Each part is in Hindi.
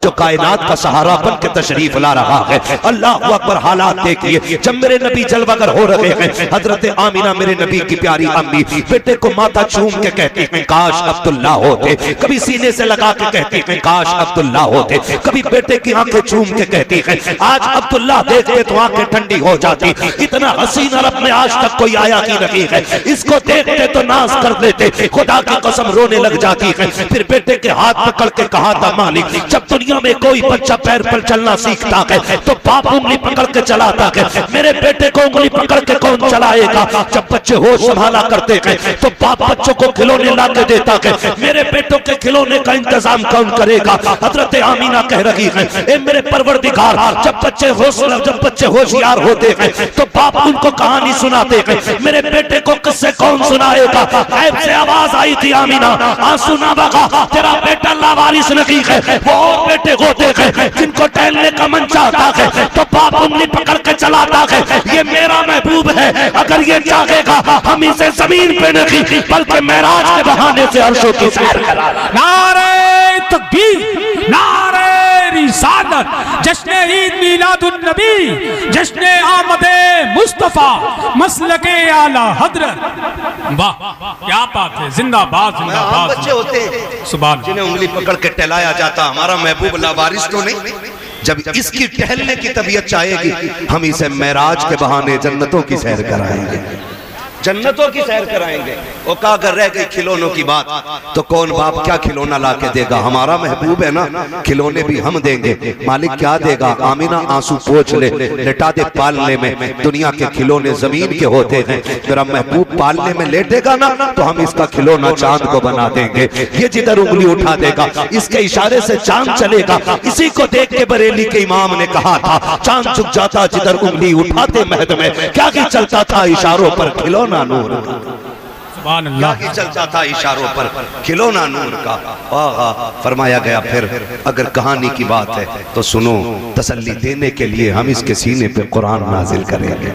जो कायनात का सहारा बन के तशरीफ ला रहा है। अल्लाह अकबर, हालात देखिए जब मेरे नबी जलवागर हो रहे हैं, हजरत आमिना मेरे नबी की प्यारी अम्मी बेटे को माथा चूम के कहती हैं काश अब्दुल्ला होते, कभी सीने से लगा के कहती हैं काश अब्दुल्ला होते, कभी बेटे की आंखें चूम के कहती हैं आज अब्दुल्ला देखते तो आंखें ठंडी हो जाती। इतना हसीन अरब में आज तक कोई आया ही नहीं है, इसको देखते तो नाज कर देते, खुदा की कसम रोने लग जाती है। फिर बेटे के हाथ पकड़ के कहा था मालिक, जब दुनिया में कोई बच्चा पैर पर चलना सीखता है तो बाप उंगली पकड़ के चलाता है, मेरे बेटे को उंगली पकड़ के कौन चलाएगा? जब बच्चे होश संभाला करते हैं तो बाप बच्चों को खिलौने ला के देता है, मेरे बेटों के खिलौने का इंतजाम कौन करेगा? हजरत आमीना कह रही है ए मेरे परवरदिगार, जब बच्चे होशियार होते हैं तो बाप उनको कहानी सुनाते हैं, मेरे बेटे को किससे कौन सुनाएगा? ऐब से आवाज आई थी आमीना, आंसू ना बहा, तेरा बेटा लावारिस नहीं है, वो और बेटे होते हैं जिनको टहलने का मन चाहता है तो बाप उंगली पकड़ के चलाता है। ये मेरा महबूब है, अगर ये चाहेगा हम इसे जमीन पे नहीं बल्कि मेराज के बहाने से अर्शों की सैर करा। नारे तकबीर, नारे रिसालत, जश्न ईद मिलादुन नबी, जश्न आमदे मुस्तफा, मसलके आला हजरत। वाह क्या बात है, जिंदाबाद जिंदाबाद। बच्चे होते हैं सुभान, जिन्हें उंगली पकड़ के टहलाया जाता, हमारा महबूब लावारिस तो नहीं। जब इसकी टहलने की तबीयत चाहेगी हम इसे मेराज के बहाने जन्नतों की सैर कराएंगे, जन्नतों की सैर कराएंगे। वो कहा अगर रह गई खिलौनों की बात तो कौन बाप क्या खिलौना ला के देगा? हमारा महबूब है ना, खिलौने भी हम देंगे। मालिक क्या देगा? आमीना आंसू पोंछ ले, लेटा दे पालने में, दुनिया के खिलौने जमीन के होते हैं, मेरा महबूब पालने में लेटेगा ना तो हम इसका खिलौना चांद को बना देंगे। ये जिधर उंगली उठा देगा इसके इशारे से चांद चलेगा। इसी को देख के बरेली के इमाम ने कहा था चांद झुक जाता जिधर उंगली उठाते महद में, क्या ही चलता था इशारों पर खिलौना नूर का, क्या ही चलता था इशारों पर खिलौना नूर का। फरमाया गया फिर अगर कहानी की बात है तो सुनो, तसल्ली देने के लिए हम इसके सीने पे कुरान नाजिल करेंगे,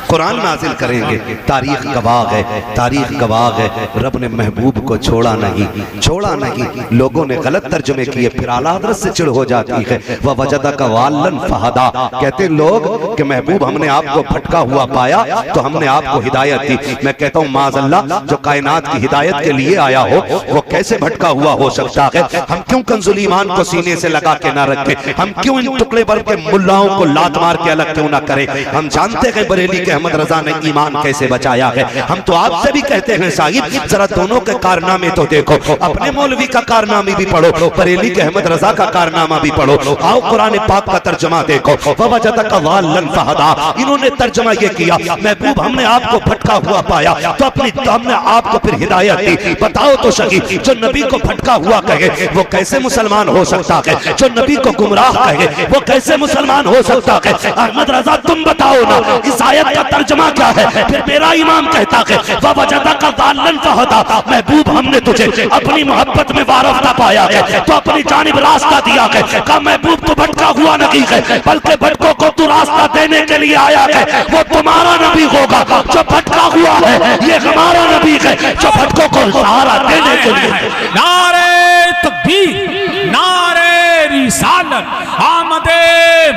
कुरान नाजिल करेंगे। तारीख गवाह है, तारीख गवाह है, रब ने महबूब को छोड़ा नहीं, छोड़ा नहीं। लोगों ने गलत तर्जुमे किए, फिर आला हज़रत से चिढ़ हो जाती है। वह वजदा का वालन फहदा, कहते लोग कि महबूब हमने आपको भटका हुआ पाया तो हमने आपको हिदायत दी। मैं कहता हूँ माज़अल्लाह, जो कायनात की हिदायत के लिए आया हो वो कैसे भटका हुआ हो सकता है? हम क्यों कंजुल ईमान को सीने से लगा के ना रखें? हम क्यों इन टुकड़े भर के मुल्लाओं को लात मार के अलग क्यों ना करें? हम जानते हैं बरेली के अहमद रजा ने ईमान कैसे बचाया है। हम तो आपसे भी कहते हैं साहिब जरा दोनों के कारनामे तो देखो, अपने मौलवी का कारनामे भी पढ़ो, बरेली के अहमद रजा का कारनामा भी पढ़ो। आओ कुरान पाक का तर्जुमा देखो, ववजदक वालन फहदा। इन्होंने तर्जुमा ये किया महबूब हमने आपको भटका हुआ पाया तो हमने आपको फिर हिदायत दी। बताओ तो सही, जो नबी को भटका हुआ कहे वो कैसे मुसलमान हो सकता है? जो नबी को गुमराह कहे वो कैसे मुसलमान हो सकता है? अहमद रजा तुम बताओ ना इस आयत का तर्जुमा क्या है? फिर मेरा इमाम कहता है ववजदक वालन फहदा, महबूब हमने तुझे अपनी मोहब्बत में वारफ्ता पाया है तो अपनी जानिब रास्ता दिया है। कहा महबूब तू भटका हुआ नहीं है बल्कि भटकों को तू रास्ता देने के लिए आया है। वो तुम्हारा नबी होगा जो भटका हुआ है, ये हमारा नबी है जो भटकों को सहारा देने के लिए। नारे तकबीर, नारे रिसालत, आमदे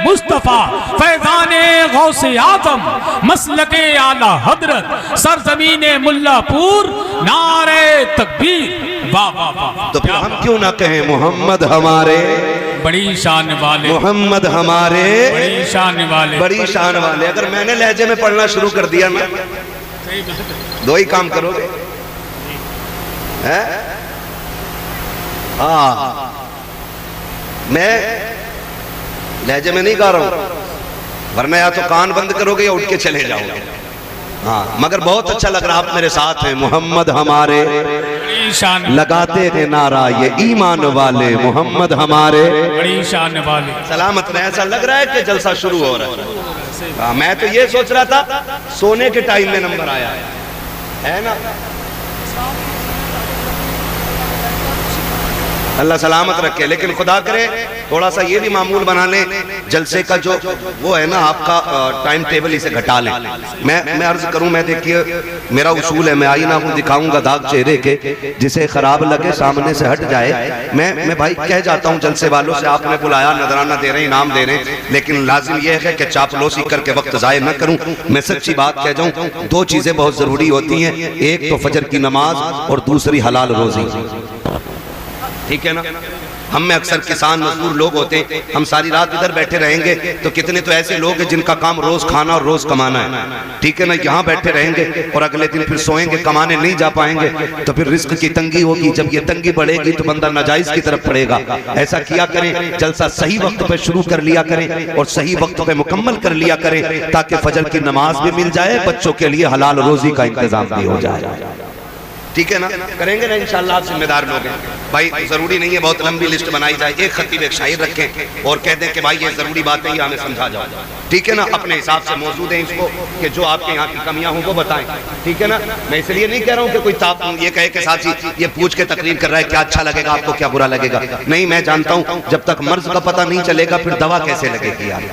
मुस्तफा, फैज़ाने गौसे आज़म, मसलके आला हजरत, सरजमीने मुल्लापुर, नारे तकबीर। वाह वाह वाह। तो फिर हम क्यों ना कहें मोहम्मद हमारे बड़ी शान वाले, मोहम्मद हमारे बड़ी शान वाले, बड़ी शान वाले। अगर मैंने लहजे में पढ़ना शुरू कर दिया ना दो ही काम करोगे, मैं लहजे में नहीं गा रहा हूं, वरना या तो कान बंद करोगे या उठ के चले जाओगे। हाँ मगर बहुत अच्छा लग रहा, आप मेरे साथ हैं। मोहम्मद हमारे लगाते हैं नारा ये ईमान वाले, मोहम्मद हमारे बड़ी शान वाले। सलामत में ऐसा लग रहा है कि जलसा शुरू हो रहा है। मैं तो ये सोच रहा था सोने के टाइम में नंबर आया है ना। अल्लाह सलामत रखे। लेकिन खुदा करे थोड़ा सा ये भी मामूल बना लें, जलसे का जो वो है ना आपका टाइम टेबल, इसे घटा लें। मैं अर्ज करूं, मैं देखिए मेरा उसूल है, मैं आईना हूं, दिखाऊंगा दाग चेहरे के, जिसे खराब लगे सामने से हट जाए। मैं भाई कह जाता हूं जलसे वालों से, आपने बुलाया, नजराना दे रहे हैं, इनाम दे रहे हैं, लेकिन लाजिम यह है कि चापलूसी करके वक्त जाए न करूं। मैं सच्ची बात कह जाऊं, दो चीजें बहुत जरूरी होती हैं, एक तो फजर की नमाज और दूसरी हलाल रोजी। ठीक है ना। हम में अक्सर किसान मजदूर लोग होते हैं, हम सारी रात इधर बैठे रहेंगे तो कितने तो ऐसे लोग हैं जिनका काम रोज खाना और रोज कमाना है। ठीक है ना। यहाँ बैठे रहेंगे और अगले दिन फिर सोएंगे, कमाने नहीं जा पाएंगे, तो फिर रिस्क की तंगी होगी। जब ये तंगी बढ़ेगी तो बंदा नाजायज की तरफ पड़ेगा। ऐसा किया करें, जलसा सही वक्त पे शुरू कर लिया करें और सही वक्त पे मुकम्मल कर लिया करें, ताकि फजर की नमाज भी मिल जाए, बच्चों के लिए हलाल रोजी का इंतजाम भी हो जाए। ठीक है ना। करेंगे ना इंशाअल्लाह, आप जिम्मेदार लोग हैं भाई। जरूरी नहीं है बहुत लंबी लिस्ट बनाई जाए, एक खतीब एक शायर रखें और कह दें कि भाई ये जरूरी बात है, ये हमें समझा जाओ। ठीक है ना। अपने हिसाब से मौजूद है इसको कि जो आपके यहाँ की कमियां हों वो बताएं। ठीक है ना। मैं इसलिए नहीं कह रहा हूँ कि कोई ये कहे कि साथी ये पूछ के तकरीर कर रहा है, क्या अच्छा लगेगा आपको, क्या बुरा लगेगा। नहीं, मैं जानता हूँ जब तक मर्ज का पता नहीं चलेगा फिर दवा कैसे लगेगी। यार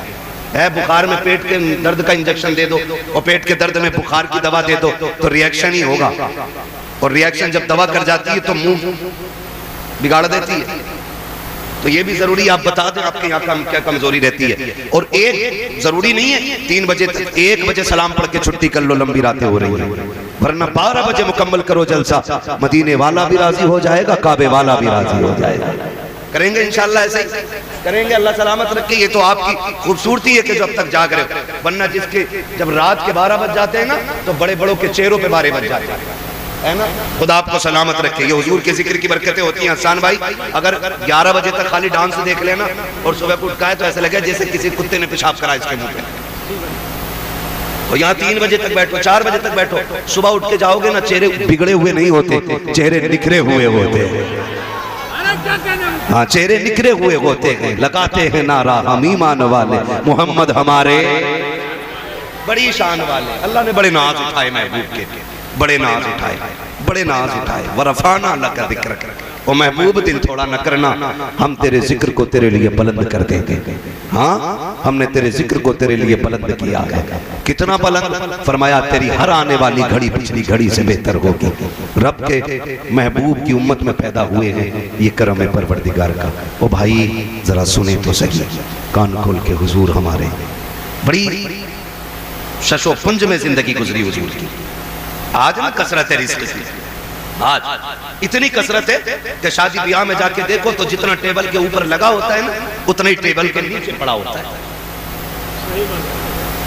है, बुखार में पेट के दर्द का इंजेक्शन दे दो और पेट के दर्द में बुखार की दवा दे दो तो रिएक्शन ही होगा, और रिएक्शन जब दवा कर जाती है तो मुंह बिगाड़ देती है। तो ये भी जरूरी आप बता दें आपके यहाँ क्या कमजोरी रहती है। और एक जरूरी नहीं है 3 बजे तक, 1 बजे सलाम पढ़ के छुट्टी कर लो, लंबी रातें हो रही हैं, वरना 12 बजे मुकम्मल करो जलसा। मदीने वाला भी राजी हो जाएगा, काबे वाला भी राजी हो जाएगा। करेंगे इंशाल्लाह, ऐसे ही करेंगे। अल्लाह सलामत रखे। ये तो आपकी खूबसूरती है कि जो अब तक जाग रहे हो, वरना जिसके जब रात के 12 बज जाते हैं ना तो बड़े बड़ों के चेहरों पे 12 बज जाते हैं, है ना। खुदा आपको सलामत रखे। ये हुजूर के जिक्र की बरकतें होती हैं। हसन भाई अगर 11 बजे तक खाली डांस देख लेना और सुबह को उठा है तो ऐसा लगे जैसे किसी कुत्ते ने पेशाब करा इसके मुंह पे। तो यहाँ 3 बजे तक बैठो, 4 बजे तक बैठो, सुबह उठ के जाओगे ना, चेहरे बिगड़े हुए नहीं होते, चेहरे निखरे हुए होते हैं। हाँ, चेहरे निखरे हुए होते हैं। लगाते हैं नारा हम ईमान वाले, मोहम्मद हमारे बड़ी शान वाले। अल्लाह ने बड़े नाज उठाए महबूब के, बड़े नाज उठाए, बड़े नाज उठाए। वरफाना लका जिक्र, ओ महबूब दिल थोड़ा न करना, हम तेरे जिक्र को तेरे लिए बुलंद कर देंगे। हाँ, हमने तेरे जिक्र को तेरे लिए बुलंद किया है। कितना बुलंद? फरमाया तेरी हर आने वाली घड़ी पिछली घड़ी से बेहतर होगी। रब के महबूब की उम्मत में पैदा हुए हैं, ये करम है परवरदिगार का। ओ भाई जरा सुने तो सही, कान खोल के हुजूर हमारे बड़ी शशो पुंज में जिंदगी गुजरी हुजूर की। आज ना कसरत है रिस्क की, आज इतनी कसरत है कि शादी ब्याह में जाके देखो तो जितना टेबल के ऊपर लगा होता है ना, उतना ही टेबल के नीचे पड़ा होता है।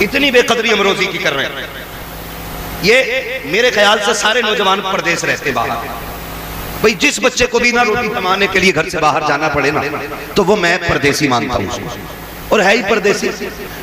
इतनी बेकदरी हम रोजी की कर रहे हैं। ये मेरे ख्याल से सारे नौजवान परदेश रहते बाहर। भाई जिस बच्चे को भी ना रोटी कमाने के लिए घर से बाहर जाना पड़े ना, तो वो मैं परदेसी मानता हूँ। और है ही परदेसी।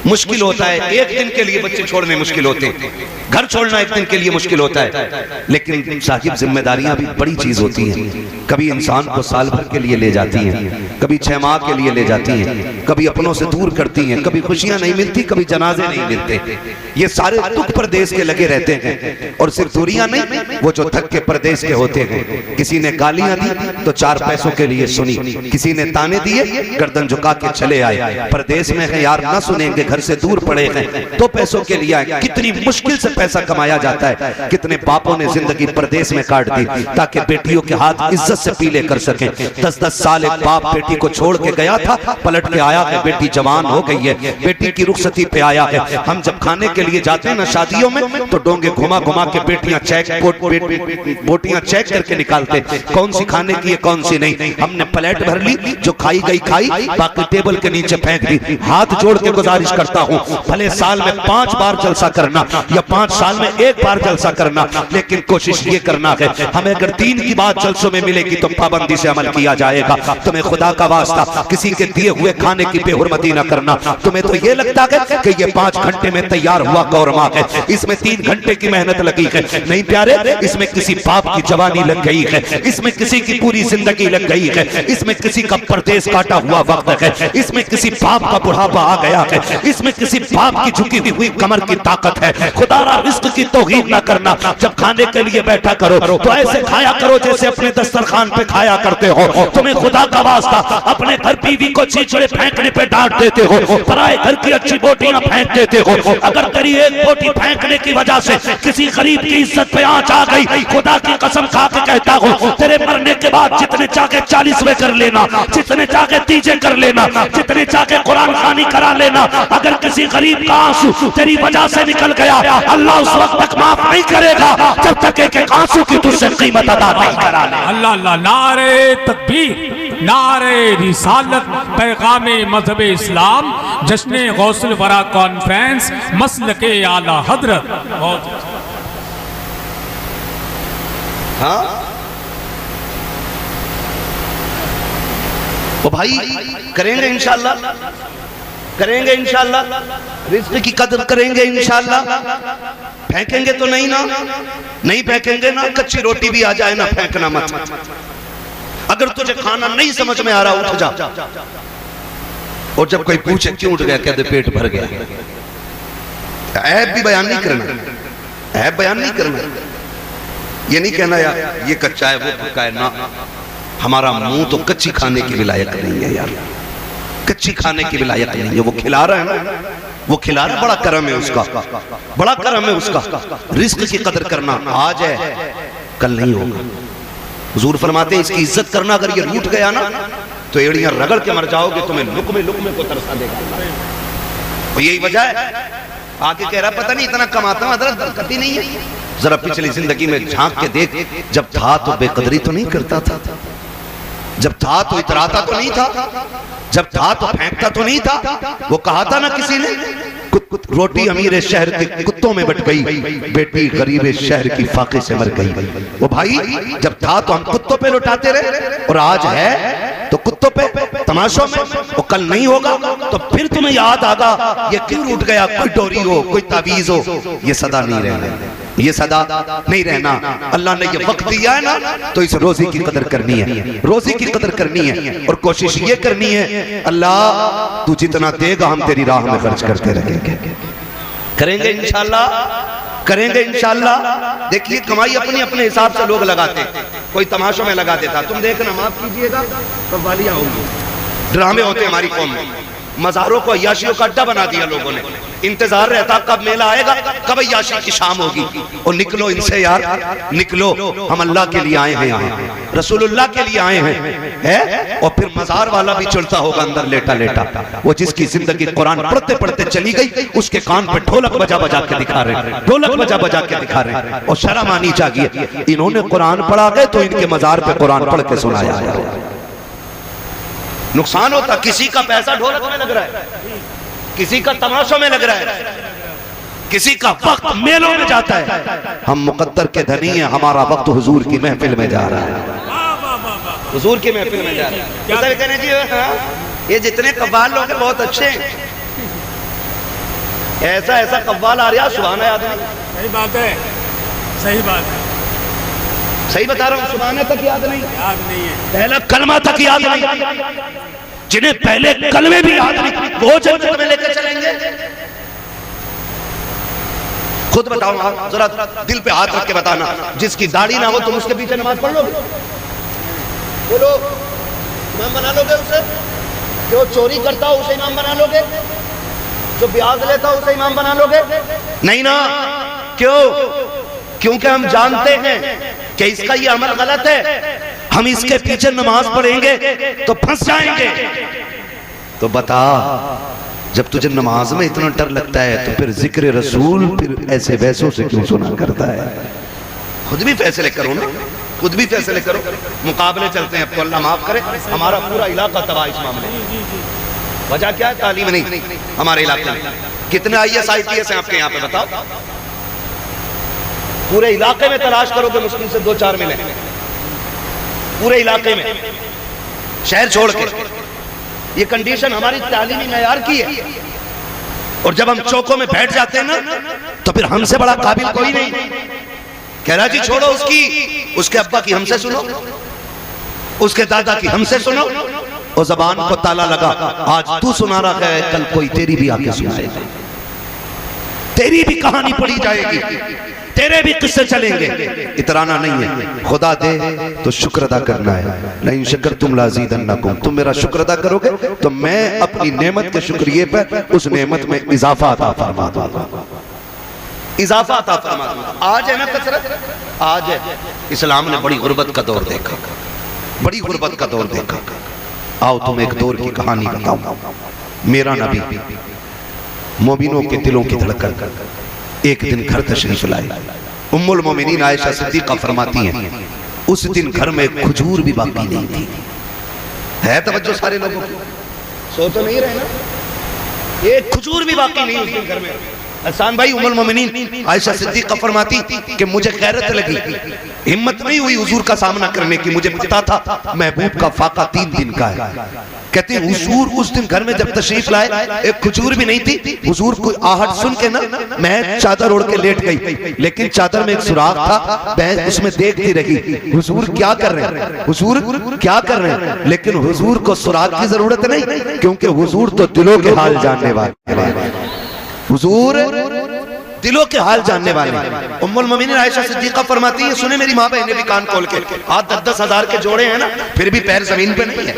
मुश्किल होता है, एक दिन के लिए बच्चे छोड़ने मुश्किल होते हैं, घर छोड़ना एक दिन के लिए मुश्किल होता है। लेकिन साहिब जिम्मेदारियां भी बड़ी चीज होती हैं। कभी इंसान को साल भर के लिए ले जाती हैं, कभी 6 माह के लिए ले जाती हैं, कभी अपनों से दूर करती हैं, कभी खुशियां नहीं मिलती, कभी जनाजे नहीं मिलते। ये सारे दुख परदेश के लगे रहते हैं। और सिर्फ दूरियां नहीं, वो जो थक के परदेश के होते हैं। किसी ने गालियां दी तो 4 पैसों के लिए सुनी, किसी ने ताने दिए गर्दन झुका के चले आए। परदेश में है यार, ना सुनेंगे, घर से दूर पड़े हैं, 2 पैसों के लिए आए। कितनी मुश्किल से पैसा कमाया जाता है। कितने बापों ने जिंदगी परदेश में काट दी ताकि बेटियों के हाथ इज्जत से पीले कर सकें। 10-10 साल एक बाप बेटी को छोड़ के गया था, पलट के आया है, बेटी जवान हो गई है, बेटी की रुखसती पे आया है। हम जब खाने के लिए जाते हैं ना शादियों में, तो डोंगे घुमा घुमा के बेटियां बोटियां चेक करके निकालते, कौन सी खाने की है कौन सी नहीं। हमने प्लेट भर ली, जो खाई गई खाई, बाकी टेबल के नीचे फेंक दी। हाथ जोड़ के गुजारिश करता हूं, भले साल में 5 बार जलसा करना या 5 साल में 1 बार जलसा करना, लेकिन कोशिश ये करना है हमें अगर 3 की बात जलसों में मिलेगी तो पाबंदी से अमल किया जाएगा। तुम्हें खुदा का वास्ता किसी के दिए हुए खाने की बेहुरमती न करना। तुम्हें तो ये लगता है कि ये 5 घंटे में तैयार हुआ कौरमा है, इसमें 3 घंटे की मेहनत लगी है। नहीं प्यारे, इसमें किसी बाप की जवानी लग गई है, इसमें किसी की पूरी जिंदगी लग गई है, इसमें किसी का परदेश काटा हुआ वक्त है, इसमें किसी बाप का बुढ़ापा आ गया है, इसमें किसी बाप की झुकी हुई कमर की ताकत है। खुदारा रिस्क की तौहीन ना करना। जब खाने के लिए बैठा करो तो ऐसे खाया करो जैसे अपने दस्तरखान पे खाया करते हो। तुम्हें खुदा का वास्ता अपने घर बीवी को चीचड़े फेंकने पे डांट देते हो, पराए घर की अच्छी बोटियां फेंक देते हो। अगर तेरी एक बोटी फेंकने की वजह से किसी गरीब की इज्जत पे आंच आ गई, खुदा की कसम खा के कहता हूं, तेरे मरने के बाद जितने चाहे 40वें कर लेना, जितने चाहे तीजे कर लेना, जितने चाहे कुरान खानी करा लेना, अगर किसी गरीब का आंसू तेरी वजह से निकल गया, अल्लाह उस वक्त तक माफ नहीं करेगा जब तक एक आंसू की तुझसे कीमत अदा नहीं करा ले। अल्लाह अल्लाह। नारे तकबीर, नारे रिसालत, पैगामे मजहब इस्लाम, जश्न गौसुल वरा कॉन्फ्रेंस, मसलके आला हजरत। हाँ तो भाई करेंगे इंशाल्लाह, करेंगे इंशाल्लाह, रिज़्क़ की कदर करेंगे इंशाल्लाह। फेंकेंगे तो नहीं ना, नहीं फेंकेंगे ना। कच्ची रोटी भी आ जाए ना, फेंकना मत। अगर तुझे खाना नहीं समझ में आ रहा, उठ जा। और जब कोई पूछे क्यों उठ गया, कह दे पेट भर गया। ऐब भी बयान नहीं करना, ऐब बयान नहीं करना। ये नहीं कहना यार ये कच्चा है वो पक्का है ना। हमारा मुंह तो कच्ची खाने की भी लायक नहीं है यार, कच्ची खाने की भी लायक नहीं है। वो खिला रहा है ना, वो खिला रहा है, बड़ा करम है उसका, बड़ा करम है उसका। रिस्क की कदर करना आज है कल नहीं होगा। हुजूर फरमाते हैं इसकी इज्जत करना, अगर ये रूठ गया ना तो एड़ियां रगड़ के मर जाओगे, तुम्हें लुकमे लुकमे को तरसा देगा। और यही वजह है आके कह रहा पता नहीं इतना कमाता हूं, हजरत बरकत ही नहीं है। जरा पिछली जिंदगी में झांक के देख, जब था तो बेकदरी तो नहीं करता था, जब था तो इतराता तो नहीं था, जब था तो फेंकता तो नहीं था। वो कहा था ना किसी ने, रोटी अमीर शहर के कुत्तों में बट गई, बेटी गरीब शहर की फाके से मर गई। वो भाई जब था तो हम कुत्तों पे लुटाते रहे, और आज है तो कुत्तों पे तमाशों में। वो कल नहीं होगा तो फिर तुम्हें याद आगा ये क्यों रूठ गया। कोई डोरी हो, कोई तावीज हो, ये सदा नहीं रहना, ये सदा नहीं रहना। अल्लाह ने ये वक्त दिया है ना, तो इस रोजी की कदर करनी है, रोजी की कदर करनी है। और कोशिश ये करनी है अल्लाह तू जितना देगा हम तेरी राह में खर्च करते रहेंगे। करेंगे इंशाल्लाह, करेंगे इंशाल्लाह। देखिए कमाई अपनी अपने हिसाब से लोग लगाते, कोई तमाशों में लगा देता। तुम देखना, माफ कीजिएगा, कव्वालियां होंगी, ड्रामे होते हमारी कौम में। मज़ारों को अय्याशियों का अड्डा बना दिया लोगों ने। इंतजार रहता कब मेला आएगा, कब अय्याशी की शाम होगी। और निकलो इनसे यार, निकलो। हम अल्लाह के लिए आए हैं, यहाँ रसूलुल्लाह के लिए आए हैं, है? और फिर मज़ार वाला भी चलता होगा अंदर लेटा लेटा। वो जिसकी जिंदगी कुरान पढ़ते पढ़ते चली गई, उसके कान पे ढोलक बजा बजा के दिखा रहे, ढोलक बजा बजा के दिखा रहे। और शर्म आनी चाहिए, इन्होंने कुरान पढ़ा गए तो इनके मज़ार पे कुरान पढ़ के सुनाया। नुकसान होता, किसी का पैसा ढोलक में लग रहा है, किसी का तमाशों में लग रहा है, किसी का वक्त मेलों में जाता है। हम मुकद्दर के धनी हैं, हमारा वक्त हुजूर की महफिल में जा रहा है, हुजूर की महफिल में जा रहा है। तो कहने जी ये जितने कव्वाल लोग हैं बहुत अच्छे हैं, ऐसा ऐसा कव्वाल आ रहा सुभान आदमी। सही बात है, सही बात है, सही बता रहा हूँ। सुभान तक याद नहीं, याद नहीं है, पहला कलमा तक याद नहीं। जिन्हें पहले कलमे भी याद नहीं, वो जन्नत में लेकर चलेंगे। खुद बताओ, जरा दिल पे हाथ रख के बताना, जिसकी दाढ़ी ना हो तुम उसके पीछे नमाज पढ़ लोगे? बोलो, इमाम बना लोगे उसे? जो चोरी करता हो उसे इमाम बना लोगे? जो ब्याज लेता हो उसे इमाम बना लोगे? नहीं ना। क्यों? क्योंकि हम जानते हैं कि इसका ये अमल गलत है, हम इसके पीछे नमाज पढ़ेंगे तो फंस जाएंगे। तो बता, जब तुझे नमाज में इतना डर लगता है तो फिर जिक्र रसूल फिर ऐसे वैसों से क्यों सुना करता है? खुद भी फैसले करो ना, खुद भी फैसले करो। मुकाबले चलते हैं, अब तो अल्लाह माफ करे, हमारा पूरा इलाका तबाह इस मामले में। वजह क्या है? तालीम नहीं हमारे इलाके में। कितने IAS IPS हैं आपके यहाँ पे बताओ? पूरे इलाके में तलाश करोगे मुश्किल से 2-4 मिले, पूरे इलाके में, शहर छोड़ के। ये कंडीशन हमारी तालीमी मयार की है। और जब हम चौकों में बैठ जाते हैं ना, तो फिर हमसे बड़ा काबिल कोई नहीं। कह रहा जी छोड़ो उसकी, उसके अब्बा की हमसे सुनो, उसके दादा की हमसे सुनो, और जबान को ताला लगा। आज तू सुना रहा है, कल कोई तेरी भी आके सुनाएगा, तेरी भी कहानी पढ़ी जाएगी, तेरे भी किस्से चलेंगे। इतराना नहीं है, खुदा दे तो शुक्र अदा करना है। नहीं शुक्र तुम लाज़ीदन्नकुम, तुम मेरा शुक्र अदा करोगे तो मैं अपनी नेमत के शुक्रिये पर उस नेमत में इजाफा अता फरमा दूंगा, इजाफा अता फरमा दूंगा। आज है ना कसरत, आज है। इस्लाम ने बड़ी गुर्बत का दौर देखा, बड़ी गुर्बत का दौर देखा। आओ तुम एक दौर की कहानी बताओ। मेरा नबी मोमिनों के दिलों की धड़कन एक दिन घर तशरीफ लाए। उम्मुल मोमिनीन आयशा सिद्दीक़ा फरमाती हैं, उस दिन घर में खजूर भी बाकी नहीं थी। है तवज्जो सारे लोगों की, सो तो नहीं रहे ना, एक खजूर भी बाकी नहीं उस दिन घर में। हसन भाई उम्मुल मोमिनीन आयशा सिद्दीक़ा फरमाती कि मुझे गैरत लगी, हिम्मत नहीं हुई हुजूर का सामना करने की। मुझे पता था महबूब का फाका 3 दिन का है। कहते हुजूर उस दिन घर में जब तशरीफ लाए एक खजूर भी नहीं थी। हुजूर कोई आहट सुन के ना मैं चादर ओढ़ के लेट गई, लेकिन चादर में एक सुराख था, मैं उसमें देखती रही हुजूर क्या कर रहे हैं, हुजूर क्या कर रहे हैं। लेकिन हुजूर को सुराख की जरूरत नहीं, क्योंकि हुजूर तो दिलों के हाल जानने वाले, हुजूर दिलों के हाल जानने वाले। उम्मुल मोमिनीन आयशा सिद्दीक़ा फरमाती है, सुने मेरी माँ बहनें भी कान खोल के, आज 10-10 हजार के जोड़े हैं ना, फिर भी पैर जमीन पे नहीं है,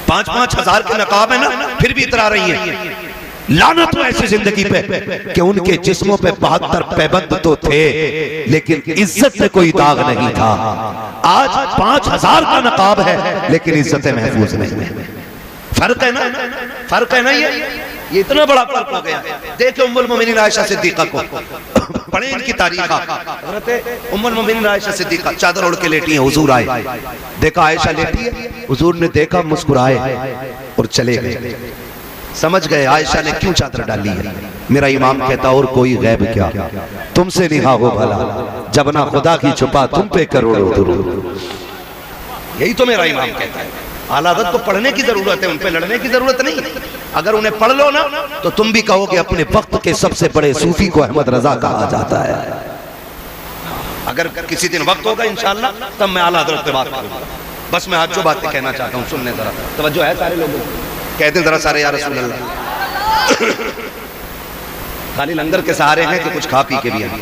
5-5 हजार के नकाब है ना, फिर भी इतरा रही है। लानत हो ऐसी जिंदगी पे कि उनके जिस्मों पे 72 पैबंद तो थे, लेकिन इज्जत पे कोई दाग नहीं था। आज 5000 का नकाब है, लेकिन इज्जतें महफूज नहीं है। फर्क है ना, फर्क है ना, ये इतना बड़ा फर्क हो गया। देखो उम्मुल मोमिनीन आयशा सिद्दीक़ा को, पढ़े इनकी तारीख। हज़रत उम्मुल मोमिनीन आयशा सिद्दीक़ा चादर ओढ़ के लेटी हैं, हुजूर आए, देखा आयशा लेटी है, हुजूर ने देखा, मुस्कुराए और चले गए। समझ गए आयशा ने क्यों चादर डाली है। मेरा इमाम कहता और कोई गैब क्या, तुमसे निहा हो भला, जब ना खुदा की छुपा तुम पे करोड़ों दुरूद। यही तो मेरा इमाम कहता है। आला हज़रत को पढ़ने की जरूरत है, उन पे लड़ने की जरूरत नहीं। अगर उन्हें पढ़ लो ना तो तुम भी कहोगे अपने वक्त के सबसे बड़े सूफी को अहमद रजा कहा जाता है। अगर किसी दिन वक्त होगा इंशाअल्लाह, तब मैं आला हज़रत पे बात करूंगा। बस मैं आज जो बातें कहना चाहता हूँ सुनने, जरा तवज्जो है सारे लोगों, कहते हैं जरा सारे या रसूल अल्लाह। खाली लंगर के सहारे हैं कि कुछ खा पी के भी आए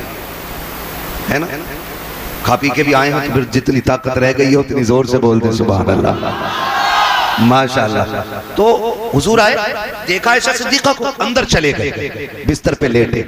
है ना, खा पी के भी आए हैं तो फिर जितनी ताकत रह गई है उतनी जोर से बोल दें सुभान अल्लाह, माशाअल्लाह। तो हुजूर आए, देखा आयशा सिद्दीक़ा को, अंदर चले गए, बिस्तर पे लेटे।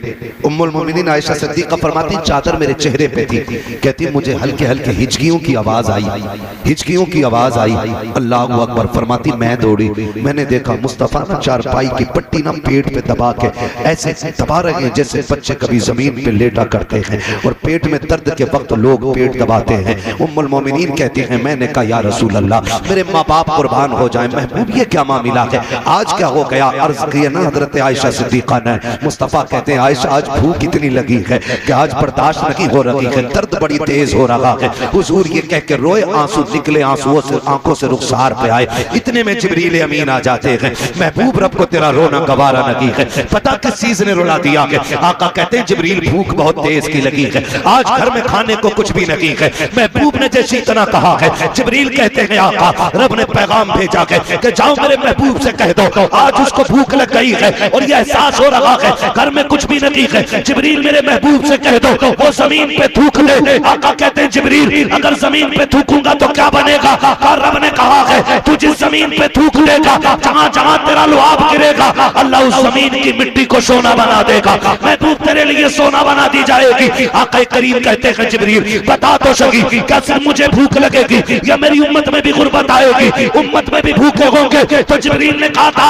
उम्मुल मोमिनीन आयशा सिद्दीक़ा फरमाती चादर मेरे चेहरे पे थी। कहती मुझे हल्के हल्के हिचकियों की आवाज आई, हिचकियों की आवाज आई। अल्लाहु अकबर। फरमाती मैं दौड़ी, मैंने देखा मुस्तफ़ा ना चारपाई की पट्टी ना पेट पे दबा के ऐसे दबा रहे हैं जैसे बच्चे कभी जमीन पे लेटा करते हैं, और पेट में दर्द के वक्त लोग पेट दबाते हैं। उम्मुल मोमिनीन कहती हैं मैंने कहा या रसूल अल्लाह, मेरे माँ बाप कुर्बान हो जाए, महबूब ये क्या मामला है, आज क्या हो गया। अर्ज किया ना हजरत आयशा सिद्दीक़ा ने। मुस्तफ़ा कहते हैं आयशा आज भूख इतनी लगी है कि आज बर्दाश्त नहीं हो रही है, दर्द बड़ी तेज हो रहा है। हुजूर ये कह के रोए, आंसू निकले, आंसुओं से आंखों से रुखसार पे आए। इतने में जिब्रील अमीन आ जाते हैं, महबूब रब को तेरा रोना गवारा नहीं है। पता किस चीज ने रुला दिया है। आका कहते हैं जिब्रील भूख बहुत तेज की लगी है, आज घर में खाने को कुछ भी नहीं है। महबूब ने जैसी इतना कहा है, जिब्रील कहते हैं आका रब ने पैगाम भेजा है कि जाओ मेरे महबूब से कह दो आज उसको भूख लग गई है और ये एहसास हो रहा है घर में कुछ भी नहीं है। जिब्रील मेरे महबूब से कह दो वो जमीन पे थूक ले। आका कहते हैं जिब्रील अगर जमीन पे थूकूंगा तो क्या बनेगा। और रब ने कहा है तू जिस जमीन पे थूक लेगा, जहां जहां तेरा लुआब गिरेगा, अल्लाह उस जमीन की मिट्टी को सोना बना देगा। महबूब तेरे लिए सोना बना दी जाएगी। आका करीम कहते हैं जिब्रील बता तो सही क्या सिर्फ मुझे भूख लगेगी या मेरी उम्मत में भी गुर्बत आएगी, उम्मत में भी भूखे होंगे। तो जिब्रील ने कहा था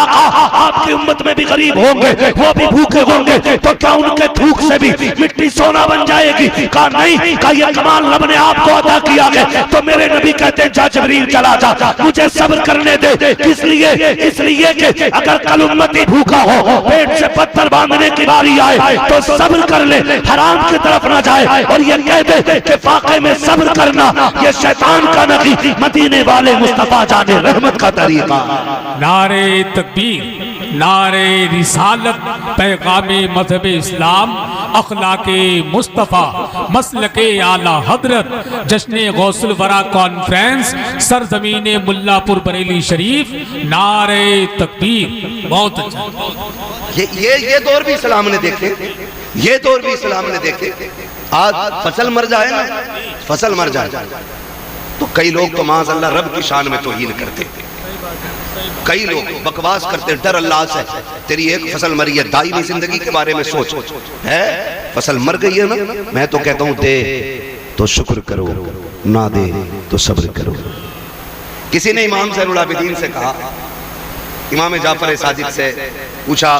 आपकी उम्मत में भी गरीब होंगे, वो भी भूखे होंगे, तो क्या उनके थूक से भी मिट्टी सोना बन जाएगी। कहा नहीं, कहा ये कमाल रब ने आपको अता किया है। तो मेरे नबी कहते हैं जा जिब्रील चला जा, मुझे सब्र करने दे। किस लिए? इसलिए कि अगर कल उम्मती भूखा हो, पेट से पत्थर बांधने की बारी आए तो सब्र कर ले, हराम की तरफ ना जाए। और ये कह दे कि फाके में सब्र करना ये शैतान का नहीं, मदीने वाले मुस्तफा जाने रहमत का तरीका। नारे तकबीर, नारे रिसालत पैगामे मजहब इस्लाम अखलाके मुस्तफ़ा मसलके आला हजरत जश्न गौसुल वरा कॉन्फ्रेंस सरजमीन मुल्लापुर बरेली शरीफ नारे तकबीर। बहुत अच्छा। ये दौर भी इस्लाम ने देखे, ये दौर भी इस्लाम ने देखे। आज फसल मर जाए ना, फसल मर जाए तो कई लोग तो माज़अल्लाह रब की शान में तौहीन करते, कई लोग बकवास करते, डर अल्लाह से। तेरी एक फसल मरी है, दायमी जिंदगी के बारे में सोच है। फसल मर गई है ना, मैं तो कहता हूं दे तो शुक्र करो, ना दे तो सब्र करो। किसी ने इमाम ज़ैनुल आबिदीन से कहा, इमाम जाफर सादिक से पूछा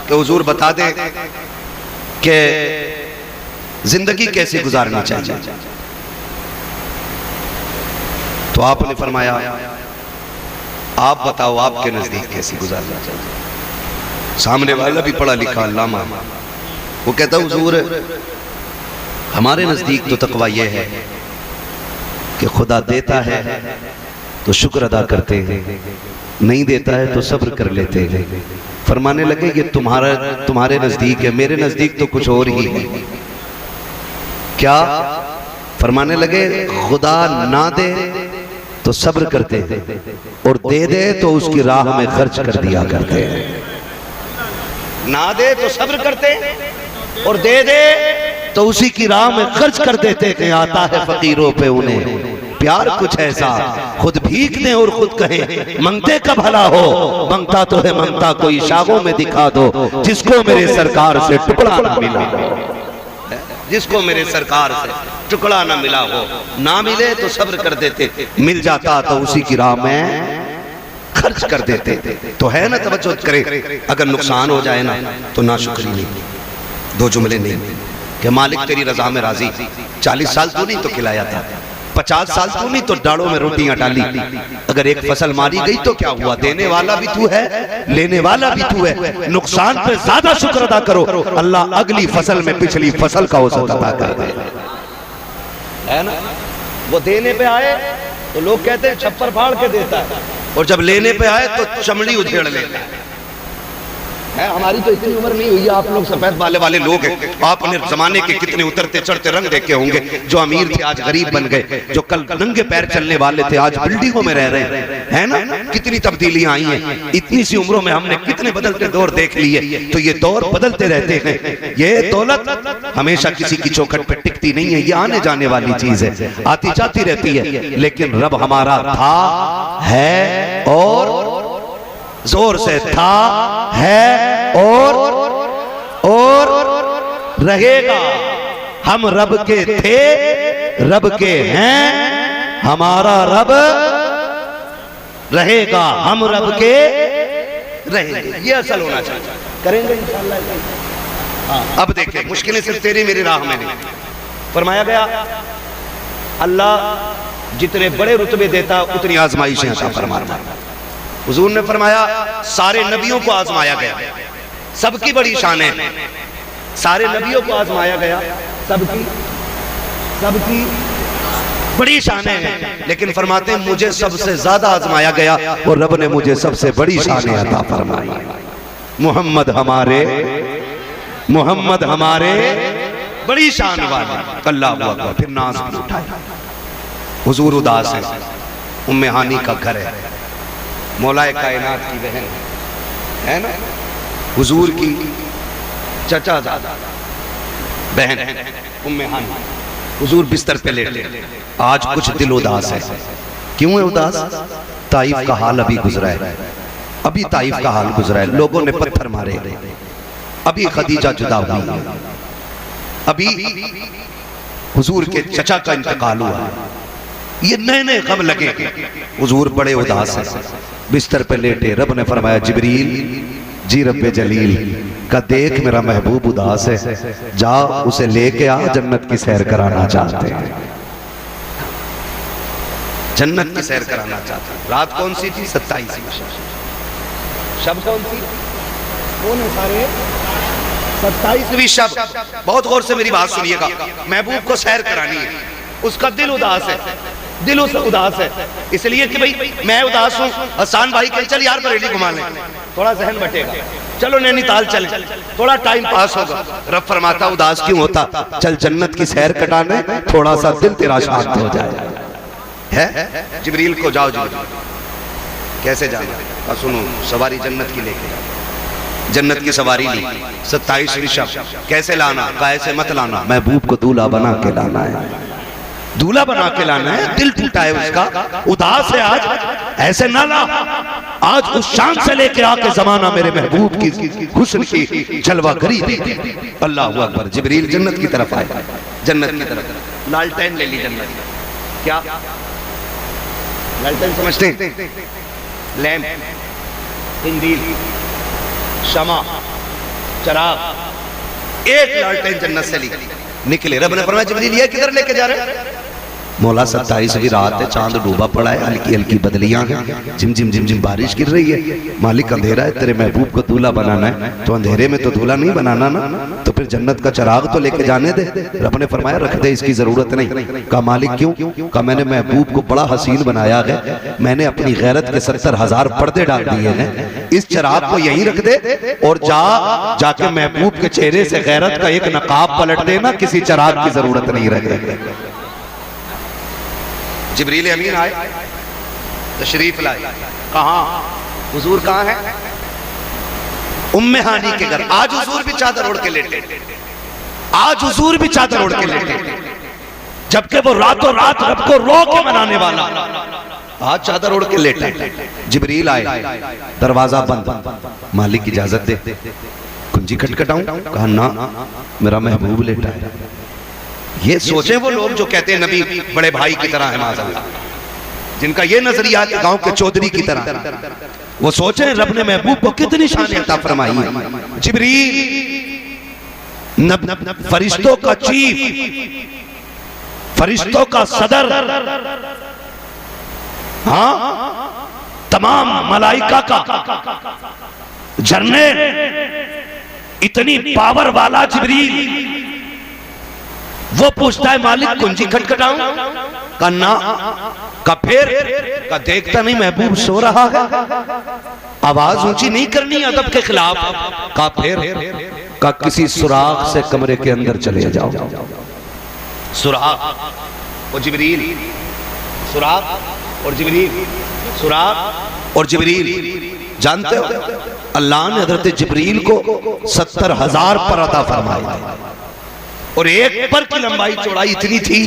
कि हुजूर बता दें कि जिंदगी कैसे गुजारनी चाहिए। तो आपने फरमाया आप बताओ आपके नजदीक कैसी गुजारना चाहिए। सामने वाला भी पढ़ा लिखा अल्लामा, वो कहता हुजूर हमारे नजदीक तो तकवा ये है कि खुदा देता है तो शुक्र अदा करते हैं, नहीं देता है तो सब्र कर लेते हैं। फरमाने लगे ये तुम्हारे नजदीक है, मेरे नजदीक तो कुछ और ही है। क्या? फरमाने लगे खुदा ना दे तो सब्र करते हैं और दे दे तो उसकी राह में खर्च कर दिया करते हैं। ना दे तो सब्र करते और दे दे तो उसी की राह में खर्च कर देते हैं। आता है फकीरों पे उन्हें प्यार कुछ ऐसा, खुद भीख दें और खुद कहें मंगते का भला हो। मंगता तो है मंगता कोई शागों में दिखा दो, जिसको मेरे सरकार से टुकड़ा ना मिला, जिसको मेरे सरकार से टुकड़ा ना मिला हो। ना मिले तो सब्र कर देते, मिल जाता तो उसी की राह में खर्च कर देते। तो है ना, तवज्जो करें, अगर नुकसान हो जाए ना तो नाशुक्री नहीं, दो जुमले नहीं कि मालिक तेरी रजा में राजी, 40 साल तू नहीं तो खिलाया था, 50 साल तू नहीं तो डालों में रोटियां डाली। अगर एक फसल मारी गई तो क्या हुआ, देने वाला भी तू है, लेने वाला भी तू है। नुकसान पे ज्यादा शुक्र अदा करो, अल्लाह अगली फसल में पिछली फसल का औसत अदा कर दे, है ना। वो देने पे आए तो लोग कहते हैं छप्पर फाड़ के देता है, और जब लेने पे आए तो चमड़ी उधेड़ लेता है। हमारी तो इतनी उम्र नहीं हुई है, आप लोग सफेद बाले वाले लोग हैं, आपने जमाने के कितने उतरते चढ़ते रंग देखे होंगे। जो अमीर थे आज गरीब बन गए, जो कल नंगे पैर चलने वाले थे आज बिल्डिंगों में रह रहे हैं, है ना। कितनी तब्दीलियां आई हैं, इतनी सी उम्रों में हमने कितने बदलते दौर देख लिए। तो ये दौर बदलते रहते हैं, ये दौलत हमेशा किसी की चौखट पे टिकती नहीं है, ये आने जाने वाली चीज है, आती जाती रहती है। लेकिन रब हमारा था, है और जोर से था, है और रहेगा। हम रब के थे, रब के हैं, हमारा रब रहेगा, हम रब के रहेंगे। ये असल होना चाहिए, करेंगे इंशाअल्लाह। अब देखिए, मुश्किलें सिर्फ तेरी मेरी राह में नहीं। फरमाया गया अल्लाह जितने बड़े रुतबे देता उतनी आजमाइशें अता फरमाता। हुजूर ने फरमाया सारे नबियों को आजमाया गया, सबकी बड़ी शान है, सारे नबियों को आजमाया गया, सबकी बड़ी शान है। लेकिन फरमाते हैं मुझे सबसे ज्यादा आजमाया गया और रब ने मुझे सबसे बड़ी शान अता फरमाई। मोहम्मद हमारे बड़ी शान वाले। अल्लाह अकबर। फिर नाज भी उठाया। हुजूर उदास है, उम्मे हानी का घर है, मौलाए कायनात की बहन है ना, हुजूर की चचा दादा बहन उम्मे हानी। हुजूर बिस्तर पे लेटे, आज कुछ दिल उदास है। क्यों है उदास? ताइफ का हाल अभी गुजरा है, अभी ताइफ का हाल गुजरा है, लोगों ने पत्थर मारे, अभी खदीजा जुदा हुई, अभी हुजूर के चचा का इंतकाल हुआ, ये नए नए गम लगे। हुजूर बड़े उदास हैं, बिस्तर पे लेटे। रब ने फरमाया जिब्रील जी रब्बे जलील का देख मेरा महबूब उदास है, जा उसे लेके आ, जन्नत की सैर कराना चाहते हैं, जन्नत की सैर कराना चाहते हैं। रात कौन सी थी? 27वीं शब कौन सी? कौन है सारे? 27वीं शब। बहुत गौर से मेरी बात सुनिएगा, महबूब को सैर करानी है, उसका दिल उदास है। दिल उसका उदास है, इसलिए कि भाई मैं उदास हूँ। हसन भाई कहे चल यार बरेली घुमा लें, थोड़ा जहन बटेगा, चलो नैनीताल चल, थोड़ा टाइम पास होगा। रब फरमाता उदास क्यों होता, चल जन्नत की सैर कटाने, थोड़ा सा दिल तेरा शांत हो जाए। है जिब्रील को जाओ, जिब्रील कैसे जाना, सुनो सवारी जन्नत की लेके जाओ। जन्नत की सवारी ली, 27वीं शब, कैसे लाना, कैसे मत लाना, महबूब को दूल्हा बना के लाना है, दूल्हा बना के लाना है। दिल टूटा है उसका, उदास है आज, ऐसे ना ला, आज उस शान से लेके आके जमाना मेरे महबूब की हुस्न की जलवा करी दे। अल्लाह अकबर। जिब्रील जन्नत की तरफ आए, जन्नत की तरफ लालटेन ले ली जन्नत। क्या लालटेन समझते हैं? लैंप, इंदील, शमा, चराग, एक लालटेन जन्नत से ली, निकले। रब ने फरमाया जिब्रील ये किधर लेके जा रहे हैं? मौला 27वीं रात है, चांद डूबा पड़ा है, हल्की हल्की बदलियां हैं, झिम झिम झिम झिम बारिश गिर रही है। मालिक अंधेरा है, तेरे महबूब को दूल्हा बनाना है, तो अंधेरे में तो दूल्हा नहीं बनाना ना, तो फिर जन्नत का चराग तो लेके जाने दे। रब ने फरमाया रख दे, इसकी जरूरत नहीं। कहा मालिक क्यों? कहा मैंने महबूब को बड़ा हसीन बनाया है, मैंने अपनी गैरत के 70,000 पर्दे डाल दिए हैं, इस चराग को यहीं रख दे और जाके महबूब के चेहरे से गैरत का एक नकाब पलट देना, किसी चराग की जरूरत नहीं रहे। जिब्रील अमीन आए, तशरीफ लाए, कहाँ हुजूर कहाँ है? उम्मे हानी के घर। आज हुजूर भी चादर ओढ़ के लेटे, आज हुजूर भी चादर ओढ़ के लेटे, जबकि वो रातों रात रब को रो के मनाने वाला आज चादर ओढ़ के लेटे। जिब्रील आए, दरवाजा बंद, मालिक इजाजत दे, कुंजी खटखटाऊं? कहा ना, मेरा महबूब लेटा है। ये सोचे वो लोग जो कहते हैं नबी बड़े भाई की तरह है, माज़अल्लाह, जिनका ये नजरिया है गांव के चौधरी की तरह, वो सोचे रब ने महबूब को कितनी शान अता फरमाई है। जिब्रील फरिश्तों का चीफ, फरिश्तों का सदर, हाँ तमाम मलाइका का जर्नल, इतनी पावर वाला जिब्रील, वो पूछता है मालिक कुंजी खटखटाऊं? का ना, का फिर का देखता नहीं महबूब सो रहा है, आवाज ऊंची नहीं करनी अदब के खिलाफ। का फिर का किसी सुराख से कमरे के अंदर चले जाओ। सुराख, वो जिब्रील, सुराख और जिब्रील, सुराख और जिब्रील। जानते हो अल्लाह ने हजरत जिब्रील को 70,000 पर अता फरमाया, और एक पर की लंबाई चौड़ाई इतनी थी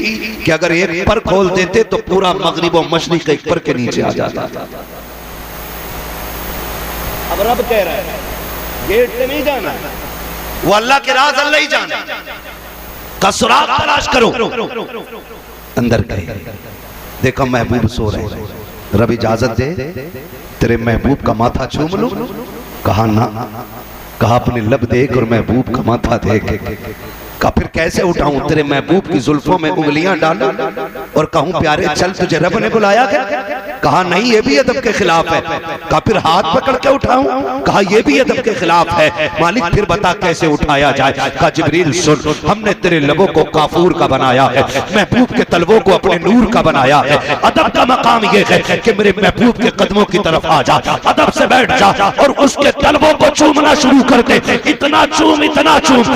कि अगर एक पर खोल देते तो पूरा मगरिब और मशरिक एक पर के नीचे आ जाता। अब रब कह रहा है गेट से नहीं जाना, वो अल्लाह के राज अल्लाह ही जाना, का सुराग तलाश करो। अंदर गए, देखा महबूब सो रहे, रब इजाजत दे तेरे महबूब का माथा चूम लूं? कहा ना। कहा अपने लब देख और महबूब का माथा देख। का फिर कैसे उठाऊं, तेरे महबूब की जुल्फों में उंगलियां डालूं और कहूं प्यारे चल तुझे रब ने बुलाया है? कहा नहीं, ये भी अदब के खिलाफ है। का फिर हाथ पकड़ के उठाऊं? कहा यह भी अदब के खिलाफ है। मालिक फिर बता कैसे उठाया जाए? कहा जिब्रील सुन, हमने तेरे लबों को काफूर का बनाया है, महबूब के तलवों को अपने नूर का बनाया है। अदब का मकाम यह है कि मेरे महबूब के कदमों की तरफ आ जा, अदब से बैठ जा और उसके तलवों को चूमना शुरू कर दे। इतना चूम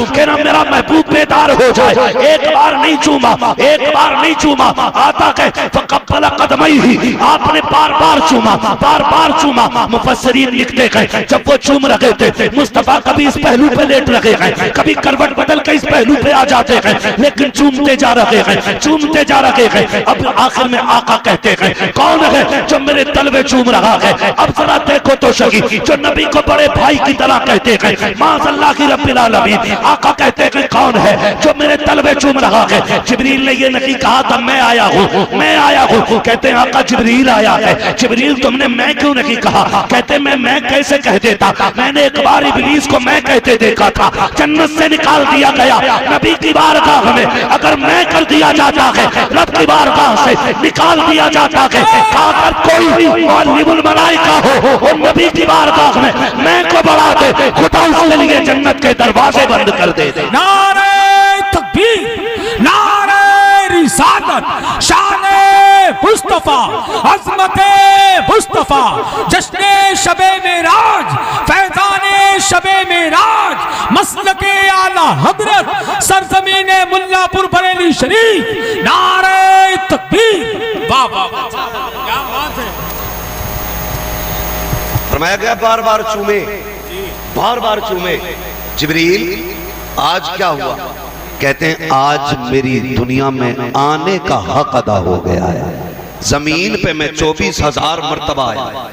कि ना मेरा महबूब बेदार हो जाए। एक बार नहीं चूमा, एक बार नहीं चूमा, आता कहे फकब्बल कदमैहि, आपने बार बार चूमा, बार बार चूमा। मुफस्सिरीन लिखते गए जब वो चूम रहे थे मुस्तफा कभी इस पहलू पे लेट रहे हैं, कभी करवट बदल के इस पहलू पे आ जाते हैं, लेकिन चूमते जा रहे हैं, चूमते जा रहे हैं। अब आखिर में आका कहते हैं कौन है जो मेरे तलवे चूम रहा है? अब जरा देखो तो सही, जो नबी को बड़े भाई की तरह कहते हैं, माज़अल्लाह की रब्बिल आलमीन। आका कहते हैं कौन है जो मेरे तलवे चूम रहा है? जिब्रील ने ये नहीं कहा था मैं आया हूँ, मैं आया हूँ। कहते हैं आका जिब्रील आया है। जिब्रील तुमने मैं क्यों नहीं कहा? कहते मैं कैसे कह देता? मैंने एक बार इब्लीस को मैं कहते देखा था, जन्नत से निकाल दिया गया। नबी की बारगाह में अगर मैं कर दिया जाता है, रब की बारगाह से निकाल दिया जाता है। अगर कोई मौलिमुल मलाइका हो और नबी की बारगाह में मैं को बढ़ा दे, खुदा उसके लिए जन्नत के दरवाजे बंद कर दे। नारे तकबीर, नारे रिसालत, शाने अज़मते मुस्तफा जश्ने शबे मेराज फैजाने शबे मेराज मसलके आला हजरत सरजमीने मुल्लापुर बरेली शरीफ नारे तकबीर। वाह वाह क्या बात है। फरमाया गया बार बार चूमे, बार बार चूमे। जिब्रील आज क्या हुआ? कहते हैं आज मेरी दुनिया में आने का हक अदा हो गया है। जमीन पे मैं 24,000 मर्तबा आया,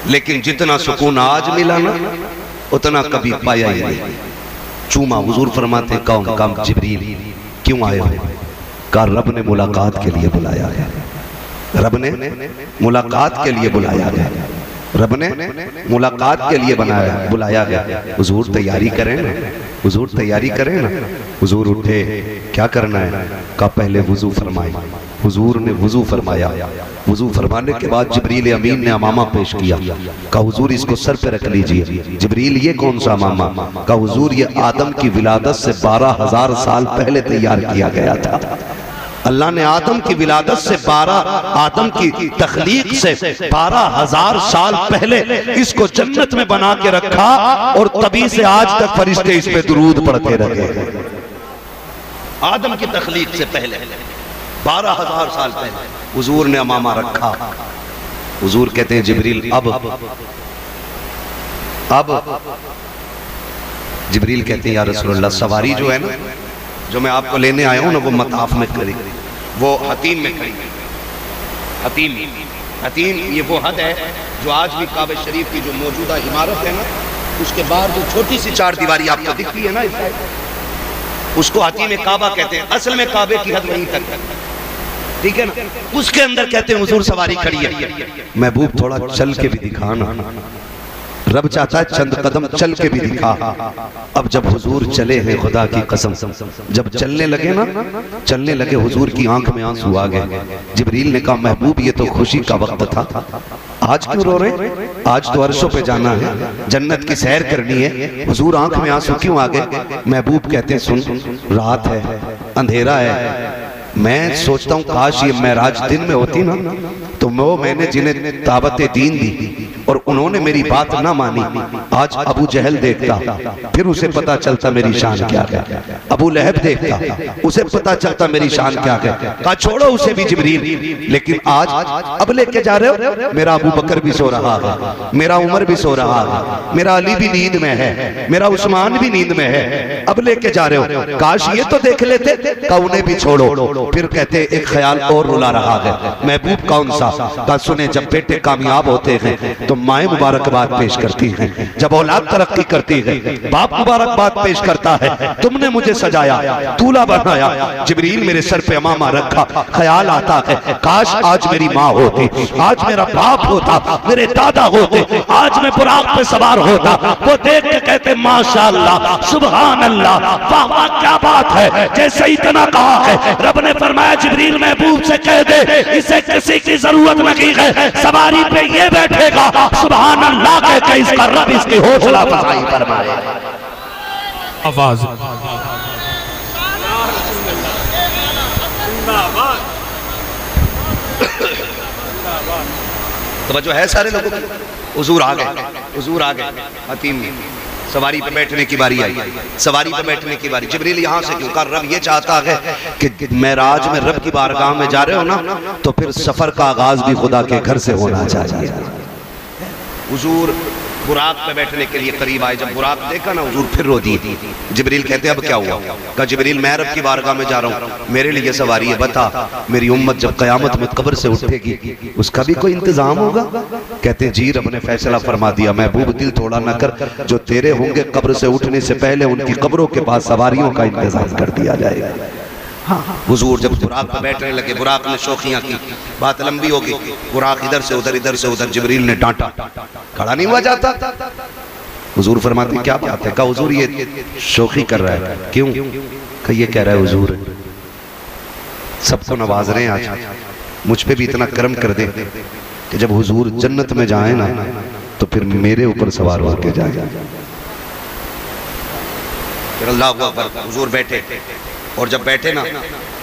लेकिन जितना सुकून आज मिला ना उतना कभी पाया ही नहीं। चूमा। हुजूर फरमाते कौन काम जिब्रील क्यों आए हो? कहा रब ने मुलाकात के लिए बुलाया है, रब ने मुलाकात के लिए बुलाया गया, रब ने मुलाकात के लिए बुलाया गया। हुजूर तैयारी करें ना, हुजूर तैयारी करें ना। हुजूर उठे, क्या करना है? कहा पहले वुजू फरमाए। हुजूर ने वुजू फरमाया। वुजू फरमाने के बाद जिब्रील अमीन ने अमामा पेश किया। कहा हुजूर इसको सर पे रख लीजिए। जिब्रील ये कौन सा अमामा? कहा हुजूर ये आदम की विलादत से 12,000 साल पहले तैयार किया गया था। अल्लाह ने आदम की विलादत से आदम की तख्लीक से 12,000 साल पहले इसको जन्नत में बना के रखा और तभी से आज तक फरिश्ते इस पे दुरूद पढ़ते रहे। आदम की तख्लीक से पहले 12,000 साल पहले हुजूर ने अमामा रखा। हुजूर कहते हैं जिब्रील अब जिब्रील कहते हैं या रसूलल्लाह सवारी जो है ना, जो मैं आपको लेने आया हूं ना, वो मताफ में खड़ी, वो हतीम में खड़ी। हतीम ये वो हद है जो आज भी काबे शरीफ की जो मौजूदा इमारत है ना, उसके बाहर जो छोटी सी 4 दीवारी आपको दिखती है ना, उसको हतीम काबा कहते हैं। असल में काबे की हद वहीं तक, ठीक है ना। उसके अंदर कहते हैं हुजूर सवारी खड़ी है। महबूब थोड़ा चल के भी दिखाना, रब चाहता है चंद कदम चल के भी दिखा। अब जब हुजूर चले हैं खुदा की कसम, जब चलने लगे ना, चलने लगे, हुजूर की आंख में आंसू आ गए। जिब्रील ने कहा महबूब ये तो खुशी का वक्त था, आज क्यों रो रहे? आज तो अर्शों पे जाना है, जन्नत की सैर करनी है, हुजूर आंख में आंसू क्यों आ गए? महबूब कहते हैं सुन, रात है, अंधेरा है, मैं सोचता हूँ काश ये मेराज दिन में होती ना, तो मैंने जिन्हें दावतें दीन दी और उन्होंने मेरी बात ना मानी, आज अबू जहल देखता फिर उसे पता चलता मेरी शान क्या है, अबू लहब देखता उसे पता चलता मेरी शान क्या है। कहा छोड़ो उसे भी जिब्रील, लेकिन आज अब लेके जा रहे हो, मेरा अबू बकर भी सो रहा है, मेरा उमर भी सो रहा है, मेरा अली भी नींद में है, मेरा उस्मान भी नींद में है, अब लेके जा रहे हो, काश ये तो देख लेते। कहा उन्हें भी छोड़ो। फिर कहते एक ख्याल और रुला रहा है। महबूब कौन सा? कहा सुने जब बेटे कामयाब होते हैं तो माएं मुबारकबाद पेश करती हैं, जब औलाद तरक्की करती है बाप मुबारकबाद पेश करता है, तुमने मुझे सजाया, दूल्हा बनाया, जिब्रील मेरे सर पे अमामा रखा, ख्याल आता है काश आज मेरी माँ होती, आज मेरा बाप होता, मेरे दादा होते, आज मैं बुराक पे सवार होता। वो देख के कहते माशाअल्लाह, सुभान अल्लाह, वाह वाह क्या बात है। जैसे इतना कहा है रब ने फरमाया जिब्रील महबूब से कह दे इसे किसी की जरूरत नहीं है, सवारी पे ये बैठेगा, सुभान अल्लाह कह के इसका रब इसकी हौसला अफजाई फरमाए। आवाज तो जो है सारे लोगों की, हुजूर आ गए, हुजूर आ गए। हतीम सवारी पे बैठने की बारी आई, सवारी पे बैठने की बारी। जिब्रील यहाँ से क्यों? कर रब ये चाहता है कि मेराज में रब की बारगाह में जा रहे हो ना, तो फिर सफर का आगाज भी खुदा के घर से होना चाहिए। हुजूर बुराक पे बैठने के लिए करीब आए, जब बुराक देखा ना हुजूर फिर रो दी। जिब्रील कहते अब क्या हुआ? कहा जिब्रील मैं रब की बारगाह में जा रहा हूँ, मेरे लिए सवारी है, बता मेरी उम्मत जब कयामत में कब्र से उठेगी उसका भी कोई इंतजाम होगा? कहते जी रब ने फैसला फरमा दिया, महबूब दिल थोड़ा न कर, जो तेरे होंगे कब्र से उठने से पहले उनकी कब्रों के पास सवारियों का इंतजाम कर दिया जाएगा। हुजूर जब बुराक पर बैठने लगे, बुराक ने शौखियां की, बात लंबी होगी, बुराक इधर से उधर, इधर से उधर, जिब्रील ने डांटा, खड़ा नहीं हुआ जाता। हुजूर फरमाते क्या बात है? कहा हुजूर ये शौखी कर रहा है। क्यों? कहा ये कह रहा है हुजूर सबको नवाज रहे हैं, आज मुझ पे भी इतना करम कर दे कि जब हुजूर जन्नत में जाए ना तो फिर मेरे ऊपर सवार होकर जाए। फिर अल्लाह अकबर, हुजूर बैठे और जब बैठे ना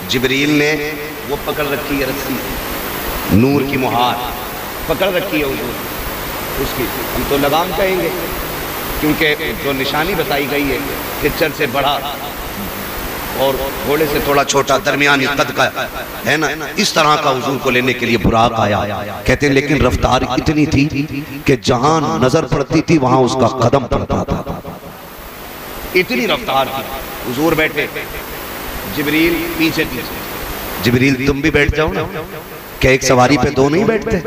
जिब्रील ने वो पकड़ रखी है रस्सी, नूर की मुहार पकड़ रखी है हुजूर उसकी, हम तो लगाम कहेंगे क्योंकि जो निशानी बताई गई है खच्चर से बड़ा और घोड़े से थोड़ा छोटा दरमियानी कद का है ना, इस तरह का हुजूर को लेने के लिए बुराक आया। कहते हैं लेकिन रफ्तार इतनी थी कि जहां नजर पड़ती थी वहां उसका कदम पड़ता था, इतनी रफ्तार थी। हुजूर बैठे, जिब्रील पीछे पीछे। जिब्रील तुम भी बैठ जाओ ना, क्या एक सवारी पे दो नहीं बैठते?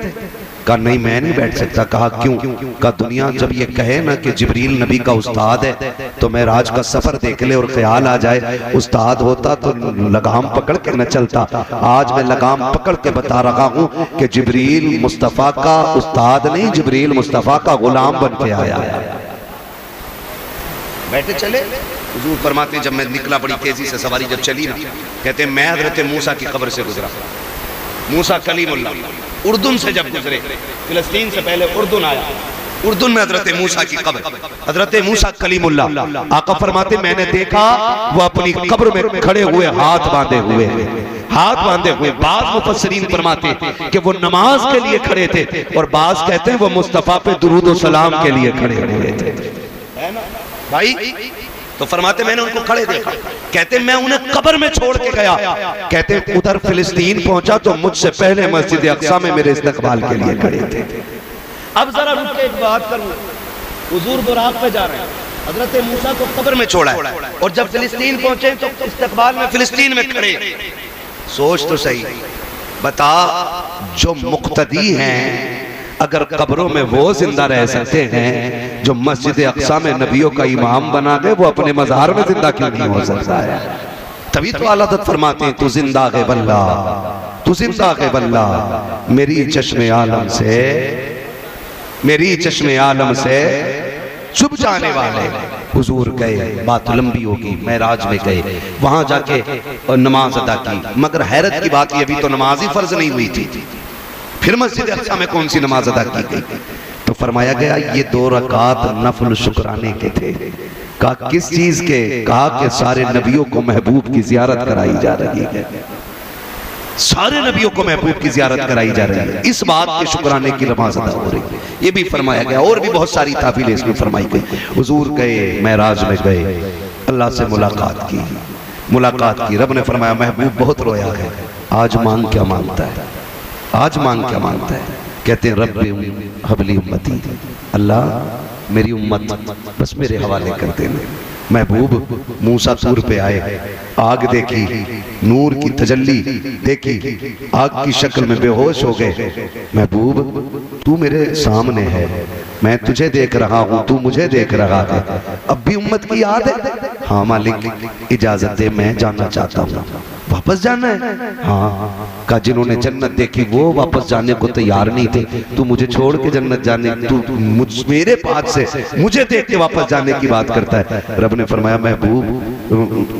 कहा नहीं मैं नहीं बैठ सकता। कहा क्यों? कहा दुनिया जब ये कहे ना कि जिब्रील नबी का उस्ताद है तो मैं राज का सफर देख ले और ख्याल आ जाए उस्ताद होता तो लगाम पकड़ के न चलता। आज मैं लगाम पकड़ के बता रहा हूं कि जिब्रील मुस्तफा का उस्ताद नहीं, जिब्रील मुस्तफा का गुलाम बन के आया। बैठे चले। हुजूर फरमाते जब मैं निकला बड़ी तेजी से सवारी जब चली ना, कहते मैं हजरत मूसा की कब्र से गुजरा। मूसा कलीमुल्लाह उर्दुन से जब गुजरे, फिलिस्तीन से पहले उर्दुन आया, उर्दुन में हजरत मूसा की कब्र, हजरत मूसा कलीमुल्लाह। आका फरमाते मैंने देखा वो अपनी कब्र में खड़े हुए हाथ बांधे हुए, हाथ बांधे हुए। बाज मुफस्सिरीन फरमाते कि वो नमाज के लिए खड़े थे और बाज कहते हैं वो मुस्तफा पे दुरूद और सलाम के लिए खड़े हुए थे। है ना भाई? तो फरमाते मैंने उनको खड़े देखा। कहते मैं उन्हें कब्र में छोड़ के गया। कहते उधर फिलिस्तीन पहुंचा तो मुझसे पहले मस्जिद अक्सा में मेरे इस्तकबाल के लिए खड़े थे। अब जरा रुक के एक बात करूं, हुजूर बुराक पे जा रहे हैं, हजरत मूसा को कब्र में छोड़ा है और जब फिलिस्तीन पहुंचे तो इस्तकबाल में फिलिस्तीन में खड़े। सोच तो सही, बता जो मुक्तदी हैं अगर कब्रों में वो जिंदा रह सकते हैं जो मस्जिद अक्सा में नबियों का इमाम बना दे, वो अपने मज़ार में जिंदा क्यों नहीं हो सकता है? तभी तो आला हज़रत फरमाते हैं तू जिंदा है बल्ला, तू जिंदा है बल्ला मेरी चश्मे आलम से, मेरी चश्मे आलम से चुप जाने वाले। हुजूर गए, बात लंबी होगी, मेराज में गए, वहां जाके और नमाज अदा की। मगर हैरत की बात ये, अभी तो नमाज ही फर्ज नहीं हुई थी, फिर मस्जिद अक्सा में कौन सी नमाज अदा की गई? तो फरमाया गया ये 2 रकात नफल शुक्राने के थे। कहा किस चीज के? कहा कि सारे नबियों को महबूब की जियारत कराई जा रही है, सारे नबियों को महबूब की जियारत कराई जा रही है, इस बात के शुक्राने की नमाज अदा हो रही है। ये भी फरमाया गया और भी बहुत सारी ताफीलें इसमें फरमाई गई। हुजूर गए, मेराज में गए, अल्लाह से मुलाकात की, मुलाकात की। रब ने फरमाया महबूब बहुत रोया है, आज मांग क्या मांगता है, आज मांग क्या मांगता है? कहते हैं रब हबली उम्मती, अल्लाह मेरी उम्मत बस मेरे हवाले कर देना। महबूब मूसा तूर पे आए, आग देखी, नूर की तजल्ली देखी, आग की शक्ल में बेहोश हो गए। महबूब तू मेरे सामने है, मैं तुझे देख रहा हूँ, तू मुझे देख रहा है, अब भी उम्मत की याद है? हाँ मालिक इजाजत दे, मैं जानना चाहता हूँ। वापस जाना है? हाँ। कहा जिन्होंने जन्नत देखी वो वापस जाने को तैयार नहीं थे, तू मुझे छोड़ के जन्नत जाने, तू मेरे पास से मुझे देख के वापस जाने की बात करता है। रब ने फरमाया महबूब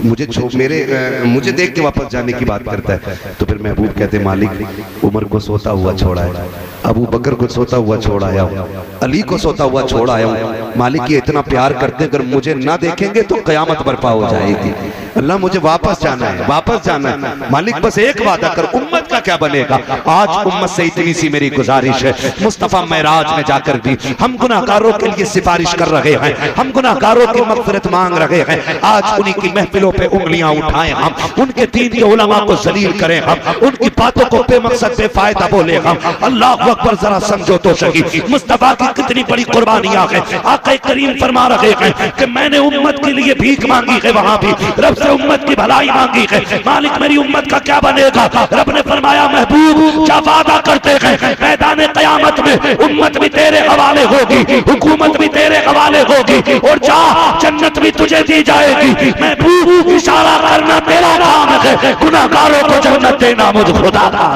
मुझे देख के वापस जाने की बात करता है। तो फिर महबूब कहते मालिक उमर को सोता हुआ छोड़ा है, अबू बकर को सोता हुआ छोड़ आया हूँ, अली को सोता हुआ छोड़ आया हूँ। मालिक ये इतना प्यार करते, अगर मुझे ना देखेंगे तो कयामत बर्पा हो जाएगी। अल्लाह मुझे वापस जाना है, वापस जाना है। मालिक बस एक वादा कर, उम्मत का क्या बनेगा? आज उम्मत से इतनी सी मेरी गुजारिश है, मुस्तफा मेराज में जाकर भी हम गुनाहगारों के लिए सिफारिश कर रहे हैं, हम गुनाहगारों की मगफिरत मांग रहे हैं। आज उन्हीं की महफिलों पे उंगलियां उठाएं हम, उनके दीन के उलमा को जलील करें हम, उनकी बातों को बेमकसद बेफायदा बोले हम। अल्लाह अकबर, जरा समझो तो सही मुस्तफा की कितनी बड़ी कुर्बानियां हैं। आका करीम फरमा रहे हैं कि मैंने उम्मत के लिए भीख मांगी है, वहां भी रब से उम्मत की भलाई मांगी है। मालिक मेरी उम्मत का क्या बनेगा? रब ने फरमाया महबूब क्या वादा करते हैं, मैदान क़यामत में उम्मत भी तेरे हवाले होगी, हुकूमत भी तेरे हवाले होगी, और जा जन्नत भी तुझे दी जाएगी। महबूब इशारा करना तेरा काम है, गुनाहगारों को जन्नत देना मुझ खुदा का।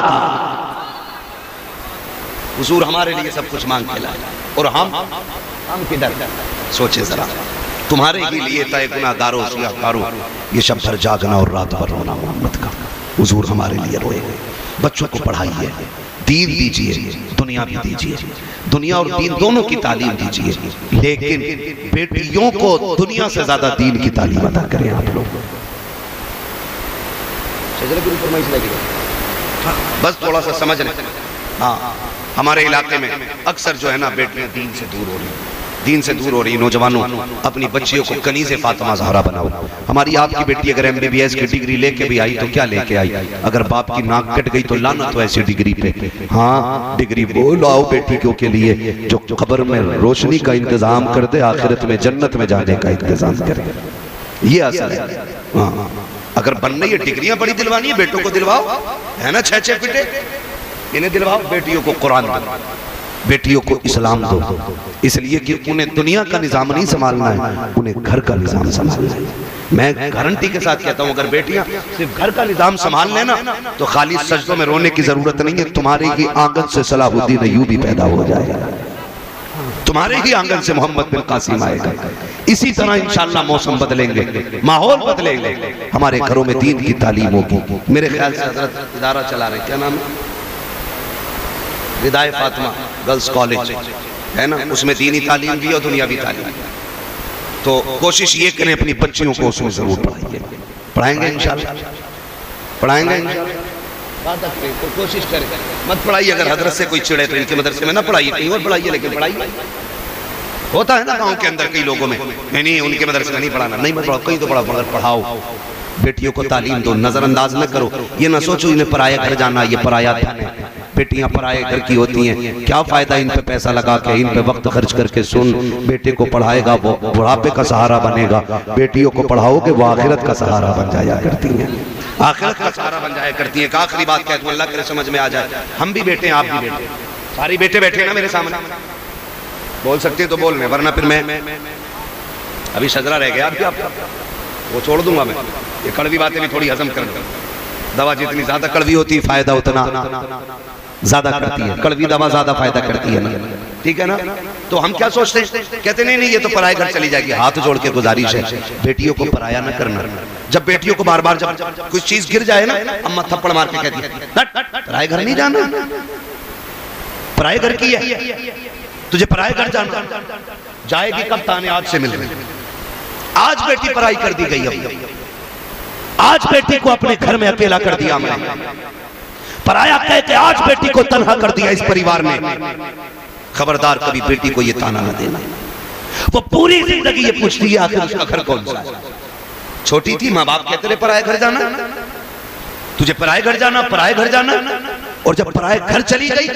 हुजूर हमारे लिए सब कुछ मांग के लाए और हम किधर? सोचे जरा, तुम्हारे ही लिए तय गुनाहगारों सियाहकारों ये शब भर जागना और रात भर रोना मोहम्मद का। हुजूर हमारे लिए रोए, बच्चों को पढ़ाइए, दीन दीजिए, दुनिया भी दीजिए, दुनिया और दीन दोनों की तालीम दीजिए, लेकिन बेटियों को दुनिया से ज्यादा दीन की तालीम अदा करें आप लोग। बस थोड़ा सा समझ लें, हाँ, हमारे इलाके में अक्सर जो है ना बेटियां दीन से दूर हो रही, दीन से दूर हो रही। नौजवानों, अपनी बच्चियों को कनीज़े फातिमा ज़हरा बनाओ। हमारी आपकी बेटी अगर MBBS की डिग्री लेके भी आई तो क्या लेके आई? अगर बाप की नाक कट गई तो लानत हो ऐसी डिग्री पे। हाँ, डिग्री वो लाओ बेटियों के लिए जो कब्र में रोशनी का इंतजाम कर दे, आखिरत में जन्नत में जाने का इंतजाम करे। ये असल है। हाँ, अगर बनने ये डिग्रियां बड़ी दिलवानी है, बेटों को दिलवाओ, है ना, 6-6 पिटे इन्हें दिलवाओ। बेटियों को कुरान दो, बेटियों को इस्लाम दो, इसलिए कि उन्हें दुनिया का निजाम नहीं संभालना है, उन्हें घर का निजाम संभालना है। मैं गारंटी के साथ कहता हूं, अगर बेटियां सिर्फ घर का निजाम संभाल लेना तो खाली सजदों में रोने की जरूरत नहीं है। तुम्हारे ही आंगन से सलाहुद्दीन अय्यूबी पैदा हो जाएगा, तुम्हारे ही आंगन से मोहम्मद बिन कासिम आएगा। इसी तरह इंशाअल्लाह मौसम बदलेंगे, माहौल बदलेंगे, हमारे घरों में दीन की तालीम होगी। मेरे ख्याल से हजरत इदारा चला रहे, क्या नाम है, विदाय फातिमा गर्ल्स कॉलेज है ना, उसमें दीनी तालीम भी और दुनियावी तालीम। तो कोशिश ये करें अपनी बच्चियों को उसमें जरूर पढ़ाइए। पढ़ाएंगे इंशाअल्लाह, पढ़ाएंगे इंशाअल्लाह। तो कोशिश करें, मत पढ़ाइए। अगर हजरत से कोई चिड़े तो इनके मदरसे में ना पढ़ाइए, कहीं और पढ़ाइए, लेकिन पढ़ाइए। होता है ना गांव के अंदर कई लोगों में, नहीं उनके मदरसे में नहीं पढ़ाना, नहीं मत पढ़ाओ, कहीं तो पढ़ाओ, मगर पढ़ाओ। बेटियों को तालीम दो, नजरअंदाज न करो। ये ना सोचो इन्हें पराया घर जाना, ये पराया धन है। बेटियां पराए घर की होती हैं, क्या फायदा इन पे पैसा लगा के, इन पे वक्त खर्च करके। सुन, बेटे को पढ़ाएगा वो बुढ़ापे का सहारा बनेगा, बेटियों को पढ़ाओगे वो आखिरत का सहारा बन जाया करती हैं, आखिरत का सहारा बन जाया करती हैं। आखिरी बात कह दूं, अल्लाह करे समझ में आ जाए, हम भी बेटे हैं, आप भी बेटे, सारी बेटे बैठे ना मेरे सामने, बोल सकते तो बोल रहे, वरना फिर मैं अभी शजरा रह गया आपके, आपका वो छोड़ दूंगा मैं। ये कड़वी बातें भी थोड़ी हजम कर दूं। दवा जितनी ज्यादा कड़वी होती है फायदा उतना ज्यादा करती है, कड़वी दवा ज्यादा फायदा करती है ना, ठीक है ना। तो हम क्या सोचते हैं, कहते नहीं नहीं ये तो पराए घर चली जाएगी। हाथ जोड़ के गुजारिश है, बेटियों को पराया न करना। जब बेटियों को बार बार जब कुछ चीज गिर जाए ना, अम्मा थप्पड़ मार के कहती है पराए घर नहीं जाना, पराए घर की है, तुझे पराए घर जाना। जाएगी कब, ताने आज से मिल रहे। आज बेटी पराई कर दी गई, अब आज बेटी को अपने घर में अकेला कर दिया हमने, पराया कह के आज बेटी को तन्हा कर दिया इस परिवार ने। खबरदार कभी बेटी को ये ताना न देना। वो पूरी जिंदगी ये पूछती है आखिर उसका घर कौन सा है। छोटी थी, माँ बाप कहते रहे पराए घर जाना, तुझे पराए घर जाना, पराए घर जाना। और जब पराए घर चली गई,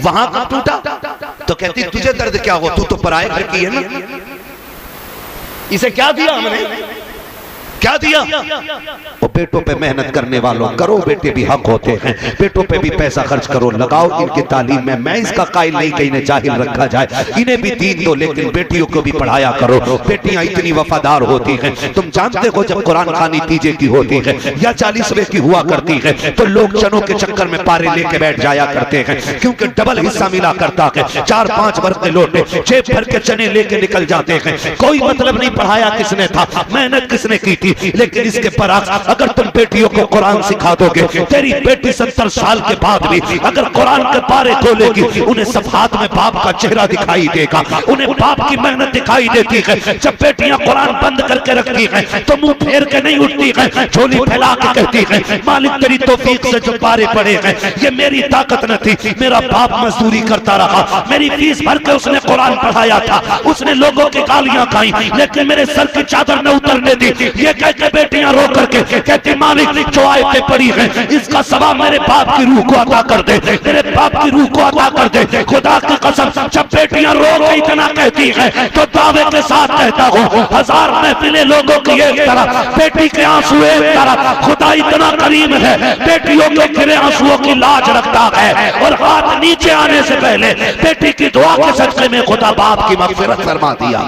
वहां का टूटा तो कहती तुझे दर्द क्या हो, तू तो पराए घर की है ना। इसे क्या दिया हमने, क्या दिया? वो बेटों पे मेहनत करने वालों, करो, बेटे भी हक होते हैं, बेटों पे भी पैसा खर्च करो, लगाओ इनकी तालीम में। मैं इसका कायल नहीं कि इन्हें जाहिल रखा जाए, इन्हें भी दीन दो, लेकिन बेटियों को भी पढ़ाया करो। बेटियां इतनी वफादार होती हैं, तुम जानते हो जब कुरान खानी तीजे की होती है या 40वें की हुआ करती है तो लोग चनों के चक्कर में पारे लेके बैठ जाया करते हैं, क्योंकि डबल हिस्सा मिला करता है। 4-5 बर्तन लोटे जेब भर के चने लेके निकल जाते हैं। कोई मतलब नहीं पढ़ाया किसने था, मेहनत किसने की थी। लेकिन इसके बरअक्स अगर तुम बेटियों को कुरान सिखा दोगे, तेरी बेटी 70 साल के बाद भी अगर कुरान के पारे खोलेगी, उन्हें सफात में बाप का चेहरा दिखाई देगा, उन्हें बाप की मेहनत दिखाई देती है। जब बेटियां कुरान बंद करके रखती हैं तो मुंह फेर के नहीं उठती हैं, झोली फैला के कहती हैं मालिक तेरी तौफीक से जो पारे पड़े हैं ये मेरी ताकत न थी, मेरा बाप मजदूरी करता रहा, मेरी फीस भर के उसने कुरान पढ़ाया था, उसने लोगों की गालियां खाई लेकिन मेरे सर की चादर न उतरने दी। ये कहते बेटियां रो करके कहती मालिक जो आयतें पड़ी हैं इसका सवाब मेरे बाप की रूह को अता कर दे, मेरे बाप की रूह को अता कर दे। खुदा की कसम जब बेटियां रो के इतना कहती हैं तो दावे के साथ कहता हूँ 1000 महफिलें लोगों की एक तरफ, बेटी के आंसू एक तरफ। खुदा इतना करीम है, बेटियों के गिरे आंसुओं की लाज रखता है और हाथ नीचे आने से पहले बेटी की दुआ के सदके में खुदा बाप की मगफिरत फरमा दिया।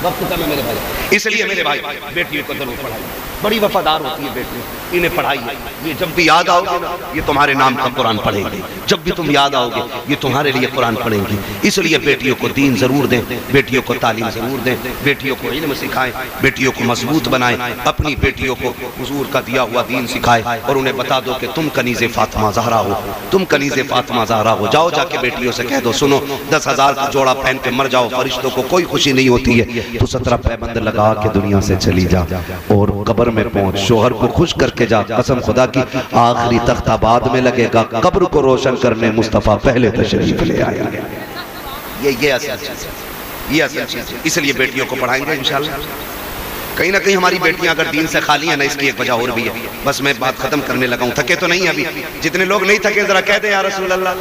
वक्त कम है मेरे भाई, इसलिए मेरे भाई बेटियों को जरूर पढ़ाइए, बड़ी वफादार होती है बेटियां, इन्हें पढ़ाइए। ये जब भी याद आओगे ना ये तुम्हारे नाम का कुरान पढ़ेंगे, जब भी तुम याद आओगे ये तुम्हारे लिए कुरान पढ़ेंगे। इसलिए बेटियों को दीन जरूर दें, बेटियों को तालीम जरूर दें, बेटियों को इल्म सिखाएं, बेटियों को मजबूत बनाएं, अपनी बेटियों को हुजूर का दिया हुआ दीन सिखाएं और उन्हें बता दो कि तुम कनीज़े फातिमा ज़हरा हो, तुम कनीज़े फातिमा ज़हरा हो। जाओ जाके बेटियों से कह दो सुनो 10,000 का जोड़ा पहन के मर जाओ, फरिश्तों को कोई खुशी नहीं होती है, तू 17 पैबंद लगा के दुनिया से चली जा और कब्र में पहुंच, शोहर को खुश करके जा। कसम खुदा की आखिरी तख्ता बाद में लगेगा, कब्र को रोशन करने मुस्तफ़ा पहले तशरीफ ले आएंगे। ये असल चीज़ है, ये असल चीज़ है। इसलिए बेटियों को पढ़ाएंगे इंशाल्लाह। कहीं ना कहीं हमारी बेटियां अगर दीन से खाली है ना, इसकी एक वजह और भी है। बस मैं बात खत्म करने लगा हूँ, थके तो नहीं अभी। जितने लोग नहीं थके जरा कह दें या रसूल अल्लाह,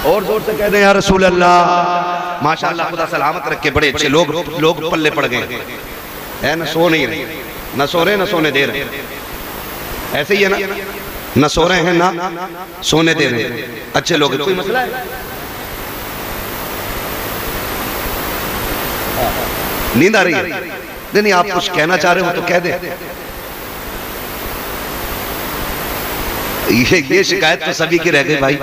और जोर से कह दें या रसूल अल्लाह। माशाअल्लाह, खुदा सलामत रखे। बड़े अच्छे लोग पल्ले पड़ गए है ना, सो नहीं रहे, न सो रहे न सोने दे रहे। ऐसे ही है ना, न सो रहे हैं ना सोने दे रहे। अच्छे लोग, कोई मसला है? नींद आ रही है? नहीं, आप कुछ कहना चाह रहे हो तो कह दे। ये शिकायत तो सभी की रह गई भाई,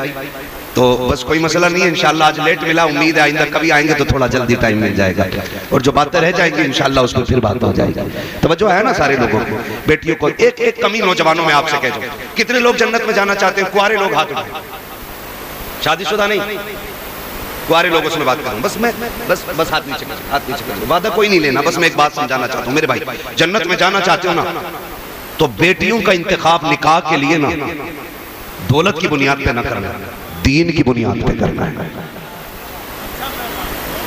तो बस कोई मसला नहीं है। इंशाल्लाह आज लेट मिला, उम्मीद है आइंदा कभी आएंगे तो थोड़ा जल्दी टाइम मिल जाएगा, और जो बातें रह जाएंगी इंशाल्लाह उसको फिर बात हो जाएगी। तवज्जो है ना सारे लोगों को, बेटियों को। एक एक कमी नौजवानों में आपसे कह दूं, कितने लोग जन्नत में जाना चाहते हैं? कुआरे लोग हाथ उठाएं, शादीशुदा नहीं, कुआरे लोगों से मैं बात करूं। बस हाथ नीचे कर, वादा कोई नहीं लेना। बस मैं एक बात समझाना चाहता हूं मेरे भाई, जन्नत में जाना चाहते हो ना, तो बेटियों का इंतखाब निकाह के लिए ना दौलत की बुनियाद पे ना करना, दीन की बुनियाद पे करना है।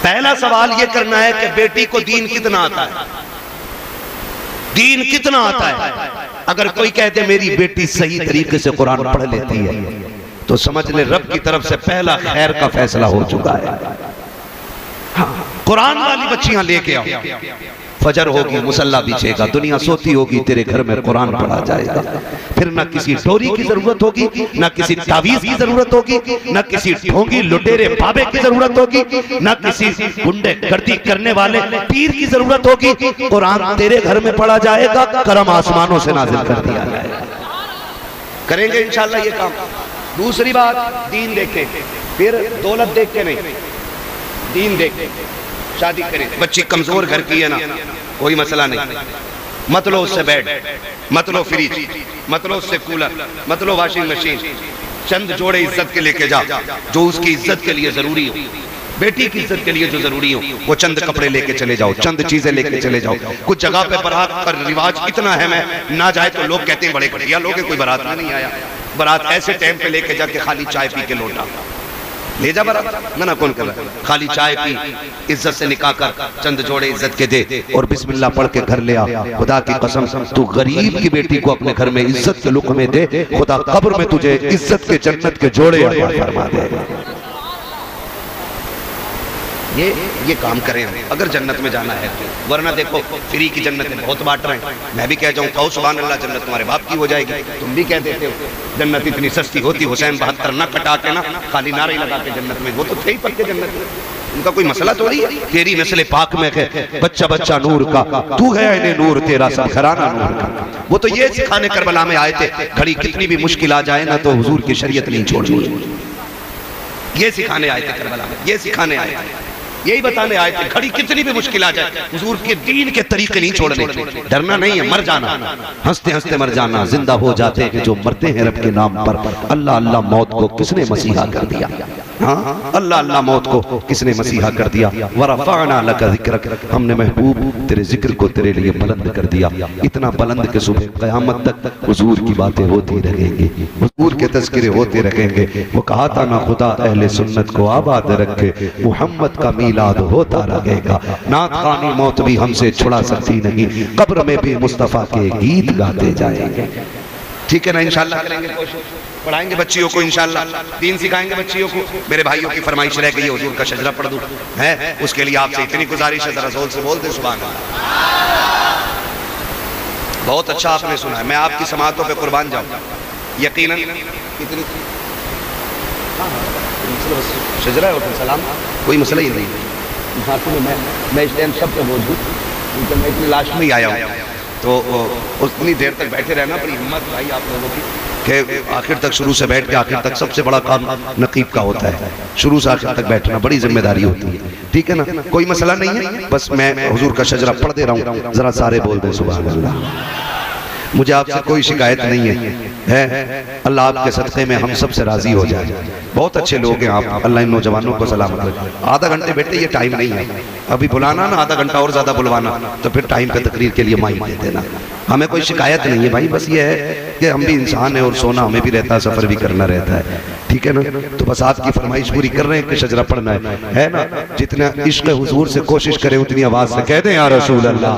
पहला सवाल ये करना है कि बेटी को दीन कितना आता है, दीन कितना आता है। अगर कोई कहते मेरी बेटी सही तरीके से कुरान पढ़ लेती है तो समझ ले रब की तरफ से पहला खैर का फैसला हो चुका है। हाँ, कुरान वाली बच्चियां लेके आओ, फजर होगी मुसल्ला बिछेगा, दुनिया सोती होगी, तेरे घर में कुरान पढ़ा जाएगा। फिर ना किसी डोरी की जरूरत होगी, ना किसी तावीज की जरूरत होगी, ना किसी ढोंगी लुटेरे बाबे की जरूरत होगी, ना किसी गुंडे गर्दी करने वाले पीर की जरूरत होगी। कुरान तेरे घर में पढ़ा जाएगा, करम आसमानों से नाजिल कर दिया जाएगा। करेंगे इंशाल्लाह ये काम। दूसरी बात, दीन देखें, फिर दौलत देख के नहीं, दीन देख के शादी करें। बच्ची कमजोर घर की है ना, कोई मसला नहीं, मत लो उससे बेड, मत लो फ्रिज, मत लो उससे कूलर, मत लो वॉशिंग मशीन। चंद जोड़े इज्जत के लेके जाओ, जो उसकी इज्जत के लिए जरूरी हो, बेटी की इज्जत के लिए जो जरूरी हो, वो चंद कपड़े लेके चले जाओ, चंद चीजें लेके चले जाओ। कुछ जगह पे बारात का रिवाज इतना है, मैं ना जाए तो लोग कहते हैं बड़े घटिया लोग हैं, कोई बारात में नहीं आया। बारात ऐसे टाइम पे लेके जाके खाली चाय पी के लौटा, ले जा बारात ना कौन कर रहा है, खाली चाय पी, इज्जत से निकाह कर, चंद जोड़े इज्जत के दे और बिस्मिल्लाह पढ़ के घर ले आ। खुदा की कसम, तू गरीब की बेटी को अपने घर में इज्जत के लुक़मे दे, खुदा कब्र में तुझे इज्जत के जन्नत के जोड़े अता फरमा देगा। ये काम करें हम, अगर जन्नत में जाना है। वरना देखो फ्री की जन्नत बहुत बांट रहे हैं। मैं भी कह जाऊँ कहो सुभान अल्लाह, जन्नत तुम्हारे बाप की हो जाएगी। तुम भी कह देते हो जन्नत इतनी सस्ती होती, हुसैन 72 ना कटा के ना खाली नारे लगा के जन्नत में, वो तो थे ही पक्के जन्नत में, उनका कोई मसला थोड़ी है। तेरी नस्ल पाक में है बच्चा बच्चा नूर का, तू है इन्हें नूर, तेरा सब घराना नूर का। वो तो ये सिखाने करबला में आए थे, घड़ी कितनी भी मुश्किल आ जाए ना तो हुजूर की शरीयत नहीं छोड़नी, ये सिखाने आए थे करबला में, ये सिखाने आए थे, यही बताने आए थे घड़ी कितनी भी मुश्किल आ जाए हुजूर के दीन के तरीके नहीं छोड़ने। डरना नहीं है, मर जाना, हंसते हंसते मर जाना। जिंदा हो जाते हैं जो मरते हैं रब के नाम पर। अल्लाह अल्लाह मौत को किसने मसीहा कर दिया? हाँ, अल्लाह अल्लाह मौत को किसने मसीहा कर दिया? वरफ़अना लका ज़िक्रक, हमने महबूब तेरे जिक्र को तेरे लिए बुलंद कर दिया। इतना बुलंद के सुबह क़यामत तक हुजूर की बातें होती रहेंगी, हुजूर के तज़किरे होते रहेंगे। वो कहा था ना, खुदा अहले सुन्नत को आबाद रखे, मुहम्मद का मिलाद होता रहेगा। नात खानी मौत भी हमसे छुड़ा सकती नहीं, कब्र में भी मुस्तफ़ा के गीत गाते जाएंगे। ठीक है ना? इंशाल्लाह करेंगे कोशिश, पढ़ाएंगे बच्चियों को, इंशाल्लाह दीन सिखाएंगे बच्चियों को। मेरे भाइयों की फरमाइश रह गई हुजूर का शजरा पढ़ दूं, है उसके लिए आपसे इतनी गुजारिश है, जरा जोर से बोल दे सुभान अल्लाह। बहुत अच्छा आपने सुना है, मैं आपकी समातों पे कुर्बान जाऊं यकीनन। इतनी शजरा है और सलाम, कोई मसला ही नहीं। मैं इस टाइम सब पे बोल दूँ, क्योंकि मैं इतनी लास्ट में ही आया हूँ, तो उतनी देर तक बैठे रहना बड़ी हिम्मत भाई आप लोगों की, कि आखिर तक, शुरू से बैठ के आखिर तक। सबसे बड़ा काम नकीब का होता है, शुरू से आखिर तक बैठना बड़ी जिम्मेदारी होती है। ठीक है ना? कोई मसला नहीं है, बस मैं हुजूर का शजरा पढ़ दे रहा हूँ, जरा सारे बोल दें सुभान अल्लाह। मुझे आपसे कोई शिकायत नहीं है, अल्लाह आपके सदक़े में हम सब से राजी हो जाए। बहुत अच्छे लोग हैं आप, अल्लाह इन नौजवानों को सलामत रखे। आधा घंटे बैठे, ये टाइम नहीं है। अभी बुलाना ना, आधा घंटा और ज्यादा बुलवाना, तो फिर टाइम पे तकरीर के लिए माइक दे देना। हमें कोई शिकायत नहीं है भाई, बस ये है कि हम भी इंसान है और सोना हमें भी रहता है, सफर भी करना रहता है, ठीक है ना। तो बस आपकी फरमाइश पूरी कर रहे हैं कि शजरा पढ़ना है ना। जितना इश्क हुजूर से कोशिश करें उतनी आवाज से कह दें या रसूल अल्लाह।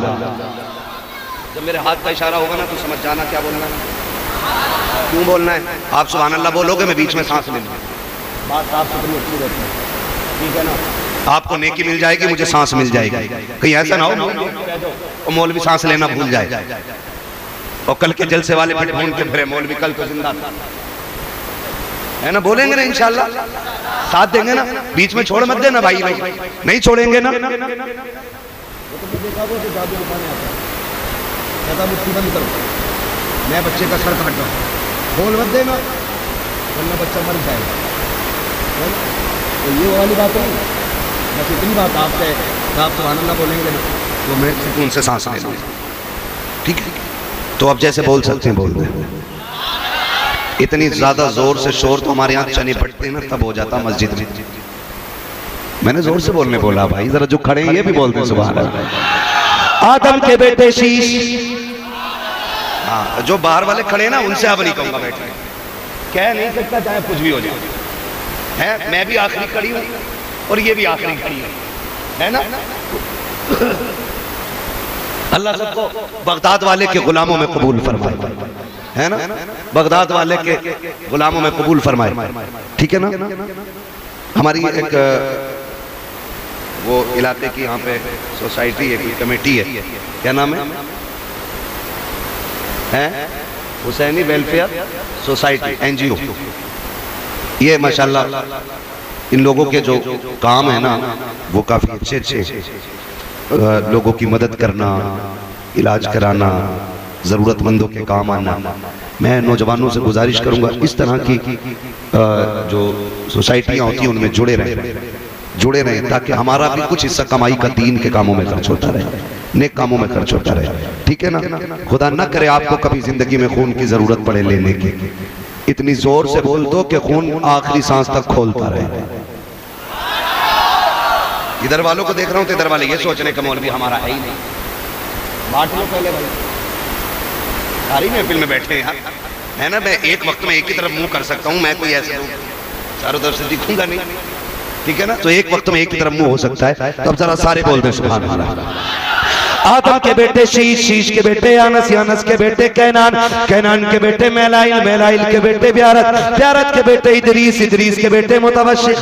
जब मेरे हाथ का इशारा होगा ना तो समझ जाना क्या बोलना है, क्यों बोलना है। आप सुभान अल्लाह बोलोगे, मैं बीच में सांस ले लूँगा, बात साफ सुथरी अच्छी रहती है, ठीक है ना। आपको नेकी मिल जाएगी, मुझे सांस मिल जाएगी। कहीं ऐसा ना हो और मौलवी सांस लेना भूल जाए और कल के जलसे वाले फिर ढूंढ के फिरे मौलवी कल तो जिंदा था, है ना। बोलेंगे ना इंशाल्लाह, साथ देंगे ना, बीच में छोड़ मत देना भाई, नहीं छोड़ेंगे ना। मैं बच्चे का सर काट रहा हूँ, बोल मत देना वरना बच्चा मर जाएगा, तो ये वाली बात है। बस इतनी बात आप पे, आप सुभान अल्लाह बोलेंगे ना तो मैं सुकून से सांस ले लूँगा, ठीक है। तो अब जैसे बोल सकते हैं बोल दें। इतनी ज्यादा जोर से शोर तो हमारे यहाँ चने पड़ते हैं ना तब हो जाता मस्जिद में। मैंने जोर से बोलने बोला भाई, जरा जो खड़े हैं ये भी बोलते हैं सुभान अल्लाह। आदम के बेटे शीश, हाँ जो बाहर वाले खड़े हैं ना उनसे अब नहीं कहूँगा बैठे, कह नहीं सकता चाहे कुछ भी हो जाए, है। मैं भी आखिरी खड़ी हूँ और ये भी आखिरी खड़ी है ना। अल्लाह सबको बगदाद वाले के गुलामों में कबूल फरमाए, है ना। बगदाद वाले के गुलामों में कबूल फरमाए, ठीक है ना। हमारी एक वो इलाके की यहाँ पे सोसाइटी है, कमेटी है, क्या नाम है हुसैनी वेलफेयर सोसाइटी NGO। ये माशाल्लाह इन लोगों के जो काम है ना वो काफ़ी अच्छे अच्छे, लोगों की मदद करना, इलाज कराना, ज़रूरतमंदों के काम आना। मैं नौजवानों से गुजारिश करूंगा इस तरह की जो सोसाइटियाँ होती हैं उनमें जुड़े रहें ताकि हमारा भी कुछ हिस्सा कमाई का दीन के कामों में खर्च होता रहे, नेक कामों में खर्च होता रहे, ठीक है ना। खुदा न करे आपको कभी जिंदगी में खून की जरूरत पड़े लेने की, इतनी जोर से बोल दो कि खून आखिरी सांस तक खोलता रहे। इधर वालों को देख रहा हूं तो इधर वाले ये सोचने का मौलवी हमारा है ही नहीं, बांट लो पहले भाई, सारी महफिल में बैठे हैं यार, है ना। मैं एक वक्त में एक ही तरफ मुंह कर सकता हूं, मैं कोई ऐसे चारों तरफ से दिखूंगा नहीं, ठीक है ना। तो एक वक्त में एक ही तरफ मुंह हो सकता है, तो अब जरा सारे बोल दें सुभान अल्लाह। आदम के बेटे शीश, शीश के बेटे यानस, यानस के बेटे कैनान, कैनान के बेटे मेलाइल, मेलाइल के बेटे ब्यारत, ब्यारत के बेटे इदरीस, इदरीस के बेटे मुतवशिक,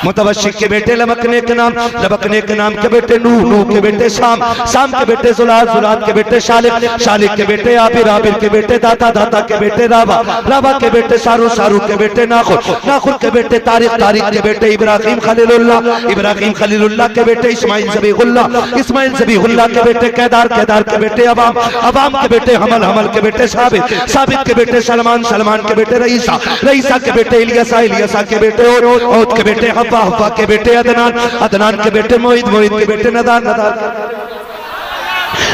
मुतवशिक के बेटे लबकने के नाम, लबकने के नाम के बेटे नूह, नूह के बेटे शाम, शाम के बेटे जुलाद, जुलाद के बेटे शालिक, शालिक के बेटे आबिर, आबिर के बेटे दाता, दाता के बेटे राबा, राबा के बेटे शारू, शारू के बेटे नाखुर, नाखुर के बेटे तारिक, तारिक के बेटे इब्राहिम खलीलुल्लाह, इब्राहिम खलीलुल्लाह के बेटे इस्माइल ज़बीहुल्लाह, इस्माइल ज़बीहुल्लाह के बेटे कैदार, कैदार के बेटे अबाम, अबाम के बेटे हमल, हमल के बेटे साबित, साबित के बेटे सलमान, सलमान के बेटे रईसा, रईसा के बेटे इलियासा, इलियासा के बेटे औद के बेटे हब्बा, हब्बा के बेटे अदनान, अदनान के बेटे मोहित, मोहित के बेटे नदान, नदान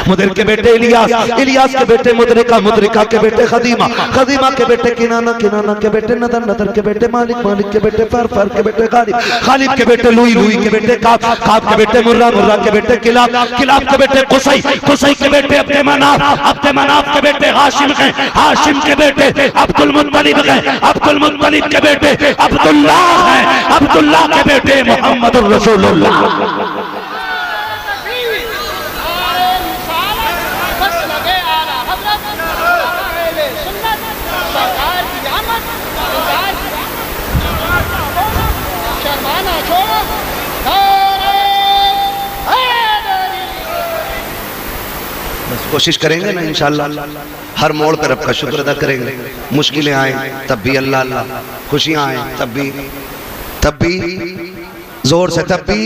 मुदर के बेटे इलियास, इलियास के बेटे मुदरिका, मुदरिका के बेटे खदीमा, खदीमा के बेटे किनाना, किनाना के बेटे नदर, नदर के बेटे मालिक, मालिक के बेटे फर, फर के बेटे गालिब, गालिब के बेटे लुई, लुई के बेटे काब, काब के बेटे मुर्रा, मुर्रा के बेटे किलाब, किलाब के बेटे कुसै, कुसै के बेटे अब्दे मनाफ, अब्दे मनाफ के बेटे हाशिम हैं, हाशिम के बेटे अब्दुल मुत्तलिब हैं, अब्दुल मुत्तलिब के बेटे अब्दुल्लाह हैं, अब्दुल्लाह के बेटे मुहम्मदुर रसूलुल्लाह। कोशिश करेंगे ना इंशाअल्लाह, हर मोड़ पर रब का शुक्र अदा करेंगे। मुश्किलें आए तब भी अल्लाह अल्लाह, खुशियां आए तब भी जोर से, तब भी।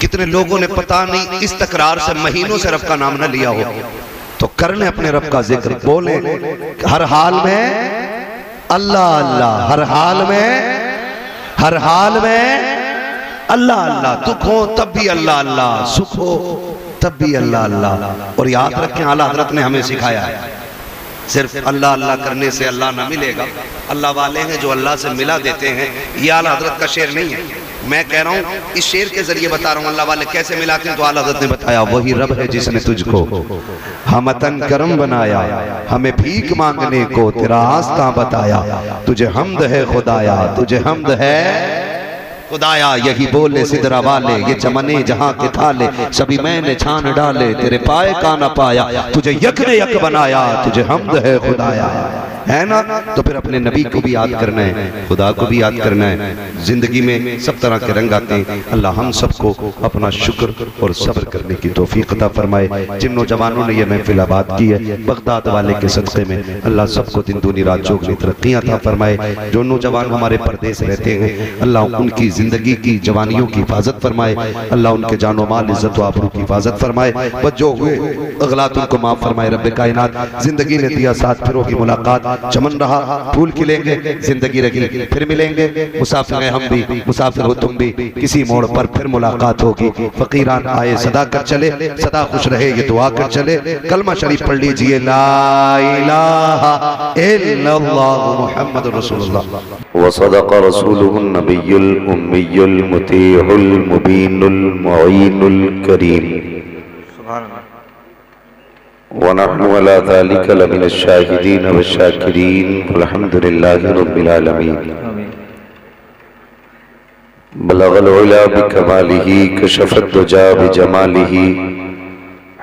कितने लोगों ने पता नहीं इस तकरार से महीनों से रब का नाम न लिया हो, तो करने अपने रब का जिक्र, बोले हर हाल में अल्लाह अल्लाह, हर हाल में, हर हाल में अल्लाह अल्लाह। दुख हो तब भी अल्लाह अल्लाह, सुख हो तब भी अल्लाह अल्लाह। और याद रखें आला हजरत ने हमें सिखाया है, सिर्फ अल्लाह अल्लाह करने से अल्लाह ना मिलेगा, अल्लाह वाले हैं जो अल्लाह से मिला देते हैं। ये आला हजरत का शेर नहीं है, मैं कह रहा हूँ इस शेर के जरिए बता रहा हूँ अल्लाह वाले कैसे मिलाते हैं। तो आला हज़रत ने बताया वही रब है जिसने तुझको हमतन करम बनाया, हमें भीख मांगने को तेरा आस्था बताया, तुझे हमद है खुदाया, तुझे हमद है खुदाया। यही बोले सिदरा वाले ये चमने जहां के थाले, सभी मैंने छान डाले तेरे पाए का न पाया, तुझे यक ने यक बनाया, तुझे हमद है खुदाया। है ना? तो फिर अपने नबी को भी याद करना है, खुदा को भी याद करना है। जिंदगी में सब तरह के रंग आते हैं। अल्लाह हम सबको अपना शुक्र और सब्र करने की तौफीक अता फरमाए। जिन नौजवानों ने ये महफिल आबाद की है बगदाद वाले के सदक़े में अल्लाह सबको दिन दूनी रात चौगनी तरक्कियां अता फरमाए। जो नौजवान हमारे परदेश रहते हैं अल्लाह उनकी जिंदगी की जवानियों की हिफाजत फरमाए, अल्लाह उनके जानो माल इज्जत व आबरू की हिफाजत फरमाए। बच्चों हुए अगलात उनको माफ फरमाए। रब्बे कायनात जिंदगी ने दिया साथ फिरों की मुलाकात, चमन रहा फूल खिलेंगे, जिंदगी रही फिर मिलेंगे। मुसाफिर हैं हम भी, मुसाफिर हो तुम भी, किसी मोड़ पर फिर मुलाकात होगी। फकीरान आए सदा कर चले, सदा खुश रहे ये दुआ कर चले। कलमा शरीफ पढ़ लीजिए ला इलाहा इल्लल्लाह मुहम्मद रसूलुल्लाह व सदक़ रसूलुहुन नबियुल उम्मियुल मुतीउल मुबीनुल मुईनुल करीम व नहनु अला ज़ालिका लमिनश शाहिदीन व शाकिरीन वल्हम्दुलिल्लाहि रब्बिल आलमीन। बलगल उला बिकमालिही कशफत दुजा बिजमालिही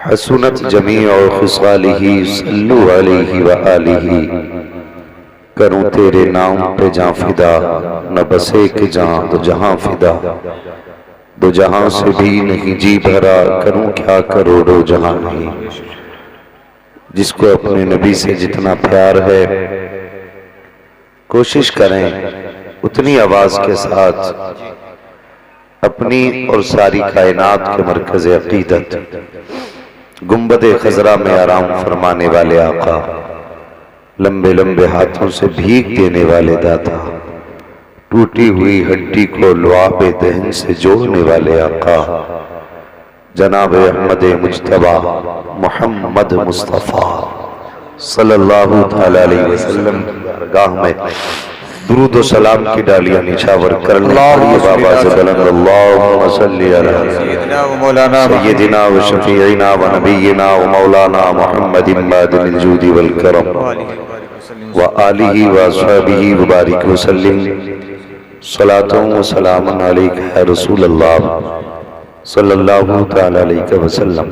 हसनत जमीउ खिसालिही सल्लु अलैहि व आलिही। करूं तेरे नाम पे जां फिदा, न बसे के जां दो जहां फिदा, दो जहां से भी नहीं जी भरा, करूं क्या करोड़ों जहां नहीं। जिसको अपने नबी से जितना प्यार है कोशिश करें उतनी आवाज के साथ अपनी और सारी कायनात के मरकज अकीदत गुंबद खजरा में आराम फरमाने वाले आका, लंबे लंबे हाथों से भीख देने वाले दाता, टूटी हुई हड्डी को लुआबे दहन से जोड़ने वाले आका, जनाब अहमद मुज्तबा मोहम्मद मुस्तफ़ा सल्लल्लाहु तआला अलैहि वसल्लम की बारगाह में दुरूद व सलाम की डालियां निछावर कर बाबा से बुलंद अल्लाहुम्मा सल्ली अला सय्यिदिना व शफीइना व नबीना व मौलाना मुहम्मदिन बादिल जूदी वल करम व आलिहि व अस्हाबिहि व बारिक व सल्लिम सलातुन व सलामुन अलैका या रसूल अल्लाह सल्लल्लाहु तआला अलैहि वसल्लम।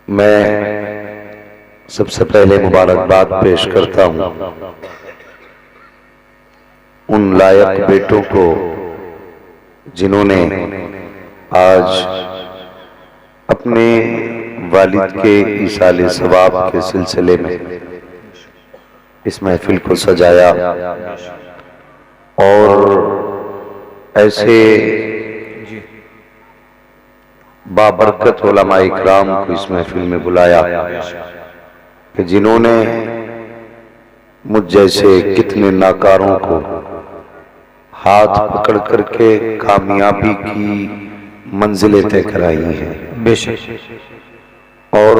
मैं सबसे पहले मुबारकबाद पेश करता हूँ उन लायक बेटों को जिन्होंने आज अपने वालिद के इसाले सवाब के सिलसिले में इस महफिल को सजाया और ऐसे बाबरकत उलमा इकराम को इस महफिल में बुलाया कि जिन्होंने मुझ जैसे कितने नाकारों को हाथ पकड़ करके कामयाबी की मंजिलें तय कराई हैं बेशक, और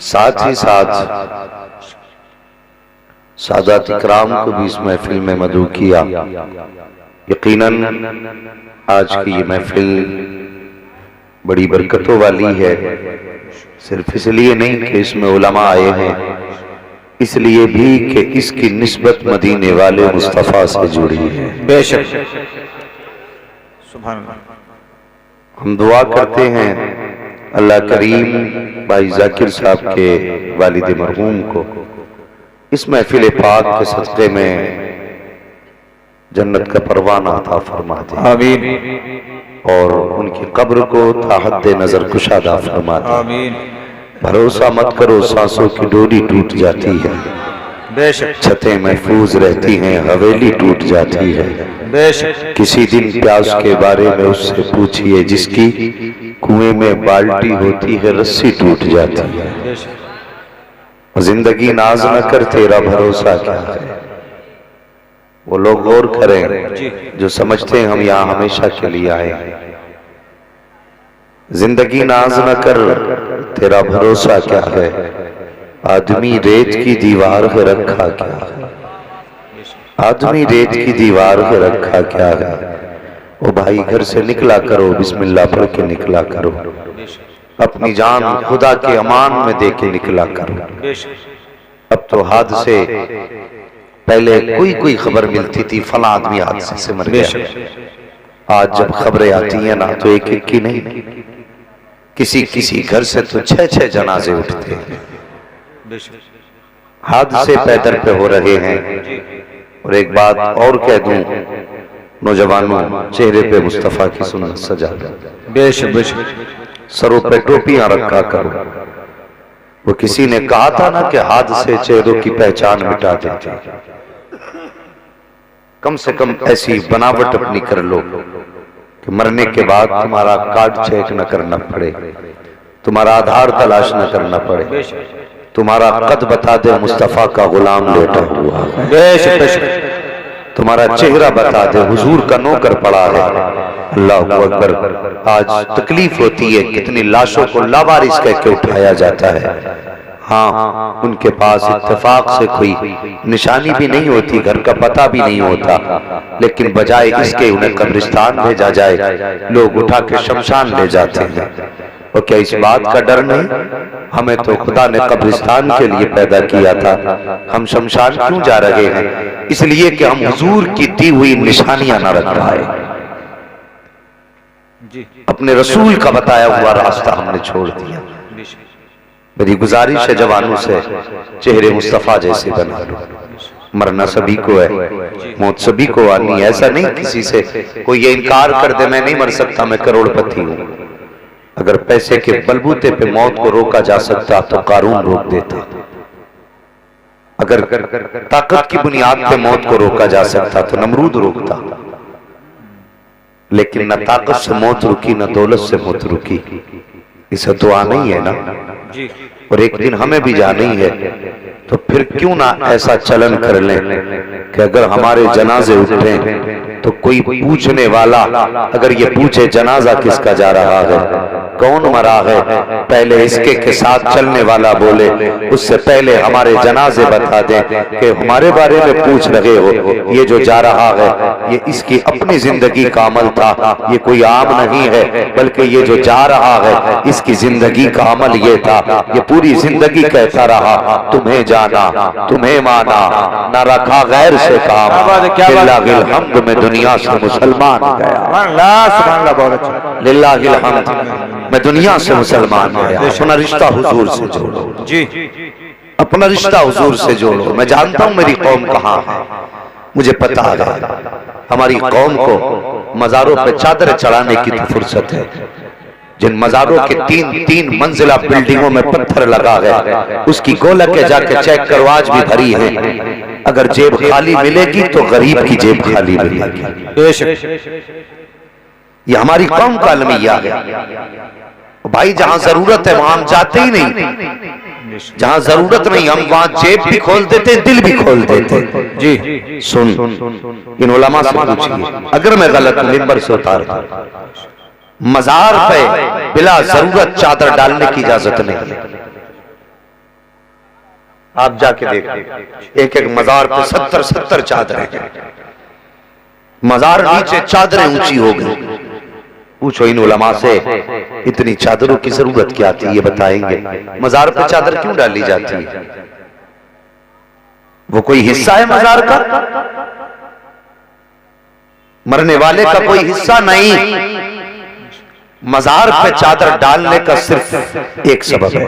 साथ ही साथ सादात इकराम को भी इस महफिल में मदऊ किया। यकीनन आज की ये महफिल बड़ी बरकतों वाली है, सिर्फ इसलिए नहीं कि इसमें उलमा आए हैं, इसलिए भी कि इसकी निस्बत मदीने वाले मुस्तफ़ा से जुड़ी है बेशक। सुभान अल्लाह। हम दुआ करते हैं अल्लाह करीम भाई जाकिर साहब के वालिद मरहूम को इस महफिल पाक के सदक़े में जन्नत का परवाना अता फरमा दे, आमीन। और उनकी कब्र को ताहत नजर कुशादा फरमा दे, आमीन। भरोसा मत करो सांसों की डोरी टूट जाती है बेशक, छतें महफूज रहती हैं हवेली टूट जाती है बेशक। किसी दिन प्यास के बारे में उससे पूछिए जिसकी कुएं में बाल्टी होती है रस्सी टूट जाती है। जिंदगी नाज न कर तेरा भरोसा क्या है, वो लोग गौर करें जो समझते हैं हम यहाँ हमेशा के लिए आए। जिंदगी नाज न कर तेरा भरोसा क्या है, आदमी रेत की दीवार पे रखा क्या है। आदमी रेत की दीवार पे रखा क्या है, ओ भाई घर से निकला करो, बिस्मिल्लाह पढ़ के निकला करो, अपनी जान खुदा के अमान में दे के निकला करो। अब तो हादसे पहले कोई खबर मिलती थी, फला आदमी हादसे से मर गया। आज जब खबरें आती हैं ना तो एक एक की नहीं, किसी घर से तो 6-6 जनाजे उठते हैं। हादसे पैदल पे हो रहे हैं। और एक बात और कह दूं, नौजवानों, चेहरे पे मुस्तफा की सुन्नत सजा दो, बेशक सरों पे टोपियां रखा करो। वो किसी ने कहा था ना कि हादसे चेहरों की पहचान मिटा देते हैं। कम से कम ऐसी बनावट अपनी कर लो कि मरने के बाद तुम्हारा कार्ड चेक न करना पड़े, तुम्हारा आधार तलाश न करना पड़े, तुम्हारा कद बता दे मुस्तफा का गुलाम लेटा हुआ है, तुम्हारा चेहरा बता दे हुजूर का नौकर पड़ा है। अल्लाह अकबर। आज तकलीफ होती है, कितनी लाशों को लावारिस कह के उठाया जाता है। हाँ, उनके पास इत्तेफाक से कोई निशानी भी नहीं होती, घर का पता भी नहीं होता, लेकिन बजाय इसके उन्हें कब्रिस्तान भेजा जाए, लोग उठा के शमशान ले जाते हैं। और क्या इस बात का डर नहीं? हमें तो खुदा ने कब्रिस्तान के लिए पैदा किया था, हम शमशान क्यों जा रहे हैं? इसलिए कि हम हुजूर की दी हुई निशानियां न रख पाए, अपने रसूल का बताया हुआ रास्ता हमने छोड़ दिया। मेरी गुजारिश है जवानों से, चेहरे मुस्तफा जैसे बना लो। मरना सभी को है, मौत सभी को आनी है। ऐसा नहीं किसी से कोई ये इनकार कर दे मैं नहीं मर सकता, मैं करोड़पति हूं। अगर पैसे के बलबूते पे मौत को रोका जा सकता तो कारून रोक देता। अगर ताकत की बुनियाद पे मौत को रोका जा सकता तो नमरूद रोकता। लेकिन न ताकत से मौत रुकी, न दौलत से मौत रुकी। इसे दुआ नहीं है ना? और एक दिन हमें भी जाना ही है, तो फिर क्यों ना ऐसा चलन कर लें कि अगर हमारे जनाजे उठे तो कोई पूछने वाला अगर ये पूछे जनाजा किसका जा रहा है, कौन मरा है, पहले इसके के साथ चलने वाला बोले, उससे पहले हमारे जनाजे बता दें कि हमारे बारे में पूछ रहे हो, ये जो जा रहा है ये इसकी अपनी जिंदगी का अमल था, ये कोई आम नहीं है, बल्कि ये जो जा रहा है इसकी जिंदगी का अमल ये था। ये पूरी जिंदगी कहता रहा तुम्हें जाना, तुम्हें माना, न रखा गैर से काम, लिल्लाहिल हम्द में दुनिया से मुसलमान गया। लिल्लाहिल हम्द, मैं दुनिया से मुसलमान गया। अपना रिश्ता हुजूर से जोड़ो जी, अपना रिश्ता हुजूर से जोड़ो। मैं जानता हूं मेरी कौम कहां है, मुझे पता है हमारी कौम को मजारों पे चादर चढ़ाने की तो फुर्सत है। जिन मजारों के 3-3 मंजिला बिल्डिंगों में पत्थर लगा है, उसकी गोलकें जाके चेक करो आज भी भरी है। अगर जेब खाली मिलेगी तो गरीब की जेब खाली मिलेगी। ये हमारी कौम का अलमिया है भाई। जहां जरूरत है वहां हम जाते ही नहीं, जहां जरूरत नहीं हम वहां जेब भी खोल देते, दिल भी खोल देते जी। सुन, इन उलमा से पूछिए, अगर मैं गलत मिंबर से उतारता, मजार पे बिला जरूरत चादर डालने की इजाजत नहीं है। आप जाके देखो, एक मजार पे 70-70 चादरें हैं। मजार नीचे चादरें ऊंची हो गई। पूछो इन उलमा से इतनी चादरों की जरूरत क्या थी, ये बताएंगे। मजार पे चादर क्यों डाली जाती है? वो कोई हिस्सा है मजार का? मरने वाले का कोई हिस्सा नहीं। मजार पे चादर डालने का सिर्फ एक सबब है,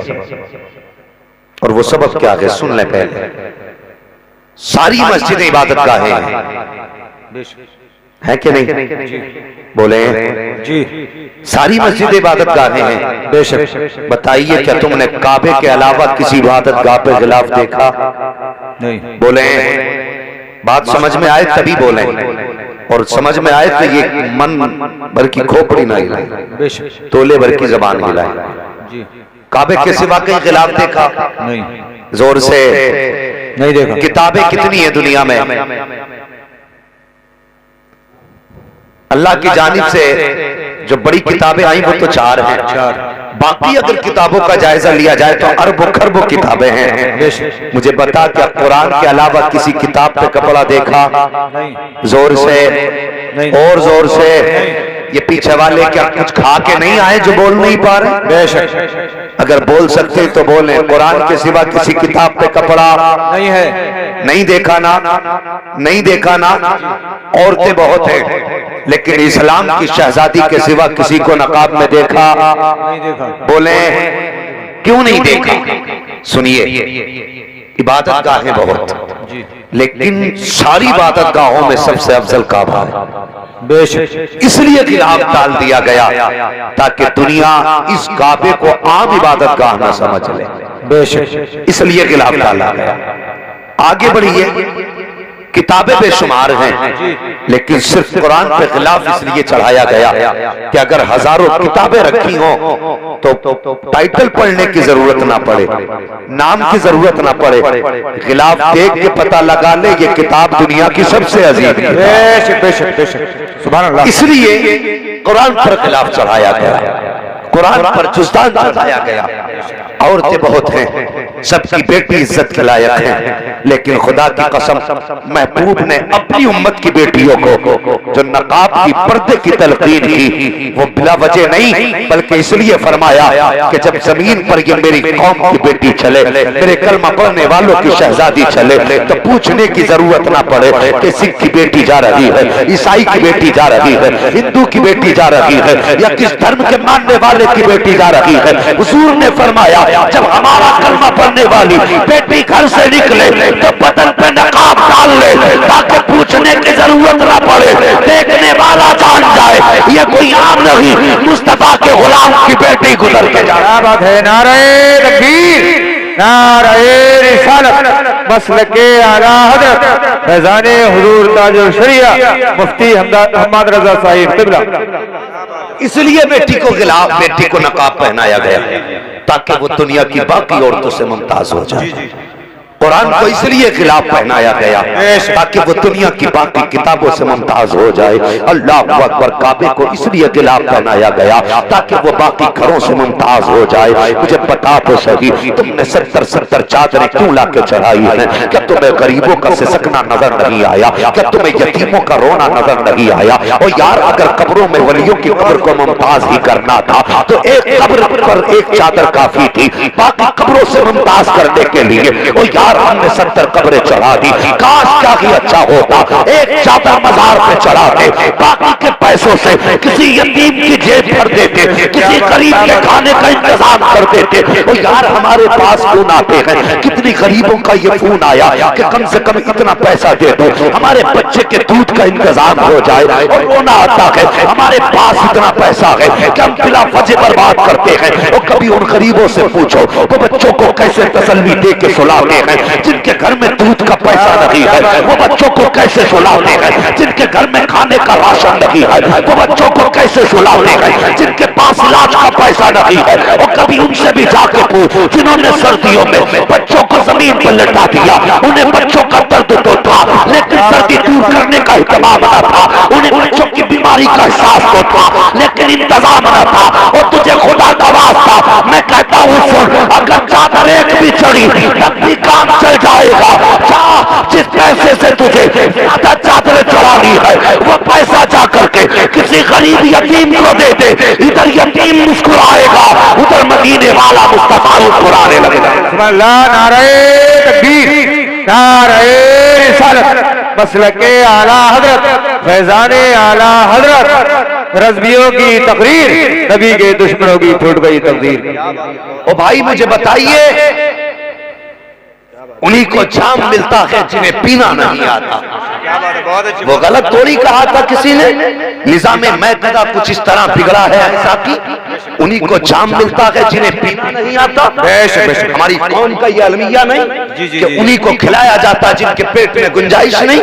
और वो सबब क्या है? सुन ले पहले। सारी मस्जिदें इबादत गाहें हैं कि नहीं? बोले जी। सारी मस्जिदें इबादत गाहें हैं, बेशक। बताइए क्या तुमने काबे के अलावा किसी इबादत गाह पे खिलाफ देखा? नहीं। बोले बात समझ में आए तभी बोले, और समझ में आए तो ये मन भर की खोपड़ी ना हिलाए, तोले भर की जबान हिलाए। काबे के सिवा कहीं खिलाफ देखा? नहीं। जोर से नहीं देखा। किताबें कितनी है दुनिया में? अल्लाह की जानिब से जो बड़ी किताबें आई वो तो 4 हैं, बाकी अगर किताबों का जायजा लिया जाए तो अरबों खरबों किताबें हैं। मुझे बता, क्या कुरान के अलावा किसी किताब पे कपड़ा देखा? जोर से और जोर से। ये पीछे वाले क्या कुछ खा के नहीं आए जो बोल नहीं पा रहे? बेशक अगर बोल सकते तो बोले। कुरान के सिवा किसी किताब पे कपड़ा नहीं है। नहीं देखा ना, नहीं देखा ना। औरतें बहुत हैं, लेकिन इस्लाम की शहजादी के सिवा किसी को नकाब में देखा नहीं देखा। बोले क्यों नहीं देखा? सुनिए, इबादत गाहें बहुत, लेकिन सारी इबादत गाहों में सबसे अफजल काबा है। बेशक इसलिए खिलाफ डाल दिया गया ताकि दुनिया इस काबे को आम इबादत गाह न समझ ले। बेशक इसलिए खिलाफ डाला गया। आगे बढ़िए, किताबें बेशुमार हैं, लेकिन सिर्फ कुरान पे खिलाफ इसलिए चढ़ाया गया कि अगर हजारों किताबें रखी हों तो टाइटल पढ़ने की जरूरत ना पड़े, नाम की जरूरत ना पड़े, खिलाफ देख के पता लगा ले ये किताब दुनिया की सबसे अजीज है। बेशक बेशक बेशक, सुभान अल्लाह। इसलिए कुरान पर खिलाफ चढ़ाया गया, कुरान पर जुस्तान चढ़ाया गया। औरतें बहुत हैं, सबकी बेटी इज्जत के लायक है, लेकिन खुदा की कसम महबूब ने अपनी उम्मत की बेटियों को जो नकाब की पर्दे की तलकीन की वो बिला वजह नहीं, बल्कि इसलिए फरमाया कि जब जमीन पर ये मेरी कौम की बेटी चले, मेरे कलमा पढ़ने वालों की शहजादी चले, तो पूछने की जरूरत ना पड़े कि सिख की बेटी जा रही है, ईसाई की बेटी जा रही है, हिंदू की बेटी जा रही है, या किस धर्म के मानने वाले की बेटी जा रही है। हुजूर ने फरमाया जब हमारा कलमा पढ़ने वाली बेटी घर से निकले तो बदन पे नकाब डाल ले, ताकि पूछने की जरूरत ना पड़े, देखने वाला जान जाए ये कोई आम नहीं, मुस्तफा के गुलाम की बेटी गुजर के जा रहा। बात है। नारे तकबीर, नारे रिसालत, मसलके आला हज़रत फैज़ाने हुजूर ताजुल शरिया मुफ्ती हम्मद रजा साहिब क़िबला। इसलिए बेटी को गिलाफ, बेटी को नकाब पहनाया गया ताकि वो दुनिया की बाकी औरतों से मुमताज हो जाए। कुरान को इसलिए खिलाफ पहनाया गया ताकि वो दुनिया की बाकी किताबों से मुमताज हो जाए। अल्लाह अकबर। काबे को इसलिए खिलाफ पहनाया गया ताकि वो बाकी घरों से मुमताज हो जाए। मुझे बता तो सही, तुमने 70 चादरें क्यों लाके चढ़ाई है? क्या तुम्हें गरीबों का सिसकना नजर नहीं आया? क्या तुम्हें यतीमों का रोना नजर नहीं आया? और यार अगर कब्रों में वलियों की कब्र को मुमताज ही करना था तो एक कब्र पर एक चादर काफी थी, बाकी कब्रों से मुमताज करने के लिए और यार हमने 70 कब्रें चढ़ा दी। काश क्या ही अच्छा होता एक चादर मजार पे चढ़ा दे, बाकी के पैसों से किसी यतीम की जेब भर देते, किसी गरीब के खाने का इंतजाम कर देते। और यार हमारे पास फोन आते हैं, कितनी गरीबों का ये फोन आया कि कम से कम इतना पैसा दे दो, हमारे बच्चे के दूध का इंतजाम हो जाए। और रोना आता है, हमारे पास इतना पैसा है कि हम बिला वजह बर्बाद करते हैं। और कभी उन गरीबों से पूछो वो बच्चों को कैसे तसल्ली दे के सुलाते हैं, जिनके घर में दूध का पैसा नहीं है वो बच्चों को कैसे सुलाते हैं, जिनके घर में खाने का राशन नहीं है वो बच्चों को कैसे सुलाते हैं, जिनके पास इलाज का पैसा नहीं है। और कभी उनसे भी जाके पूछ जिन्होंने सर्दियों में बच्चों को जमीन पर लटा दिया, उन्हें बच्चों का दर्द तो था लेकिन सर्दी दूर करने का इंतजाम न था, उन्हें बच्चों की बीमारी का एहसास तो था लेकिन इंतजाम न था। और तुझे खुदा का वास्ता मैं कहता हूँ सुन, अगर चादर एक भी चढ़ी तब भी काम चल जाएगा। जिस पैसे से तुझे ज्यादा चादरें चढ़ानी है वो पैसा जा करके किसी गरीब यतीम को दे दे, इधर यतीम मुस्कुराएगा, उधर मदीने वाला मुस्तफा मुस्कुराने लगेगा। नारे तकबीर, नारे रिसालत, मसलके आला हज़रत फैज़ाने आला हज़रत, रज़वियों की तकरीर, नबी के दुश्मनों की फूट गई तकदीर। ओ भाई मुझे बताइए, उन्हीं को जाम मिलता है जिन्हें पीना नहीं आता। वो गलत थोड़ी कहा था किसी ने, निजाम मैदा कुछ इस तरह बिगड़ा है ऐसा कि उन्हीं को जाम मिलता है जिन्हें पीना नहीं आता। हमारी कौम का ये अलमिया नहीं कि उन्हीं को खिलाया जाता जिनके पेट में गुंजाइश नहीं।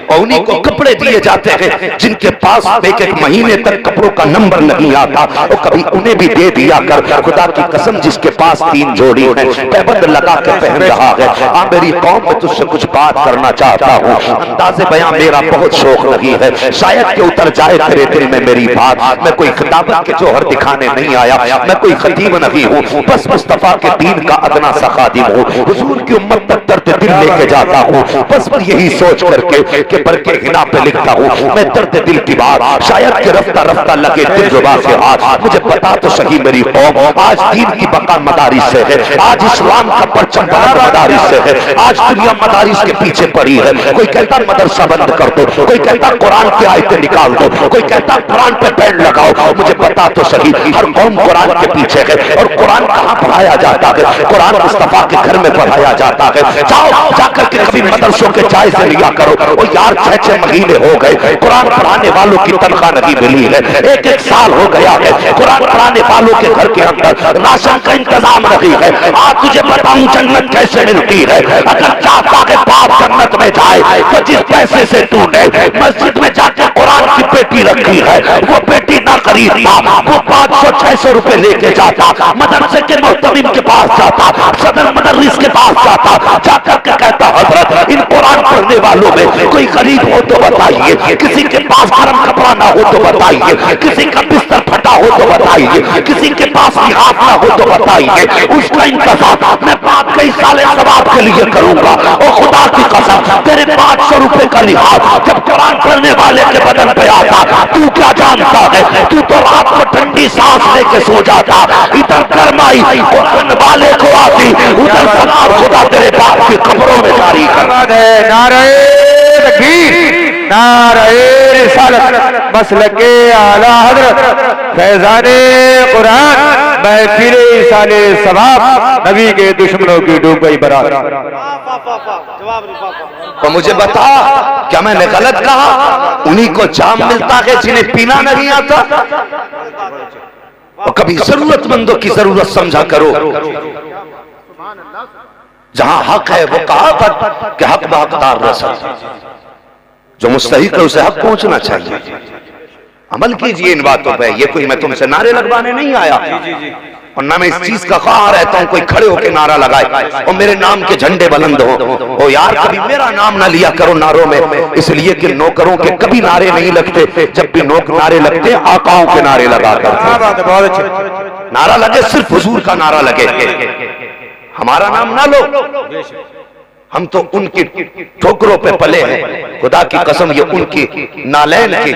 और उन्हीं को कपड़े दिए जाते हैं जिनके पास एक एक महीने तक कपड़ों का नंबर नहीं आता, और कभी उन्हें भी दे दिया कर। खुदा की कसम, जिसके पास 3 जोड़ी है, पैबंद लगा के पहन रहा है। मेरी कौम में तुझसे कुछ बात करना चाहता हूँ, अंदाज़े बयां मेरा बहुत शौक नहीं है, शायद कि उतर जाए तेरे दिल में मेरी बात। मैं कोई खिताबत के जौहर दिखाने नहीं आया, मैं कोई खतीब नहीं हूँ, बस मुस्तफा के दीन का अदना सा खादिम हूँ। हुजूर की उम्मत तक दर्द दिल लेके जाता हूँ, बस यही सोच करके कि बरके हिना पे लिखता हूँ मैं दर्द दिल की बात, शायद कि रफ्ता रफ्ता लगे दिल जुबा के हाथ। मुझे पता तो सही मेरी कौम, आज दीन की बका मदारिस से है, आज इस्लाम का परचम मदारिस से है, आज दुनिया मदारिस के पीछे पड़ी है। कोई कहता मदरसा बंद कर दो, कोई कहता कुरान की आयतें निकाल दो, कोई कहता कुरान पे बैन लगाओ। मुझे पता तो सही हर कौम कुरान के पीछे है, और कुरान कहाँ पढ़ाया जाता है? कुरान मुस्तफा के घर में पढ़ाया जाता है। जाओ जाकर के कभी मदरसों के जायजे लिया करो। ओ यार 6-6 महीने हो गए कुरान पढ़ाने वालों की तनख्वाह नहीं मिली है, 1-1 साल हो गया है कुरान पढ़ाने वालों के घर के अंदर राशन का इंतजाम नहीं है। आज तुझे बताऊं जन्नत कैसे मिलती है। अगर चाहता है बाप जन्नत में जाए तो जिस पैसे से तूने मस्जिद में जाकर कुरान की पेटी रखी है, वो पेटी ना खरीदता, वो 500-600 रुपए लेके जाता, मदरसे के मोहतमिम के पास जाता, सदर मदरस के पास जाता, जाकर के कहता हजरत इन कुरान पढ़ने वालों में कोई गरीब हो तो बताइए, किसी के पास गरम कपड़ा ना हो तो बताइए, किसी का बिस्तर फटा हो तो बताइए, किसी के पास लिहाज ना हो तो बताइए। उसका इंतजाम मैं 5 साल सवाब के लिए करूंगा। और खुदा की कसम तेरे 500 रुपए का लिहाज जब कुरान पढ़ने वाले के बदन पे आता, तू क्या जानता है? तू तो रात को ठंडी सांस लेके सो जाता, इधर गरमाई और वाले को आती, उधर सलाम खुदा तेरे बाप की कब्रों में जारी कर दे। नारे तकबीर, नारे रिसालत, मसलके आला हज़रत, फैज़ाने कुरान, महफिल इसाले सवाब, नबी के दुश्मनों की डूब गई बरात। तो मुझे बता, क्या मैंने गलत कहा? उन्हीं को जाम मिलता है जिन्हें पीना नहीं आता। और कभी जरूरतमंदों की जरूरत समझा करो। जहां हक है वो कहा कि हक ब हकदार रसल, जो मुस्तहिक है उसे हक पहुंचना चाहिए। अमल कीजिए इन बातों पे। ये कोई मैं तुमसे नारे लगवाने नहीं आया, और ना मैं इस चीज का कहा रहता हूं कोई खड़े होकर नारा लगाए और मेरे नाम के झंडे बुलंद हो। ओ यार कभी मेरा नाम ना लिया करो नारों में, इसलिए कि नौकरों के कभी नारे नहीं लगते। जब भी नौक नारे लगते आकाओं के नारे लगा करते। बहुत अच्छे नारा लगे सिर्फ हुजूर का नारा लगे, हमारा नाम ना लो। हम तो उनकी ठोकरों पे पले हैं। खुदा की कसम ये उनकी नालैन की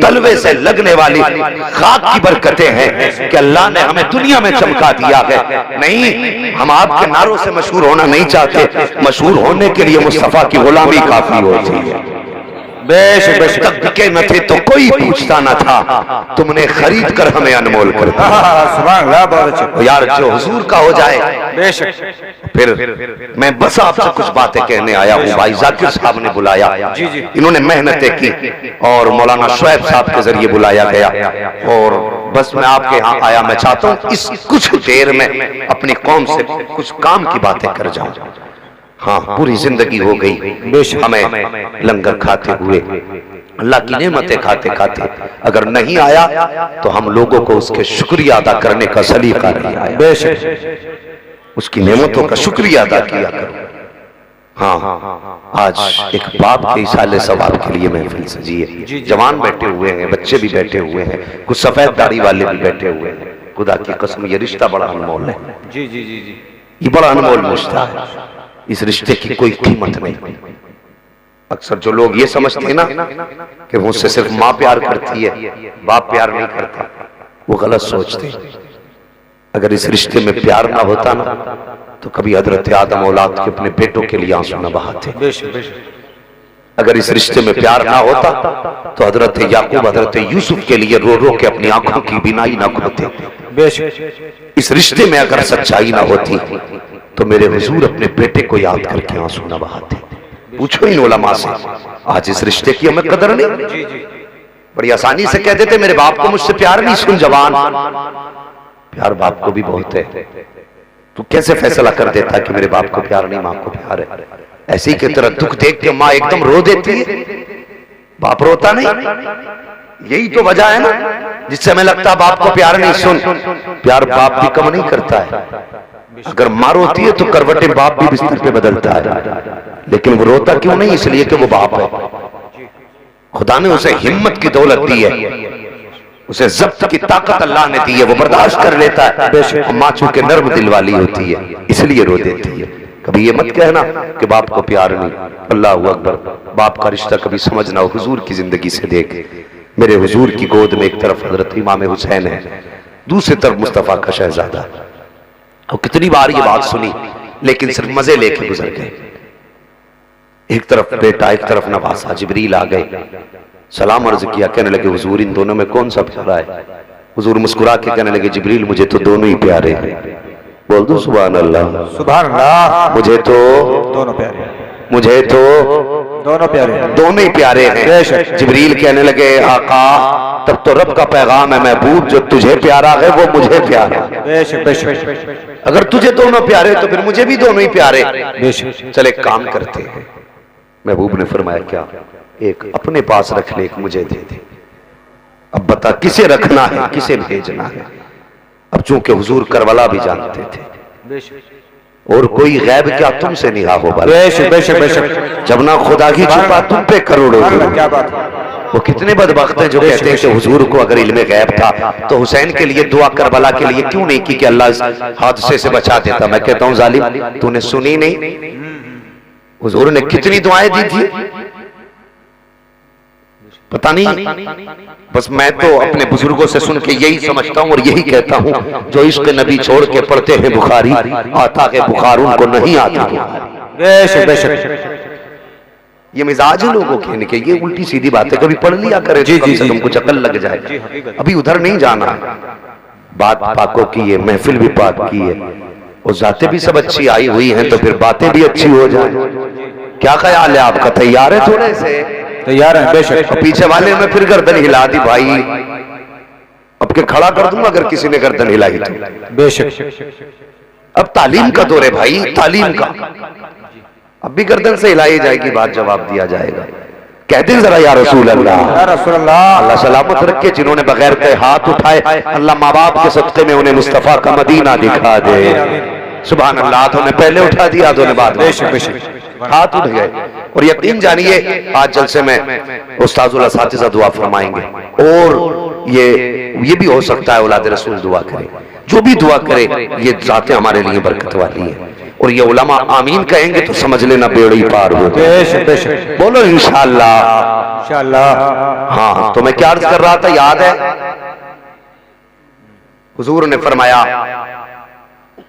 तलवे से लगने वाली खाक की बरकतें हैं कि अल्लाह ने हमें दुनिया में चमका दिया है। नहीं, हम आपके नारों से मशहूर होना नहीं चाहते। मशहूर होने के लिए मुस्तफा की गुलामी काफी होती है। बेशक के न थे तो कोई पूछता न था, तुमने खरीद कर हमें अनमोल कर दिया। यार जो हुजूर का हो जाए बेशक। फिर मैं बस आपसे कुछ बातें कहने आया हूँ। भाई जाकिर साहब ने बुलाया, इन्होंने मेहनतें की, और मौलाना शुएब साहब के जरिए बुलाया गया, और बस मैं आपके यहाँ आया। मैं चाहता हूँ इस कुछ देर में अपनी कौम से कुछ काम की बातें कर जाऊं। हाँ, पूरी जिंदगी हो गई हमें लंगर खाते हुए, अल्लाह की नेमतें खाते खाते। अगर नहीं आया तो हम लोगों को उसके शुक्रिया अदा करने का सलीका नहीं आया। बेशक उसकी नेमतों का शुक्रिया अदा किया करो। हाँ, आज एक बाप के इसाले सवाब के लिए महफिल सजी है। जवान बैठे हुए हैं, बच्चे भी बैठे हुए हैं, कुछ सफेद दाढ़ी वाले भी बैठे हुए हैं। खुदा की कसम ये रिश्ता बड़ा अनमोल है। जी जी जी जी, ये बड़ा अनमोल रिश्ता है। इस रिश्ते की कोई कीमत नहीं। अक्सर जो लोग ये समझते हैं ना कि मुझसे सिर्फ माँ प्यार करती है, बाप प्यार नहीं करता, वो गलत सोचते हैं। अगर इस रिश्ते में प्यार ना होता ना तो कभी हजरत आदम औलाद के अपने बेटों के लिए आंसू न बहाते। अगर इस रिश्ते में प्यार ना होता तो हजरत याकूब हजरत यूसुफ के लिए रो रो के अपनी आंखों की बिनाई ना खोते। इस रिश्ते में अगर सच्चाई ना होती तो मेरे हुजूर अपने बेटे को याद करके आंसू न बहाते। पूछो इन उलमा से, आज इस रिश्ते की हमें कदर नहीं। बड़ी आसानी से कह देते मेरे बाप को मुझसे प्यार नहीं। सुन जवान, प्यार बाप को भी बहुत है। तू कैसे फैसला कर देता कि मेरे बाप को प्यार नहीं, मां को प्यार है? ऐसी की तरह दुख देख के माँ एकदम रो देती है, बाप रोता नहीं। यही तो वजह है ना जिससे हमें लगता है बाप को प्यार नहीं। सुन, प्यार बाप भी कम नहीं करता है। अगर माँ रोती है तो करवटें बाप भी बिस्तर पे बदलता है, लेकिन वो रोता क्यों नहीं? इसलिए कि वो बाप है। खुदा ने उसे हिम्मत की दौलत दी है, उसे जब्त की ताकत अल्लाह ने दी है, वो बर्दाश्त कर लेता है। माँ चूंकि नर्म दिल वाली होती है इसलिए रो देती है। कभी ये मत कहना कि बाप को प्यार नहीं। अल्लाह अकबर, बाप का रिश्ता कभी समझना हो। हुजूर की जिंदगी से देख, मेरे हुजूर की गोद में एक तरफ हजरत इमाम हुसैन है, दूसरी तरफ मुस्तफा का शहजादा। और कितनी बार ये बात सुनी, लेकिन सिर्फ मजे लेके गुजर गए। एक तरफ बेटा, एक तरफ नवासा। जिब्रील आ गए, सलाम अर्ज किया, कहने लगे हुजूर इन दोनों में कौन सा प्यारा है? हुजूर मुस्कुरा के कहने लगे जिब्रील मुझे तो दोनों ही प्यारे हैं। बोल दो सुभान अल्लाह। सुभान अल्लाह। मुझे तो दोनों प्यारे, मुझे तो दोनों प्यारे, दोनों ही प्यारे हैं। जिब्रील कहने लगे आका तब तो रब का पैगाम है महबूब, जो तुझे प्यारा है वो मुझे प्यारा है। बेशक बेशक। अगर तुझे दोनों प्यारे तो फिर मुझे भी दोनों ही प्यारे। बेशक। चल एक काम करते हैं। महबूब ने फरमाया क्या? एक अपने पास रख ले, एक मुझे दे दे। अब बता किसे रखना है, किसे भेजना है? अब चूंकि हुजूर करबला भी जानते थे, और कोई गैब क्या तुमसे निगाह हो बला। बेशक बेशक बेशक। जब ना खुदा की छुपा तुम पे करोड़ों। क्या बात है। वो कितने बदबख्त हैं जो कहते हैं कि हुजूर को अगर इल्मे गैब था तो हुसैन के लिए दुआ करबला के लिए क्यों नहीं की कि अल्लाह इस हादसे से बचा देता। मैं कहता हूं जालिम, तूने सुनी नहीं? हुजूर ने कितनी दुआएं दी थी पता नहीं। बस मैं तो अपने बुजुर्गों से सुन के यही समझता हूं और यही कहता हूं, जो इश्क नबी छोड़ के पढ़ते हैं बुखारी, आता के बुखार उनको नहीं आता। बेशक बेशक। ये मिजाज है लोगों के, इनके ये उल्टी सीधी बातें कभी पढ़ लिया करे तो कम से कम कुछ अकल लग जाए। अभी उधर नहीं जाना है। बात पाकों की है, महफिल भी पाक की है, और जातें भी सब अच्छी आई हुई हैं, तो फिर बातें भी अच्छी हो जाए। क्या ख्याल है आपका? तैयार है? थोड़े से तैयार है। बेशक। पीछे वाले में फिर गर्दन हिला दी भाई, अब के खड़ा कर दूंगा अगर किसी ने गर्दन हिलाई तो। बेशक। अब तालीम का दौर है भाई, तालीम का। अब भी गर्दन से हिलाई जाएगी, बात जवाब दिया जाएगा। कहते हैं जरा या रसूल अल्लाह, या रसूल अल्लाह। अल्लाह सलामत रखे। जिन्होंने बगैर के हाथ उठाए, अल्लाह माँ बाप के सदक़े में उन्हें मुस्तफा का मदीना दिखा दे। सुभान अल्लाह। हाथों ने पहले उठा दिया, हाथों ने बाद में। बेशक बेशक। हाथ उठ गए। और यकीन जानिए आज जलसे में उस्ताजुल असातिज़ा दुआ फरमाएंगे, और ये भी हो सकता है औलाद रसूल दुआ करे। जो भी दुआ करे ये जाते हमारे लिए बरकत वाली है, और ये उलमा आमीन कहेंगे तो समझ लेना बेड़ी पार हो। बेशक बेशक। बोलो इंशाअल्लाह। इंशाअल्लाह। हाँ, तो मैं क्या अर्ज कर रहा था, याद है? हुजूर ने फरमाया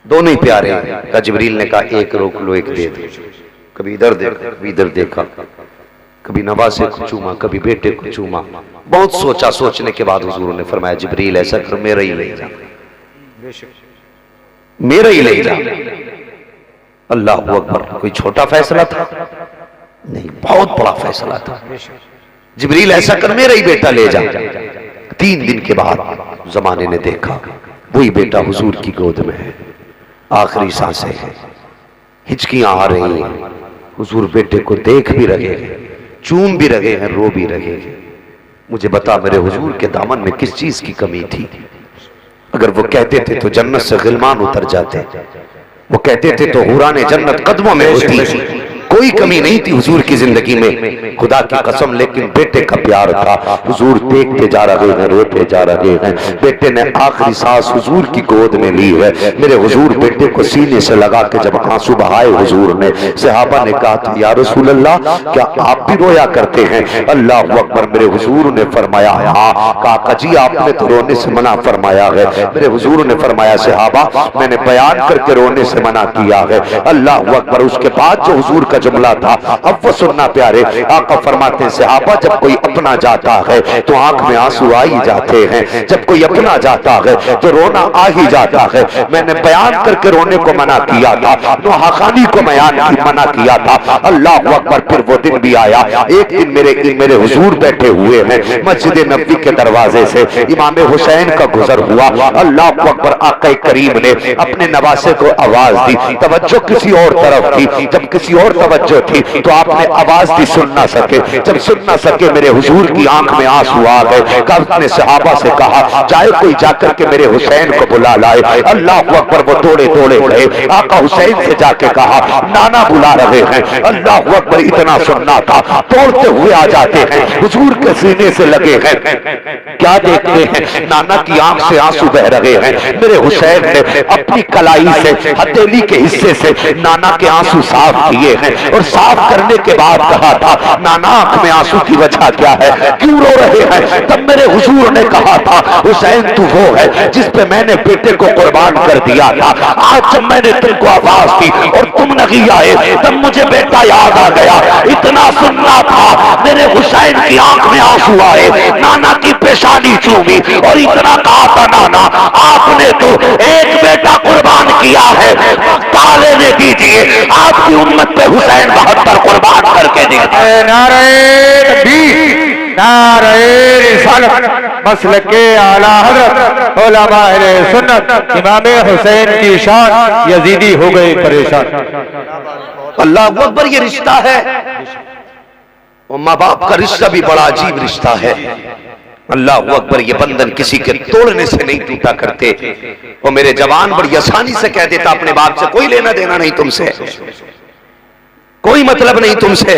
दोनों ही प्यारे हैं। का जिब्रील ने कहा एक रोक लो, एक दे दो। कभी इधर देखा, कभी इधर देखा, कभी नवासे को चूमा, कभी बेटे को चूमा। बहुत सोचा, सोचने के बाद हुजूर ने फरमाया जिब्रील ऐसा कर, मेरा ही ले जा, मेरा ही ले जा। अल्लाह अकबर। कोई छोटा फैसला था नहीं, बहुत बड़ा फैसला था। जिब्रील ऐसा कर, मेरा ही बेटा ले जा। 3 दिन के बाद जमाने ने देखा वही बेटा हुजूर की गोद में है, आखिरी सांसें हैं, हिचकियां आ रही हैं। हुजूर बेटे को देख भी रहे हैं, चूम भी रहे हैं, रो भी रहे हैं। मुझे बता मेरे हुजूर के दामन में किस चीज की कमी थी? अगर वो कहते थे तो जन्नत से गिलमान उतर जाते, वो कहते थे तो हुराने जन्नत कदमों में होती। कोई कमी नहीं थी हुजूर की जिंदगी में, खुदा की कसम। लेकिन बेटे का प्यार था। हुजूर देखते जा रहे हैं, रोते जा रहे हैं। बेटे ने आखिरी सांस हुजूर की गोद में ली है। मेरे हुजूर बेटे को सीने से लगा के जब आंसू बहाए हुजूर ने, सहाबा ने कहा तो या रसूल अल्लाह क्या आप भी रोया करते हैं? अल्लाह अकबर। मेरे हुजूर ने फरमाया हाँ। काका जी आपने तो रोने से मना फरमाया है। मेरे हुजूर ने फरमाया सहाबा मैंने बयान करके रोने से मना किया है। अल्लाह अकबर। उसके बाद जो हुजूर का जुमला था अब वो सुनना प्यारे। आका फरमाते हैं सहाबा जब कोई अपना जाता है तो आंख में आंसू आ ही जाते हैं, जब कोई अपना जाता है तो रोना आ ही जाता है। मैंने बयान करके रोने को मना किया था, नोहाखानी को मना किया था। अल्लाह अकबर। फिर वो दिन भी आया। एक दिन मेरे हुजूर बैठे हुए हैं मस्जिद नबवी के दरवाजे से, इमाम हुसैन का गुजर हुआ। अल्लाह अकबर। आका करीम ने अपने नवासे को आवाज दी, तवज्जो किसी और तरफ थी। जब किसी और तवज्जो थी तो आपने आवाज दी, सुन ना सके। जब सुन ना सके मेरे हुजूर की आंख में आंसू आ गए। कब अपने सहाबा से कहा जाए कोई जाकर के मेरे हुसैन को बुला लाए। अल्लाह अकबर, वो दौड़े दौड़े गए, आका हुसैन से जाके कहा नाना बुला रहे हैं। अल्लाह अकबर, इतना सुनना था, दौड़ते हुए आ जाते हैं, हुजूर के सीने से लगे हैं। क्या देखते हैं, नाना की आंख से आंसू बह रहे हैं। मेरे हुसैन ने अपनी कलाई से, हथेली के हिस्से से नाना के आंसू साफ किए हैं और साफ करने के बाद कहा था नाना आंख में आंसू की वजह क्या है, क्यों रो रहे हैं? तब मेरे हुजूर ने कहा था हुसैन तू वो है जिस पे मैंने बेटे को कुर्बान कर दिया था। आज जब मैंने तुमको आवाज दी और तुम नहीं आए तब मुझे बेटा याद आ गया। इतना सुनना था, मेरे हुसैन की आंख में आंसू आए, नाना की पेशानी चूमी और इतना कहा था नाना आपने तो एक बेटा कुर्बान किया है, ताले ने दीजिए आपकी उम्मत पे हुसैन 72 कुर्बान करके दिए। नारे तकबीर, नारे रिसालत, मसलके आला हज़रत, उलमाए सुन्नत, इमाम हुसैन की शान, यजीदी हो गए परेशान। अल्लाह अकबर, ये रिश्ता है और माँ बाप का रिश्ता भी बड़ा अजीब रिश्ता है। अल्लाह अकबर, ये बंधन किसी के तोड़ने से नहीं टूटा करते। और मेरे जवान बड़ी आसानी से कह देता अपने बाप से कोई लेना देना नहीं तुमसे, कोई मतलब नहीं तुमसे।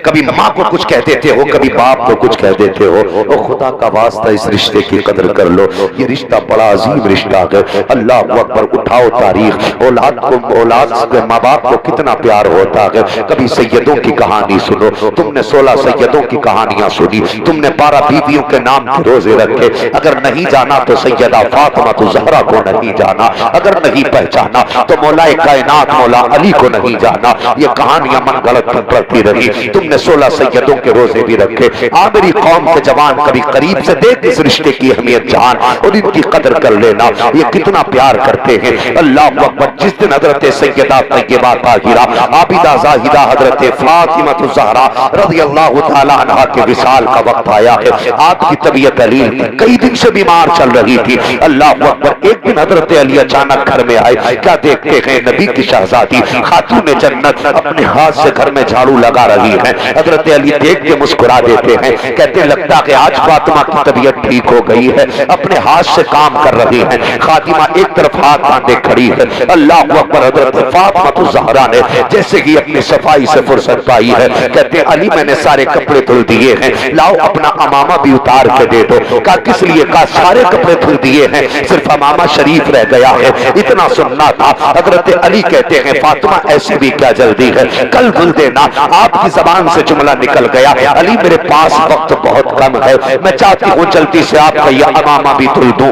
कभी माँ को कुछ कह देते हो, कभी बाप को कुछ कह देते हो। और खुदा का वास्ता इस रिश्ते की कदर कर लो, ये रिश्ता बड़ा अजीम रिश्ता है। अल्लाह अकबर, उठाओ तारीख, औलाद को, औलाद से माँ बाप को कितना प्यार होता है। कभी सैयदों की कहानी सुनो, तुमने 16 सैयदों की कहानियां सुनी, तुमने 12 बीवियों के नाम के रोजे रखे। अगर नहीं जाना तो सैयदा फातिमा तो ज़हरा को नहीं जाना, अगर नहीं पहचाना तो मौलाए कायनात मौला अली को नहीं जाना। ये कहानियां मन गलत पड़ती रही। तुमने 16 सैयदों के रोजे भी रखे। मेरी कौम के जवान कभी करीब से देख इस रिश्ते की अहमियत जान और इनकी कदर कर लेना, ये कितना प्यार करते हैं। अल्लाह अकबर, जिस दिन हजरत सैयदा तैयबा ताहिरा आबिदा जाहिदा हजरत फातिमा ज़हरा रज़ियल्लाहु ताला अन्हा के विसाल का वक्त आया है। आपकी तबीयत अलील कई दिन से बीमार चल रही थी। अल्लाह अकबर, एक दिन हजरत अली अचानक घर में आए। क्या देखते हैं, नबी की शहजादी खातून जन्नत अपने हाथ से घर में झाड़ू लगा रही है। हजरत अली देख के मुस्कुरा देते हैं, कहते हैं लगता है आज फातिमा की तबीयत ठीक हो गई है, अपने हाथ से काम कर रही है। फातिमा एक तरफ हाथ बांधे खड़ी है। अल्लाह अकबर, हजरत फातिमा तो ज़हरा ने जैसे ही अपनी सफाई से फुर्सत पाई है, कहते हैं अली मैंने सारे कपड़े धुल दिए हैं, लाओ अपना अमामा भी उतार के दे दो। कहा किस लिए? कहा सारे कपड़े धुल दिए हैं, सिर्फ अमामा शरीफ रह गया है। इतना सुनना था। हजरत अली कहते हैं फातिमा ऐसी भी क्या जल्दी है, कल धुल देना। आपकी जबान से जुमला निकल गया, अली मेरे पास वक्त बहुत कम है, मैं चाहती हूँ जल्दी से आपका यह अमामा भी धुल दूं।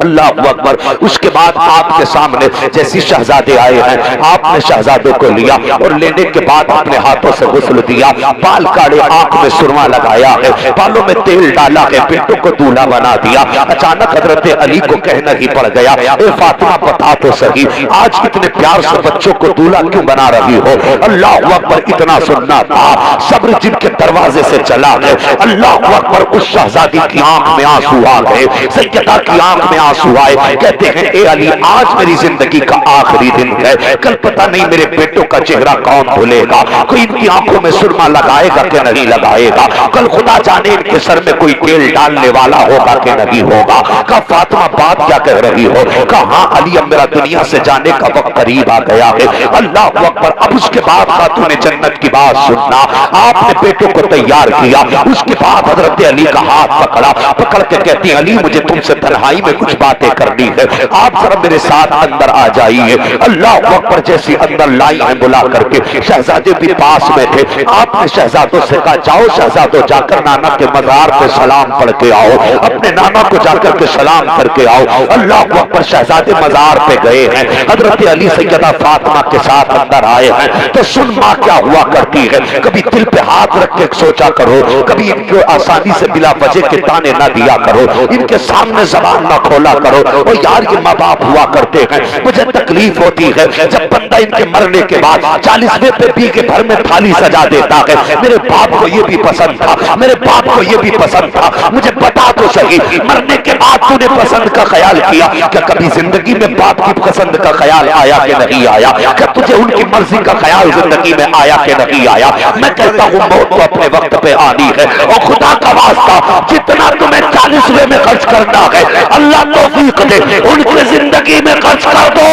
अल्लाह अकबर, उसके बाद आपके सामने जैसी शहजादे आए हैं, आपने शहजादों को लिया और लेने के बाद अपने हाथों से गुस्ल दिया, बाल काटे, आंख में सुरमा लगाया है, बालों में तेल डाला है, बेटों को दूल्हा बना दिया। अचानक हजरत अली को कहना ही पड़ गया, ए फातिमा बता तो सही आज कितने प्यार से बच्चों को दूल्हा क्यों बना रही हो? अल्लाह अकबर, इतना सुनना था। सब्र जिनके दरवाजे से चला है, अल्लाह अकबर, उस शहजादी की आंख में आंसू आ गए, सैयदा की आंख में आंसू आए। कहते हैं ए अली आज मेरी जिंदगी का आखिरी दिन है, कल पता नहीं मेरे बेटों का चेहरा कौन भूलेगा, कोई इनकी आंखों में सुरमा लगाएगा कि नहीं लगाएगा, कल खुदा जाने इनके सर में कोई तेल डालने वाला होगा कि नहीं होगा। कहा फातिमा बात क्या कह रही हो? कहा हाँ अली, अब मेरा दुनिया से जाने का वक्त करीब आ गया है। अल्लाह अकबर, अब उसके बाद खातून जन्नत की बात सुनना। आपने बेटों को तैयार किया, उसके बाद हजरत अली का हाथ पकड़ा, पकड़ के कहती है अली मुझे तुमसे तन्हाई में कुछ बातें करनी है, आप जरा मेरे साथ अंदर आ जाइए। अल्लाह अकबर, जैसी अंदर लाई है बुला करके, शहजादे भी पास में थे। आपने शहजादों से कहा जाओ शहजादों, जाकर नाना के मजार पे सलाम पढ़ के आओ, अपने नाना को जाकर के सलाम करके आओ। अल्लाह अकबर, शहजादे मजार पे गए हैं, हजरत अली सैयदा फातिमा के साथ अंदर आए हैं। तो सुन माँ क्या हुआ करती है, कभी दिल पे हाथ रख के सोचा करो, कभी इनको आसानी से बिला वजह के ताने ना दिया करो, इनके सामने जबान ना खोला करो। और यार ये माँ बाप हुआ करते हैं, मुझे तकलीफ होती है जब बंदा इनके मरने के बाद 40वें पे पी के घर में थाली सजा देता है। मेरे बाप को ये भी पसंद था, मेरे बाप को ये भी पसंद था, मुझे बता तो सही मरने के बाद तूने पसंद का ख्याल किया क्या? कभी जिंदगी में बाप की पसंद का ख्याल आया कि नहीं आया? क्या तुझे उनकी मर्जी का ख्याल जिंदगी में आया कि नहीं आया। मैं कहता हूँ मौत तो अपने वक्त पे आनी है, और खुदा का वास्ता जितना तुम्हें 40वें में खर्च करना है, अल्लाह तौफीक दे उनकी जिंदगी में खर्च कर दो।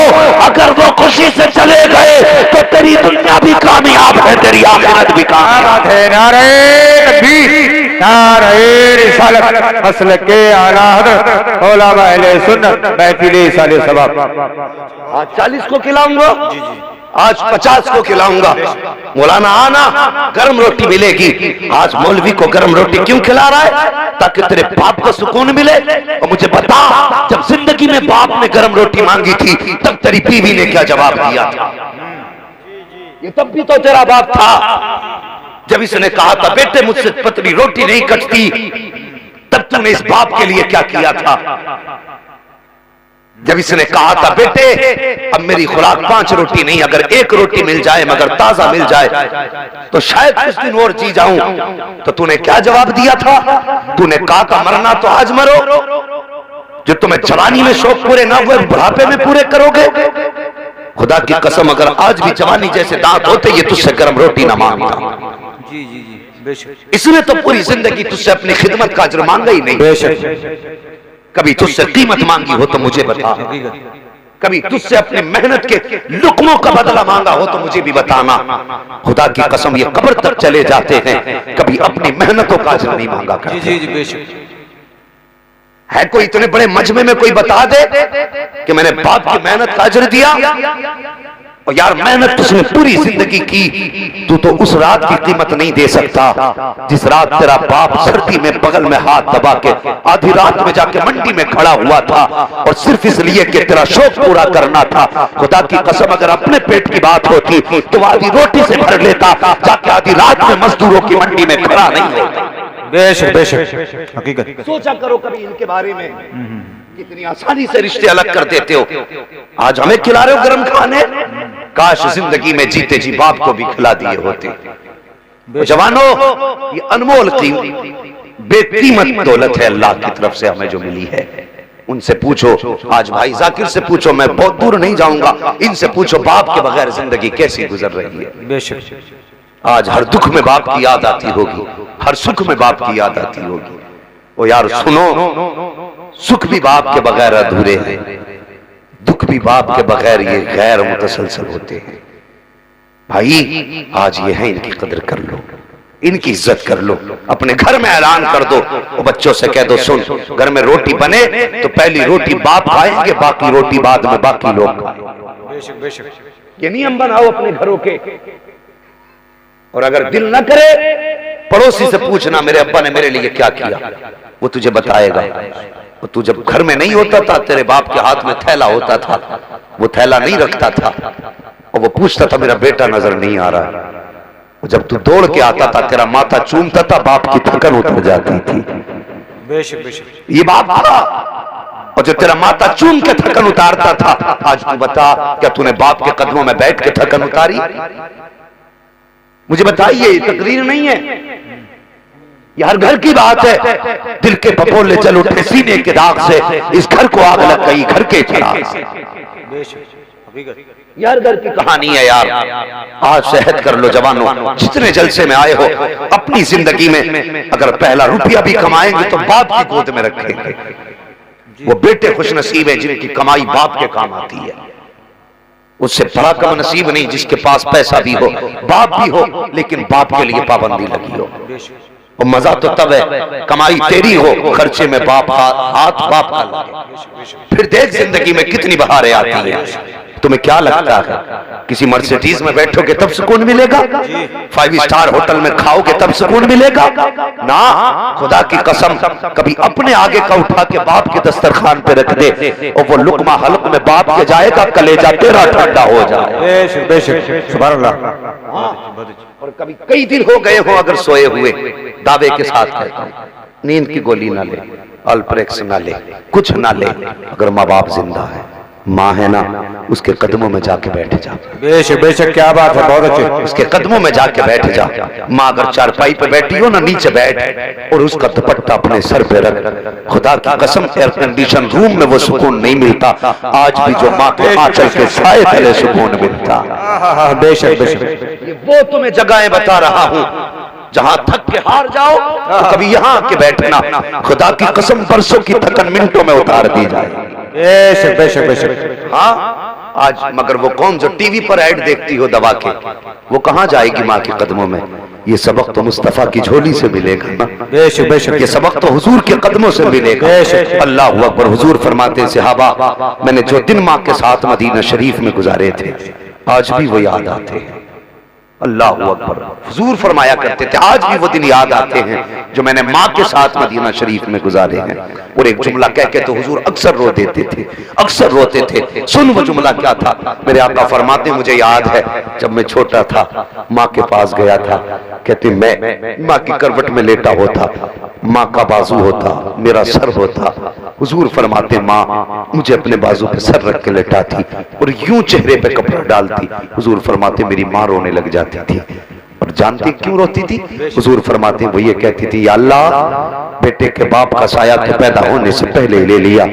अगर वो खुशी से चले गए तो तेरी दुनिया भी कामयाब है, तेरी आखिरत भी कामयाब है। नारे तकबीर, नारे रिसालत, मसलके आला हज़रत उलमा अहले सुन्नत महफिल साले सवाब। आज 40 को खिलाऊंगा, आज 50 को खिलाऊंगा। मौलाना आना, गर्म रोटी मिलेगी। आज मौलवी को गर्म रोटी क्यों खिला रहा है? ताकि तेरे बाप को सुकून मिले। और मुझे बता, जब जिंदगी में बाप ने गर्म रोटी मांगी थी तब तेरी बीवी ने क्या जवाब दिया था? ये तब भी तो तेरा बाप था। जब इसने कहा था बेटे मुझसे पतली रोटी नहीं कटती, तब तूने इस बाप के लिए क्या किया था? जब इसने कहा था बेटे अब मेरी खुराक 5 रोटी नहीं, अगर 1 रोटी मिल जाए मगर ताजा मिल जाए तो शायद कुछ दिन और जी जाऊं, तो तूने क्या जवाब दिया था? तूने कहा था मरना तो आज मरो, जो तुम्हें जवानी में शौक पूरे ना हुए बुढ़ापे में पूरे करोगे। खुदा की कसम अगर आज भी जवानी जैसे दांत होते ये तुझसे गर्म रोटी ना मांगता। जी जी जी बेशक। इसने तो पूरी जिंदगी तुझसे अपनी खिदमत का अजर मांगा ही नहीं। बेशक। कभी तुझसे कीमत मांगी हो तो मुझे बता, कभी तुझसे अपनी मेहनत के लुकमों का बदला मांगा हो तो मुझे भी बताना। खुदा की कसम ये कब्र तक चले जाते हैं, कभी अपनी मेहनतों का अजर नहीं मांगा करते। जी जी बेशक। है कोई इतने बड़े मजमे में कोई बता दे कि मैंने बाप की मेहनत का अजर दिया? और यार मेहनत तुझने पूरी जिंदगी की, तू तो उस रात की कीमत नहीं दे सकता जिस रात तेरा बाप सर्दी में बगल में हाथ दबा के आधी रात में जाके मंडी में खड़ा हुआ था, और सिर्फ इसलिए कि तेरा शौक पूरा करना था। खुदा की कसम अगर अपने पेट की बात होती तो आधी रोटी से भर लेता, जाके आधी रात में मजदूरों की मंडी में खड़ा नहीं होता। बेशक बेशक हकीकत। सोचा करो कभी इनके बारे में, कितनी आसानी से रिश्ते अलग कर देते हो। आज हमें खिला रहे हो गर्म खाने, काश जिंदगी में जीते जी बाप को भी खिला दिए होते। जवानों ये अनमोल बेकीमत दौलत है अल्लाह की तरफ से हमें जो मिली है। उनसे पूछो, आज भाई जाकिर से पूछो, मैं बहुत दूर नहीं जाऊंगा, इनसे पूछो बाप के बगैर जिंदगी कैसी गुजर रही है। बेशक। आज हर दुख में बाप की याद आती होगी, हर सुख में बाप की याद आती होगी। ओ यार सुनो, सुख भी बाप के बगैर अधूरे हैं, दुख भी बाप के बगैर ये गैर मुतसलसल होते हैं। भाई आज ये है, इनकी कदर कर लो, इनकी इज्जत कर लो। अपने घर में ऐलान कर दो और बच्चों से कह दो सुन, घर में रोटी बने तो पहली रोटी बाप खाएंगे, बाकी रोटी बाद में बाकी लोग खाएंगे। बेशक बेशक। ये नियम बनाओ अपने घरों के। और अगर दिल न करे, पड़ोसी से पूछना मेरे अब्बा ने मेरे लिए क्या किया, वो तुझे बताएगा। और तू जब घर में नहीं होता था, तेरे बाप के हाथ में थैला होता था, वो थैला नहीं रखता था, और वो पूछता था मेरा बेटा नजर नहीं आ रहा। जब तू दौड़ के आता था, तेरा माथा चूमता था, बाप की थकन उतर जाती थी। बेशक बेशक। ये बाप था। और जब तेरा माथा चूम के थकन उतारता था, आज तू बता क्या तूने बाप के कदमों में बैठ के थकन उतारी? मुझे बताइए, तकरीर नहीं है, ये हर घर की बात है। दिल के फफोले चल उठे सीने के दाग से, इस घर को आग लग गई घर के चिराग से। यार घर की कहानी है यार। आज सेहत कर लो जवानों, जितने जलसे में आए हो, अपनी जिंदगी में अगर पहला रुपया भी कमाएंगे तो बाप की गोद में रखेंगे। वो बेटे खुश नसीब है जिनकी कमाई बाप के काम आती है। उससे बड़ा कम नसीब नहीं जिसके पास पैसा भी हो, बाप भी हो, लेकिन बाप के लिए पाबंदी लगी हो। और मजा तो तब है कमाई तेरी हो, खर्चे में बाप हाथ बाप का लगे। फिर देख जिंदगी में कितनी बहारें आती हैं। तुम्हें क्या लगता है किसी मर्सिडीज में बैठोगे तब सुकून मिलेगा? 5 स्टार होटल में खाओगे तब सुकून मिलेगा? ना, खुदा की कसम कभी अपने आगे का उठा के बाप के दस्तरखान पे रख दे और वो लुकमा हलक में बाप के जाएगा, कलेजा तेरा ठंडा हो जाए। बेशक बेशक सुभान अल्लाह। और कभी कई दिन हो गए हो अगर सोए हुए, दावे के साथ कहता हूं, नींद की गोली ना ले, अल्प्रेक्स ना ले, कुछ ना ले, अगर माँ बाप जिंदा है, माँ है ना, उसके कदमों में जाके बैठ जा। बेशक बेशक, क्या बात है, बहुत अच्छे। उसके कदमों में जाके बैठ जा। माँ अगर चारपाई पे बैठी हो ना, नीचे बैठ और उसका दुपट्टा अपने सर पे रख। खुदा की कसम, एयर कंडीशन रूम में वो सुकून नहीं मिलता, आज भी जो माँ के आंचल के साए तले सुकून मिलता। बेशक बेशक, ये वो तुम्हें जगहें बता रहा हूँ जहां थक के हार जाओ तो कभी यहां आके बैठना, खुदा की कसम बरसों की थकन मिनटों में उतार दी जाए। बेशक बेशक बेशक। हाँ आज, मगर वो कौन जो टीवी पर ऐड देखती हो दवा के, वो कहां जाएगी माँ के कदमों में? ये सबक तो मुस्तफा की झोली से मिलेगा ना। बेशक बेशक, ये सबक तो हुजूर के कदमों से मिलेगा। अल्लाह अकबर। हुजूर फरमाते, सहाबा मैंने जो दिन माँ के साथ मदीना शरीफ में गुजारे थे आज भी वो याद आते हैं। अल्लाह अकबर। हुजूर फरमाया करते थे, आज भी वो दिन याद आते हैं जो मैंने माँ के साथ मदीना शरीफ में गुजारे हैं। और एक जुमला कह के तो हुजूर अक्सर रो देते थे, अक्सर रोते थे। सुन वो जुमला क्या था। मेरे आका फरमाते, मुझे याद है जब मैं छोटा था, माँ के पास गया था, कहते मैं माँ की करवट में लेटा होता, माँ का बाजू होता, मेरा सर होता। हुजूर फरमाते, माँ मुझे अपने बाजू पे सर रख के लेटाती और यूं चेहरे पे कपड़ा डालती। हुजूर फरमाते, मेरी माँ रोने लग जाती थी। और जानते क्यों रोती थी? हुजूर फरमाते, वो ये कहती थी, या अल्लाह बेटे के बाप का साया तो पैदा होने से पहले ही ले लिया,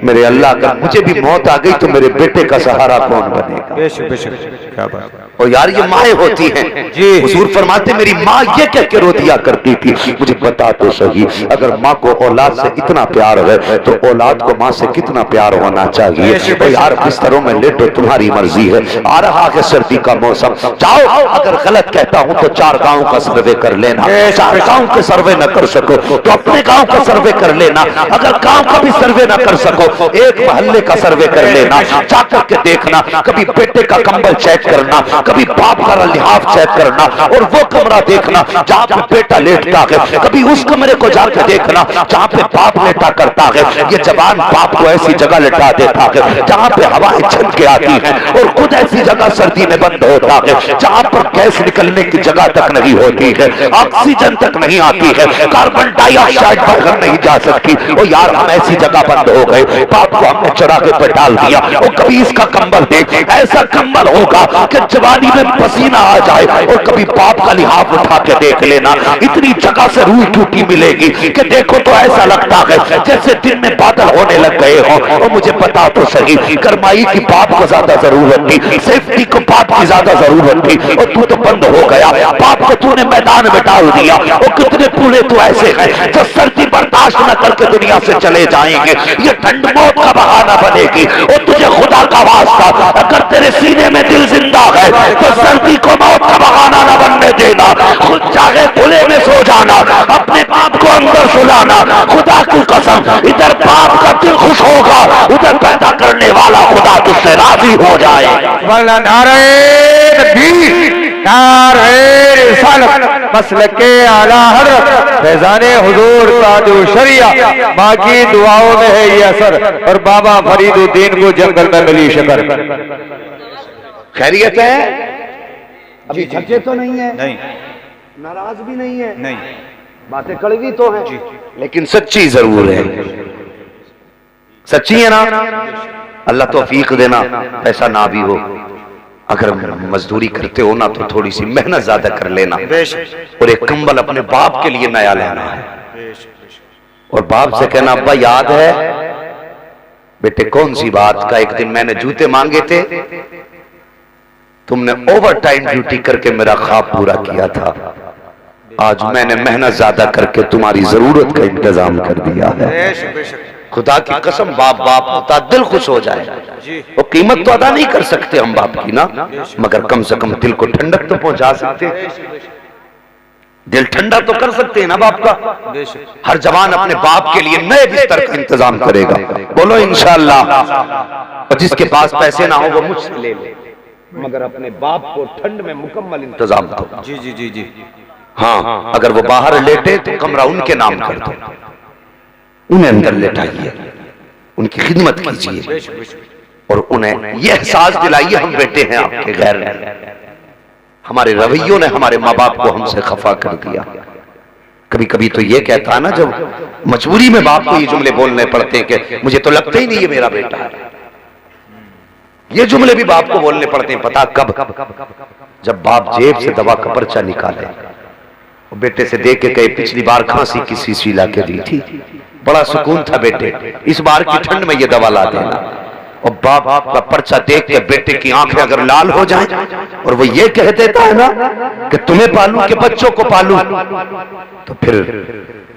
मेरे अल्लाह, अगर मुझे भी मौत आ गई तो मेरे बेटे का सहारा कौन बनेगा? बेशक बेशक, क्या बात। और यार ये माएँ होती हैं जी। हुजूर फरमाते, मेरी माँ ये कह के रो दिया करती थी, मुझे बता तो सही, अगर माँ को औलाद से इतना प्यार है तो औलाद को माँ से कितना प्यार होना चाहिए। और यार बिस्तरों में लेटो, तुम्हारी मर्जी है, आ रहा है सर्दी का मौसम, जाओ, अगर गलत कहता हूँ तो 4 गांव का सर्वे कर लेना। 4 गांव के सर्वे न कर सको तो अपने गांव का सर्वे कर लेना। अगर गांव का भी सर्वे न कर सको, एक मोहल्ले का सर्वे कर लेना। जाकर के देखना, कभी बेटे का कंबल चेक करना, कभी बाप का लिहाफ चेक करना, और वो कमरा देखना जहाँ पे बेटा लेटता है, कभी उस कमरे को जाकर देखना जहाँ पे बाप लेटा करता है। ये जवान बाप को ऐसी जगह लेटा देता है जहाँ पे हवाएं छन के आती हैं, और खुद ऐसी जगह सर्दी में बंद होता है जहाँ पर गैस निकलने की जगह तक नहीं होती है, ऑक्सीजन तक नहीं आती है, कार्बन डाइऑक्साइड बाहर नहीं जा सकती। और यार हम ऐसी जगह बंद हो गए, बाप को हमने चढ़ाके पे डाल दिया। और कभी इसका कंबल देख, ऐसा कंबल होगा कि जवानी में पसीना आ जाए। और कभी बाप का लिहाफ उठा के देख लेना, इतनी जगह से रूह टूटी मिलेगी कि देखो तो ऐसा लगता है जैसे दिन में बादल होने लग गए हो। और मुझे पता तो सही, गरमाई की बाप को ज्यादा जरूरत थी, सेफ्टी को बाप की ज्यादा जरूरत थी, और तू तो बंद हो गया, बाप को तूने मैदान में डाल दिया। और कितने बूढ़े तो ऐसे हैं जो सर्दी बर्दाश्त न करके दुनिया से चले जाएंगे, ये ठंड मौत का बहाना बनेगी। और तुझे खुदा का वास्ता, अगर तेरे सीने में दिल जिंदा है तो सर्दी को मौत का बहाना न बनने देना। खुद चाहे खुले में सो जाना, अपने बाप को अंदर सुलाना। खुदा की कसम, इधर बाप का दिल खुश होगा, उधर पैदा करने वाला खुदा तुझसे राजी हो जाए। नारे तकबीर, नारे रिसालत, मसलके आला हज़रत फैज़ाने हुजूर ताजु शरिया, माँ की दुआओं में है ये असर, और बाबा फरीदुद्दीन को जंगल में मिली शकर। खैरियत है? अभी थके तो नहीं है? नहीं, नाराज भी नहीं है? नहीं, बातें कड़वी तो हैं लेकिन सच्ची जरूर है। सच्ची है ना? अल्लाह तौफीक देना, ऐसा ना भी हो। अगर मजदूरी करते हो ना तो थोड़ी सी मेहनत ज्यादा कर लेना, और एक कंबल अपने बाप के लिए नया लेना है, और बाप से कहना, अब्बा याद है बेटे कौन सी बात का, एक दिन मैंने जूते मांगे थे, तुमने ओवर टाइम ड्यूटी करके मेरा ख्वाब पूरा किया था, आज मैंने मेहनत ज्यादा करके तुम्हारी जरूरत का इंतजाम कर दिया है। खुदा की कसम, बाप बाप होता, दिल खुश हो जाए। वो कीमत तो अदा नहीं कर सकते हम बाप की ना, मगर कम से कम दिल को ठंडक तो पहुंचा सकते हैं, दिल ठंडा तो कर सकते हैं ना बाप का। हर जवान अपने बाप के लिए नए बिस्तर का इंतजाम करेगा, बोलो इंशाअल्लाह। और जिसके पास पैसे ना हो वो मुझसे ले ले, मगर अपने बाप को ठंड में मुकम्मल इंतजाम दो। जी जी जी जी, हाँ, अगर वो बाहर लेटे तो कमरा उनके नाम कर दो, उन्हें अंदर लेटाइए, उनकी खिदमत कीजिए, और उन्हें यह एहसास दिलाइए हम बेटे हैं आपके, गैर नहीं। हमारे रवैयों ने हमारे माँ बाप को हमसे खफा कर दिया। कभी कभी तो ये कहता है ना, जब मजबूरी में बाप को ये जुमले बोलने पड़ते हैं कि मुझे तो लगता ही नहीं ये मेरा बेटा है, ये जुमले भी बाप को बोलने पड़ते हैं। पता कब? जब बाप जेब से दवा का पर्चा निकाले और बेटे से दे के कहे पिछली बार खांसी की शीशी ला के दी थी, बड़ा सुकून था बेटे, इस बार की ठंड में ये दवा ला देना। और बाप का पर्चा देख के बेटे की आंखें अगर लाल हो जाएं और वो ये कह देता है ना कि तुम्हें पालूं कि बच्चों को पालूं, तो फिर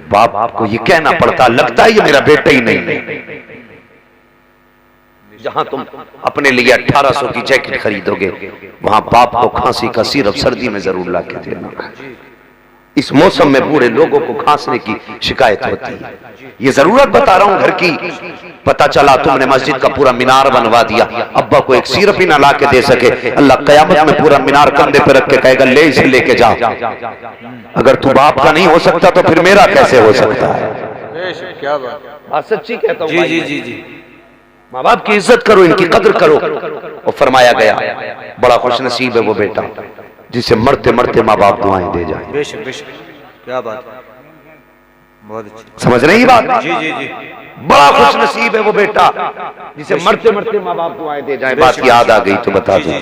बाप को ये कहना पड़ता, लगता है ये मेरा बेटा ही नहीं है। जहां तुम अपने लिए 1800 की जैकेट खरीदोगे, वहां बाप को खांसी का सिरप सर्दी में जरूर ला के देना। इस मौसम में बूढ़े लोगों को खांसने की शिकायत होती है। ये जरूरत बता रहा हूं घर की। पता चला तुमने मस्जिद का पूरा मीनार बनवा दिया, अब्बा को एक सिरप ही ना ला के दे सके, अल्लाह कयामत में पूरा मीनार कंधे पे रख के कहेगा ले इसे लेके जा। अगर तू बाप का नहीं हो सकता तो फिर मेरा कैसे हो सकता है? क्या बात, सच्ची कहता हूं। जी जी जी। माँ बाप की इज्जत करो, इनकी कदर करो। और फरमाया गया बड़ा खुश नसीब है वो बेटा जिसे मरते मरते माँ बाप दुआएं दे जाए। बेशक बेशक, क्या बात, बहुत अच्छी। समझ रहे हैं बात? जी जी जी। बड़ा खुश नसीब है वो बेटा जिसे मरते मरते माँ बाप दुआएं दे जाए। बात याद आ गई तो बता दूं,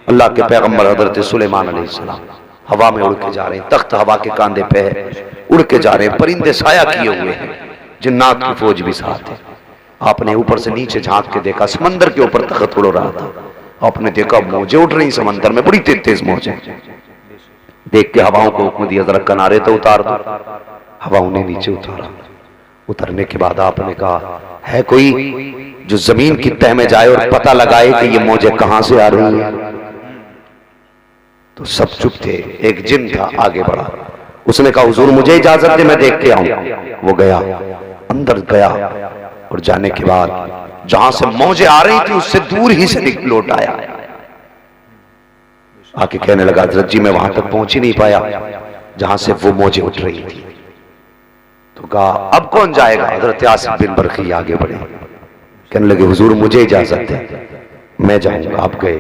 अल्लाह के पैगंबर हजरत सुलेमान अलैहिस्सलाम हवा में उड़ के जा रहे हैं, तख्त हवा के कांधे पे है, उड़ के जा रहे हैं, परिंदे साया किए हुए हैं, जिन्नात की फौज भी साथ है। आपने ऊपर से नीचे झांक के देखा, समंदर के ऊपर तख्त उड़ रहा था। आपने देखा मौजें उठ रही समंदर में, बड़ी तेज तेज मौजें। देख के हवाओं को हुक्म दिया जरा किनारे तो उतार दो। हवाओं ने नीचे उतारा। उतरने के बाद आपने कहा है कोई जो जमीन की तह में जाए और पता लगाए कि ये मौजें कहां से आ रही हैं? तो सब चुप थे। एक जिन था, आगे बढ़ा, उसने कहा हुजूर मुझे इजाजत दे मैं देख के आऊं। वो गया, अंदर गया और जाने के बाद जहां से मौजें आ रही थी उससे दूर ही से लौट आया। आके कहने लगा हजरत जी मैं वहां तक पहुंच ही नहीं पाया जहां से वो मौजें उठ रही थी। तो कहा अब कौन जाएगा? हजरत आसिफ बिन बरखी आगे बढ़े, कहने लगे हुजूर मुझे इजाजत है मैं जाऊंगा। आप गए,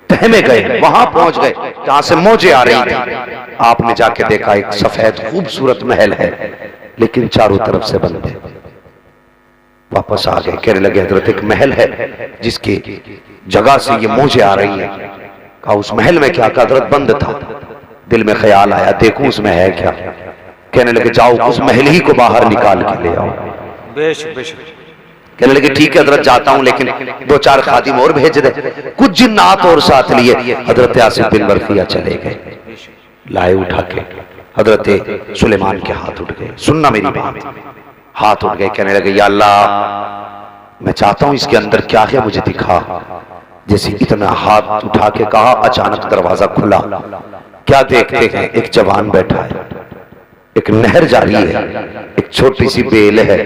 तह में गए, वहां पहुंच गए जहां से मौजें आ रही थी। आपने जाके देखा एक सफेद खूबसूरत महल है लेकिन चारों तरफ से बंद है। वापस आ गए, कहने लगे हजरत एक महल है जिसकी जगह से ये मौजें आ रही हैं। कहा उस महल में क्या? कहा हजरत बंद था। दिल में ख्याल आया देखूं उसमें है क्या। कहने लगे जाओ उस महल ही को बाहर निकाल के ले आओ। बेशक बेशक। कहने लगे ठीक है हजरत जाता हूं लेकिन 2-4 खादिम और भेज दे। कुछ जिन्नात और साथ लिए हजरत आसिफ बिन बरखिया चले गए। लाए उठा के हजरत सुलेमान के हाथ उठ गए। सुनना मेरी बात, हाथ उठ गए। कहने लगे या अल्लाह मैं चाहता हूं इसके अंदर क्या है मुझे दिखा। जैसे इतना हाथ उठा के कहा अचानक दरवाजा खुला। क्या देखते हैं? एक जवान बैठा है, एक नहर जारी है, एक छोटी सी बेल है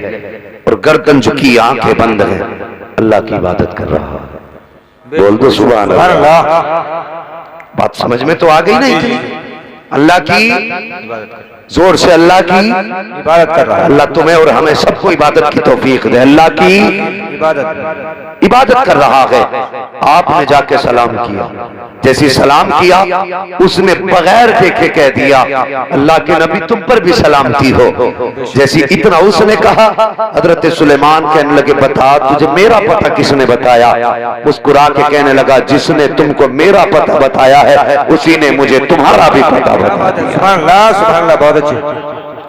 और गर्दन झुकी आंखें बंद है, अल्लाह की इबादत कर रहा है। बोल दो सुभान अल्लाह। बात समझ में तो आ गई ना? इतनी अल्लाह की जोर से अल्लाह की इबादत कर रहा है। अल्लाह तुम्हें और हमें सबको इबादत की तौफीक दे। अल्लाह की इबादत कर रहा है। आपने जाके सलाम किया, जैसे सलाम किया उसने बगैर देखे कह दिया अल्लाह के नबी तुम पर भी सलामती हो। जैसे इतना उसने कहा हजरत सुलेमान कहने लगे बता तुझे मेरा पता किसने बताया? मुस्कुरा के कहने लगा जिसने तुमको मेरा पता बताया है उसी ने मुझे तुम्हारा भी पता बताया। सुभान अल्लाह सुभान अल्लाह, बहुत अच्छी,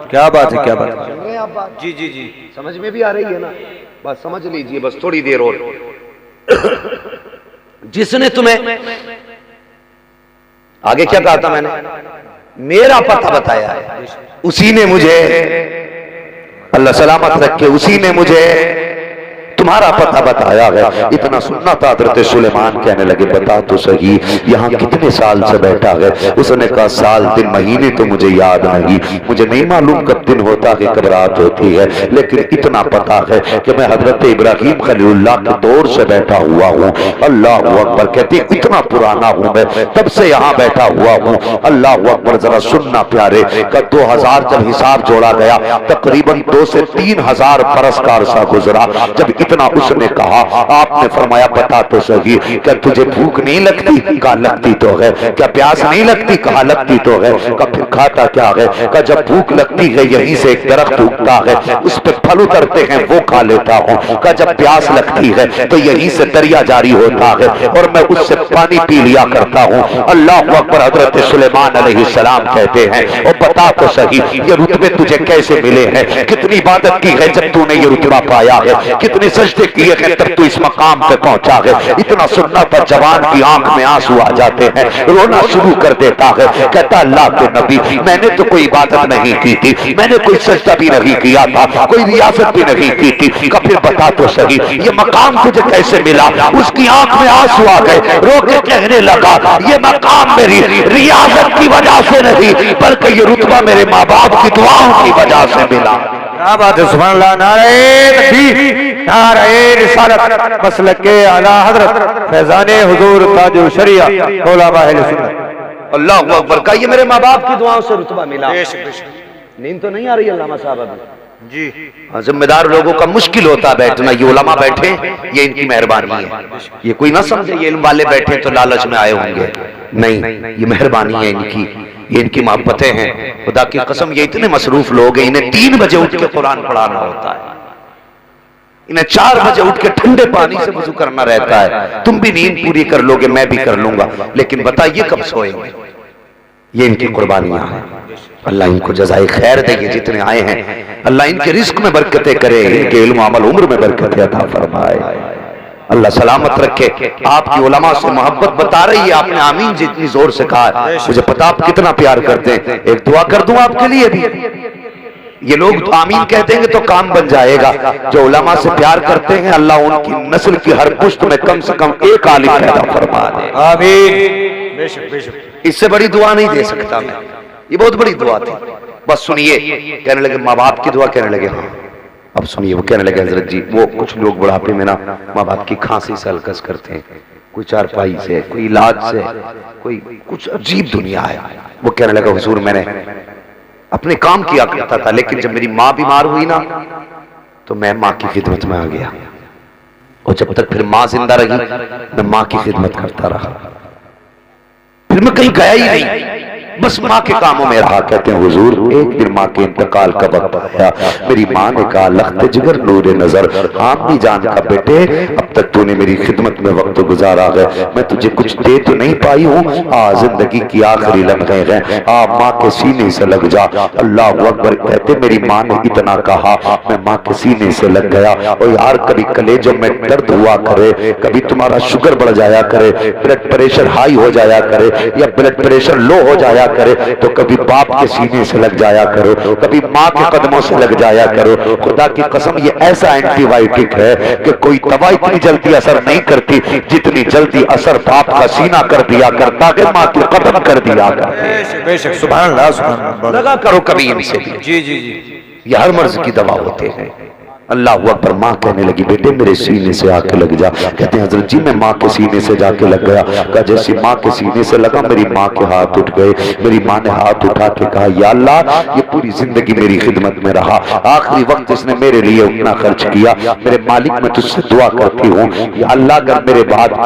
क्या बात है, क्या बात है। जी जी जी, समझ में भी आ रही है ना? बस समझ लीजिए, बस थोड़ी देर और। जिसने तुम्हें आगे क्या कहा था मैंने? मेरा पता बताया है उसी ने मुझे, अल्लाह सलामत रखे, उसी ने मुझे तुम्हारा पता बताया है। इतना सुनना था हजरत सुलेमान कहने लगे बता तो सही यहाँ कितने साल से बैठा है? उसने कहा साल दिन महीने तो मुझे याद नहीं, मुझे नहीं मालूम कब दिन होता है कब रात होती है, लेकिन इतना पता है कि मैं हजरत इब्राहिम खलीलुल्लाह के दौर से बैठा हुआ हूँ। अल्लाह अकबर, कहते इतना पुराना हूँ मैं, तब से यहाँ बैठा हुआ हूँ। अल्लाह अकबर, जरा सुनना प्यारे का 2000 जब हिसाब जोड़ा गया तकरीबन 2 से 3 हजार बरस का अरसा गुजरा। जब इतना उसने कहा, आपने फरमाया बता तो सही, क्या तुझे भूख नहीं लगती? कहा लगती तो है। क्या प्यास नहीं लगती? कहा लगती तो है। कहा फिर खाता क्या है? कहा जब भूख लगती है यहीं से एक दरख्त उगता है, उस पे फल उतरते हैं, वो खा लेता हूँ। कहा जब प्यास लगती है तो यहीं से दरिया जारी होता है और मैं उससे पानी पी लिया करता हूँ। अल्लाह अकबर। हजरत सुलेमान अलैहिस्सलाम कहते हैं, और बता तो सही ये रुतबे तुझे कैसे मिले हैं? कितनी इबादत की है जब तूने ये रुतबा पाया है? कितने सजदे किए हैं तब तू इस मकाम पे पहुंचा है? इतना सुनना पर जवान की आंख में आंसू आ जाते हैं, रोना शुरू कर देता है। कहता अल्लाह के नबी मैंने तो कोई इबादत नहीं की थी, मैंने कोई सजदा भी नहीं किया था, कोई रियासत भी नहीं की थी। फिर बता तो सही ये मकाम तुझे कैसे मिला? उसकी आंख में आंसू आ गए, रो के कहने लगा ये मकाम मेरी रियासत की वजह से नहीं बल्कि ये रुतबा मेरे माँ बाप की दुआओं की वजह से मिला। क्या बात है, सुभान अल्लाह। नारे तकबीर, नारे रिसालत, मसलके आला हजरत फैजाने हुजूर ताजुल शरिया उलमा अहले सुन्नत। अल्लाह अकबर। का ये मेरे माँ बाप की दुआओं से रुतबा मिला। नींद तो नहीं आ रही अल्लामा साहब अभी? जी हाँ, जिम्मेदार लोगों का मुश्किल होता बैठना। ये उलमा बैठे ये इनकी मेहरबानी है। ये कोई ना समझे ये इल्म वाले बैठे तो लालच में आए होंगे, नहीं, ये मेहरबानी है इनकी, ये इनकी मोहब्बतें हैं। खुदा की कसम ये इतने मसरूफ लोग हैं, इन्हें 3 बजे उठ के कुरान पढ़ाना होता है, इन्हें 4 बजे उठ के ठंडे पानी से वुजू करना रहता है। तुम भी नींद पूरी कर लोगे, मैं भी कर लूंगा, लेकिन बताइए कब सोएंगे? ये इनकी कुर्बानियां हैं। अल्लाह इनको जज़ाए खैर दे। जितने आए हैं अल्लाह इनके रिस्क में बरकतें करे, इनके इल्म अमल उम्र में बरकतें अता फरमाए। अल्लाह सलामत रखे। आपकी उलमा से मोहब्बत बता रही है, आपने आमीन जितनी जोर से कहा, मुझे पता आप कितना प्यार करते हैं। एक दुआ कर दूं आपके लिए भी। ये लोग आमीन कह देंगे तो काम बन जाएगा। जो उलमा से प्यार करते हैं अल्लाह उनकी नस्ल की हर पुश्त में कम से कम एक आलिम पैदा फरमा दे। आमीन। बेशक बेशक, इससे बड़ी दुआ नहीं दे सकता मैं। ये बहुत बड़ी दुआ थी। बस सुनिए, कहने लगे माँ बाप की दुआ, कहने लगे हाँ। अब सुनिए, वो कहने लगे हजरत जी वो कुछ लोग बुढ़ापे में ना माँ बाप की खांसी से हलकस करते हैं, कोई चारपाई से, कोई इलाज से, कोई कुछ अजीब दुनिया है। वो कहने लगा हुजूर मैंने अपने काम किया करता था, लेकिन जब मेरी माँ बीमार हुई ना तो मैं माँ की खिदमत में आ गया, और जब तक फिर माँ जिंदा रही मैं माँ की खिदमत करता रहा, फिर मैं कहीं गया ही नहीं, बस माँ के कामों में रहा। कहते हैं हुजूर एक दिन माँ के इंतकाल का वक्त आया, मेरी माँ ने कहा लख्त जिगर नूरे नजर, आमी जान का बेटे अब तक तूने मेरी खिदमत में वक्त गुजारा है, मैं तुझे कुछ दे तो नहीं पाई हूँ, जिंदगी की आखिरी लम्हे हैं, माँ के सीने से लग जा। अल्लाह अकबर। कहते मेरी माँ ने इतना कहा, मैं माँ के सीने से लग गया। और यार कभी कलेजों में दर्द हुआ करे, कभी तुम्हारा शुगर बढ़ जाया करे, ब्लड प्रेशर हाई हो जाया करे या ब्लड प्रेशर लो हो जाया करे, तो कभी बाप के सीने से लग जाया करो, कभी माँ के कदमों से लग जाया करो। खुदा की कसम ये ऐसा एंटीबायोटिक है कि कोई दवा इतनी जल्दी असर नहीं करती जितनी जल्दी असर बाप का सीना कर दिया करता है, माँ के कदम कर दिया करता। बेशक, सुभान अल्लाह, सुभान अल्लाह। लगा करो कभी इनसे भी। जी जी जी, ये हर मर्ज की दवा होते हैं। अल्लाह अकबर। माँ कहने लगी बेटे मेरे सीने से आके लग जा। कहते हैं हजरत जी मैं माँ के सीने से जाके लग गया। कहा जैसे माँ के सीने से लगा मेरी माँ के हाथ उठ गए। मेरी माँ ने हाथ उठा के कहा या अल्लाह ये पूरी जिंदगी मेरी खिदमत में रहा, आखिरी वक्त इसने मेरे लिए उतना खर्च किया, मेरे मालिक मैं तुझसे दुआ करती हूँ या अल्लाह अगर मेरे बाद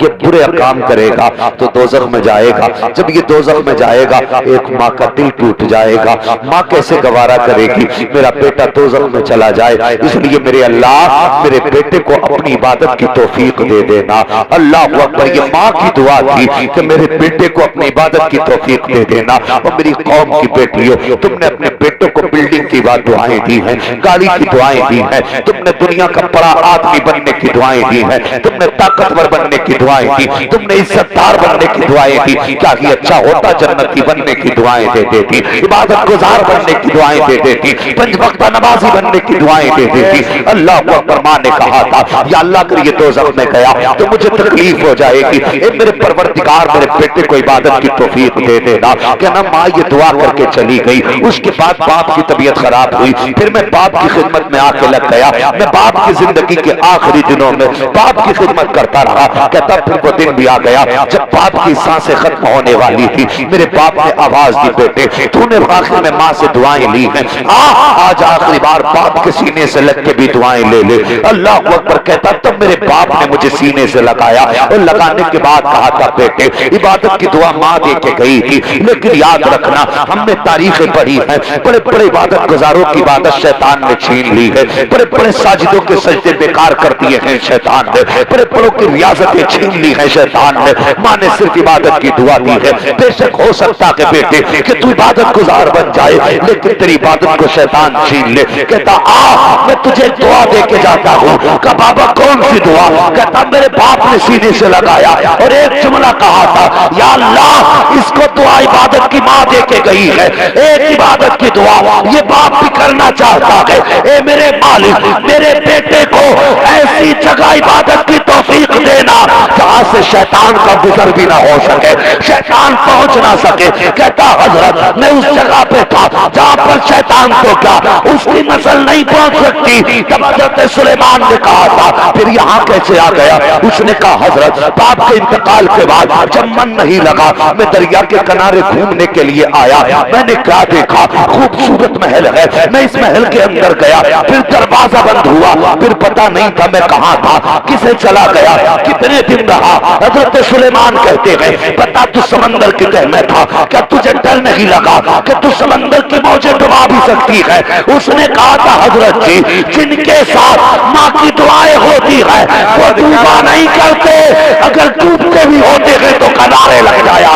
ये बुरे काम करेगा तो दोज़ख में जाएगा, जब ये दोज़ख में जाएगा एक माँ का दिल टूट जाएगा, माँ कैसे गवारा करेगी मेरा बेटा दोज़ख में चला जाए, इसलिए मेरे अल्लाह मेरे बेटे को अपनी इबादत की तौफीक दे देना। अल्लाह अकबर। ये माँ की दुआ थी कि मेरे बेटे को अपनी इबादत की तौफीक दे देना। और मेरी कौम की बेटियों तुमने अपने बेटों को बिल्डिंग की दुआएं दी हैं, गाड़ी की दुआएं दी हैं, तुमने दुनिया का बड़ा आदमी बनने की दुआएं दी हैं, तुमने ताकतवर बनने की दुआएं दी, तुमने इज्जतदार बनने की दुआएं दी, क्या ही अच्छा होता जन्नती बनने की दुआएं दे देती, इबादत गुजार बनने की दुआएं दे देती, 5 वक्त नमाजी बनने की दुआएं दे देती। अल्लाह अकबर। माँ ने कहा था या अल्लाह अगर ये दोज़ख में गया तो मुझे तकलीफ हो जाएगी, मेरे परवरदिगार मेरे बेटे को इबादत की तौफीक दे देना। कहना माँ ये दुआ करके चली गई। उसके बाद बाप की तबीयत खराब हुई, फिर मैं बाप की खिदमत में आके लग गया, मैं बाप की जिंदगी के आखिरी दिनों में बाप की खिदमत करता रहा। कहता फिर वो दिन भी आ गया जब बाप की सांसें खत्म होने वाली थी, मेरे बाप ने आवाज दी बेटे तूने आखिर में माँ से दुआएं ली हैं, आज आखिरी बार बाप के सीने सीने से लग के भी दुआएं ले ले। अल्लाह अकबर कहता तब मेरे बाप ने मुझे सीने से लगाया और लगाने के बाद कहा था बेटे इबादत की दुआ माँ दे के गई थी, लेकिन याद रखना हमने तारीखें पढ़ी है, बड़े बड़े इबादत गुजारों की इबादत शैतान ने छीन ली है, बड़े बड़े साजिदों के सजदे बेकार कर दिए हैं शैतान ने, बड़े बड़ों की रियाजतें छीन ली है शैतान ने, माँ ने सिर्फ इबादत की दुआ दी है। बेशक हो सकता है बेटे कि तू इबादत गुजार बन जाए, लेकिन तेरी इबादत को शैतान छीन ले। कहता आ मैं तुझे दुआ दे के जाता हूँ। कहा बाबा कौन सी दुआ? कहता मेरे बाप ने सीने से लगाया और एक जुमला कहा था, या अल्लाह इसको दुआ इबादत की माँ दे के गई है, एक इबादत की दुआ ये बाप भी करना चाहता है। ए मेरे मालिक मेरे बेटे को ऐसी जगह इबादत की तौफीक देना जहां से शैतान का गुजर भी ना हो सके, शैतान पहुंच ना सके। कहता हजरत मैं उस जगह पे था जहां पर शैतान को क्या उसकी नस्ल नहीं पहुंच सकती। तब हजरत सुलेमान ने कहा था फिर यहाँ कैसे आ गया? उसने कहा हजरत बाप के इंतकाल के बाद जब मन नहीं लगा मैं दरिया के किनारे घूमने के लिए आया, मैंने क्या देखा खूबसूरत महल है, मैं इस महल के अंदर गया, फिर दरवाजा बंद हुआ, फिर पता नहीं था मैं कहाँ था, किसे चला गया, कितने दिन रहा। हजरत सुलेमान कहते हैं पता तू समंदर की तह में था, क्या तुझे डर नहीं लगा कि तू समंदर की मौजें डुबा भी सकती है? उसने कहा था हजरत जी जिनके साथ माँ की दुआएं होती है वो डूबा नहीं करते, अगर डूबते भी होते हैं तो किनारे लग जाया।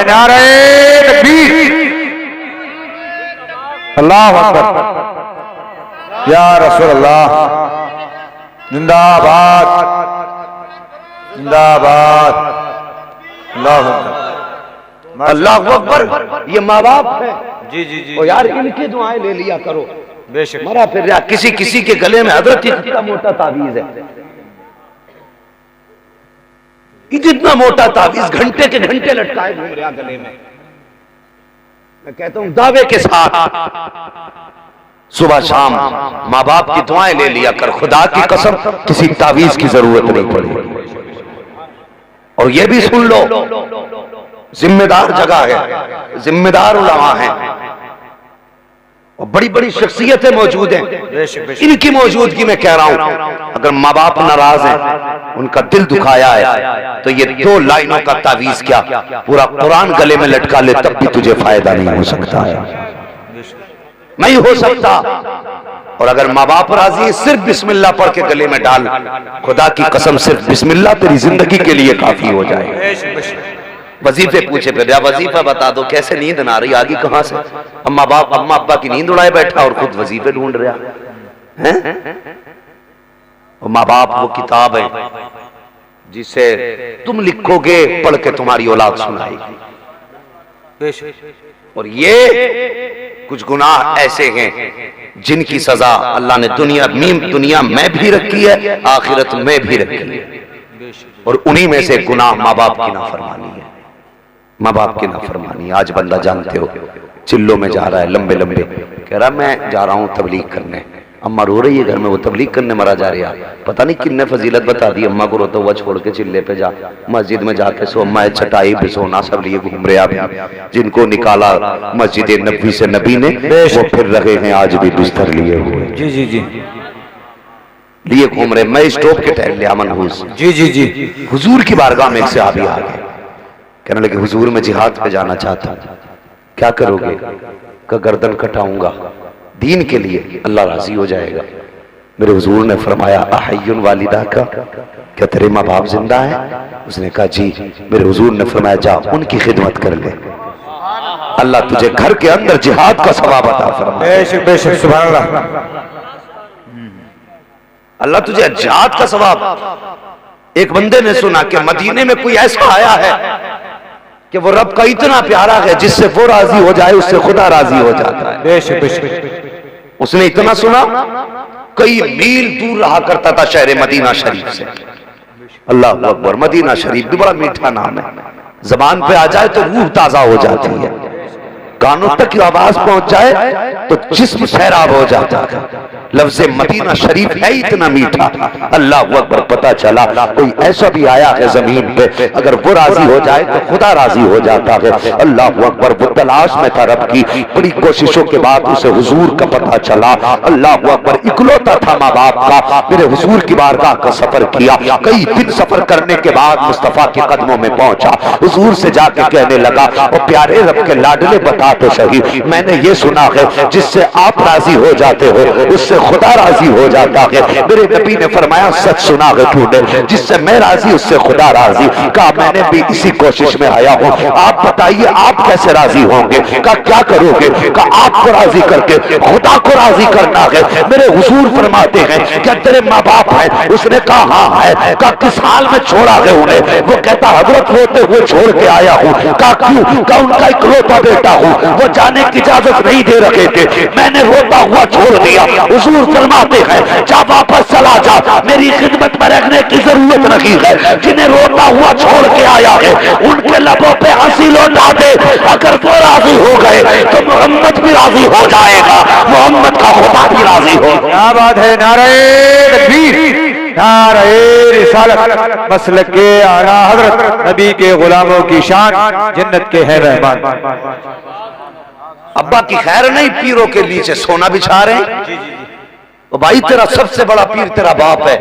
नारे तकबीर, अल्लाह अकबर, या रसूल अल्लाह, जिंदाबाद जिंदाबाद, अल्लाह अल्लाह अकबर। ये माँ बाप है जी जी जी। और यार इनकी दुआएं ले लिया करो। बेशक मरा फिर रहा किसी किसी के गले में हजरत इतना मोटा तावीज है, इतना मोटा तावीज घंटे के घंटे लटकाए घूम रहा गले में। मैं कहता हूं दावे के साथ सुबह शाम माँ बाप की दुआएं ले लिया कर, खुदा की कसम किसी तावीज की जरूरत नहीं पड़ी। और ये भी सुन लो जिम्मेदार जगह है, जिम्मेदार उलमा है और बड़ी बड़ी शख्सियतें मौजूद हैं, इनकी मौजूदगी में कह रहा हूं अगर माँ बाप नाराज हैं, उनका दिल दुखाया है तो ये 2 लाइनों का तावीज क्या पूरा कुरान गले में लटका ले तब भी तुझे फायदा नहीं हो सकता है, नहीं हो सकता। और अगर माँ बाप राजी है सिर्फ बिस्मिल्लाह पढ़ के गले में डाल, खुदा की कसम सिर्फ बिस्मिल्लाह तेरी जिंदगी के लिए काफी हो जाए। वजीफे पूछे फिर वजीफा बता दो, कैसे नींद ना रही, आगे कहां से? अम्मा अब्बा की नींद उड़ाए बैठा और खुद वजीफे ढूंढ रहा है। माँ बाप वो किताब है जिसे तुम लिखोगे पढ़ के तुम्हारी औलाद सुनाएगी। और ये कुछ गुनाह ऐसे हैं जिनकी सजा अल्लाह ने दुनिया में भी रखी है, आखिरत में भी रखी है। और उन्हीं में से गुनाह माँ बाप की नाफरमानी है, माँ बाप की नाफरमानी। आज बंदा जानते हो चिल्लों में जा रहा है, लंबे लंबे कह रहा मैं जा रहा हूँ तबलीग करने, अम्मा रो रही है घर में, वो तबलीग करने मरा जा रहा, पता नहीं किन्ने फजीलत बता दी, अम्मा को रोता हुआ छोड़ के चिल्ले पे जा, मस्जिद में जाके सो, अम्मा चटाई पे सोना सब लिए घूम रहे आप, जिनको निकाला मस्जिद नबी से नबी ने वो फिर रहे हैं आज भी बिस्तर लिए हुए, जी जी जी लिए घूम रहे। मैं स्टॉप के टहल लिया मनहूस, जी जी जी। हुजूर की बारगाह में एक सहाबी आ गए, कहने लगे हुजूर मैं जिहाद पे जाना चाहता हूँ, क्या करोगे? का गर्दन कटाऊंगा दीन के लिए, अल्लाह राजी हो जाएगा। मेरे हुजूर ने फरमाया अहय्युन वालिदा का, क्या तेरे माँ बाप जिंदा है? उसने कहा जी। मेरे हुजूर ने फरमाया जा उनकी खिदमत कर ले, अल्लाह तुझे घर के अंदर जिहाद का सवाब अता फरमाए। बेशक बेशक, सुभान अल्लाह, अल्लाह तुझे जिहाद का सवाब। एक बंदे ने सुना कि मदीने में कोई ऐसा आया है कि वो रब का इतना प्यारा है जिससे वो राजी हो जाए उससे खुदा राजी हो जाता है। बेशक बेशक। उसने इतना सुना कई मील दूर रहा करता था शहर मदीना शरीफ से। अल्लाह अकबर, मदीना शरीफ भी बड़ा मीठा नाम है, जबान पे आ जाए तो रूह ताजा हो जाती है, कानों तक की आवाज पहुंच जाए तो जिस्म सैराब हो जाता है। लफ्ज़ मदीना शरीफ है इतना मीठा। अल्लाह अकबर। पता चला कोई ऐसा भी आया है जमीन पे, अगर वो राजी हो जाए तो खुदा राजी हो जाता है। अल्लाह अकबर। वो तलाश में था रब की, बड़ी कोशिशों के बाद उसे हुजूर का पता चला। अल्लाह अकबर। इकलौता था माँ बाप का, मेरे हुजूर की बारगाह का सफर किया। कई दिन सफर करने के बाद मुस्तफा के कदमों में पहुंचा। हुजूर से जाके कहने लगा, और प्यारे रब के लाडले बता तो सही, मैंने ये सुना है जिससे आप राजी हो जाते हो उससे खुदा राजी हो जाता है। मेरे नबी ने फरमाया, सच सुना है तूने, जिससे मैं राजी उससे खुदा राजी। कहा मैंने भी इसी कोशिश में आया हूँ, आप बताइए आप कैसे राजी होंगे? कहा क्या करोगे? कहा आपको राजी करके खुदा को राजी करना है। मेरे हुजूर फरमाते हैं, क्या तेरे माँ बाप हैं? उसने कहा हाँ है। कहा किस हाल में छोड़ा है उन्हें? वो कहता हजरत रोते हुए छोड़ के आया हूँ। कहा क्यों? कहा उनका इकलौता बेटा हूँ, वो जाने की इजाजत नहीं दे रखे थे, मैंने रोता हुआ छोड़ दिया। हुजूर फरमाते हैं, जा वापस चला जा, मेरी खिदमत में रखने की जरूरत नहीं है। जिन्हें रोता हुआ छोड़ के आया है उनके लबों पे हंसी लौटा दे। अगर वो राजी हो गए तो मोहम्मद भी राजी हो जाएगा, मोहम्मद का खुदा भी राजी हो। क्या बात है। नारे तकबीर, नारे रिसालत, मसलके आला हजरत, नबी के गुलामों की शान, जन्नत के है मेहमान। अब्बा की खैर नहीं, पीरों के नीचे सोना बिछा रहे हैं। तो भाई तेरा सबसे बड़ा पीर तेरा बाप है,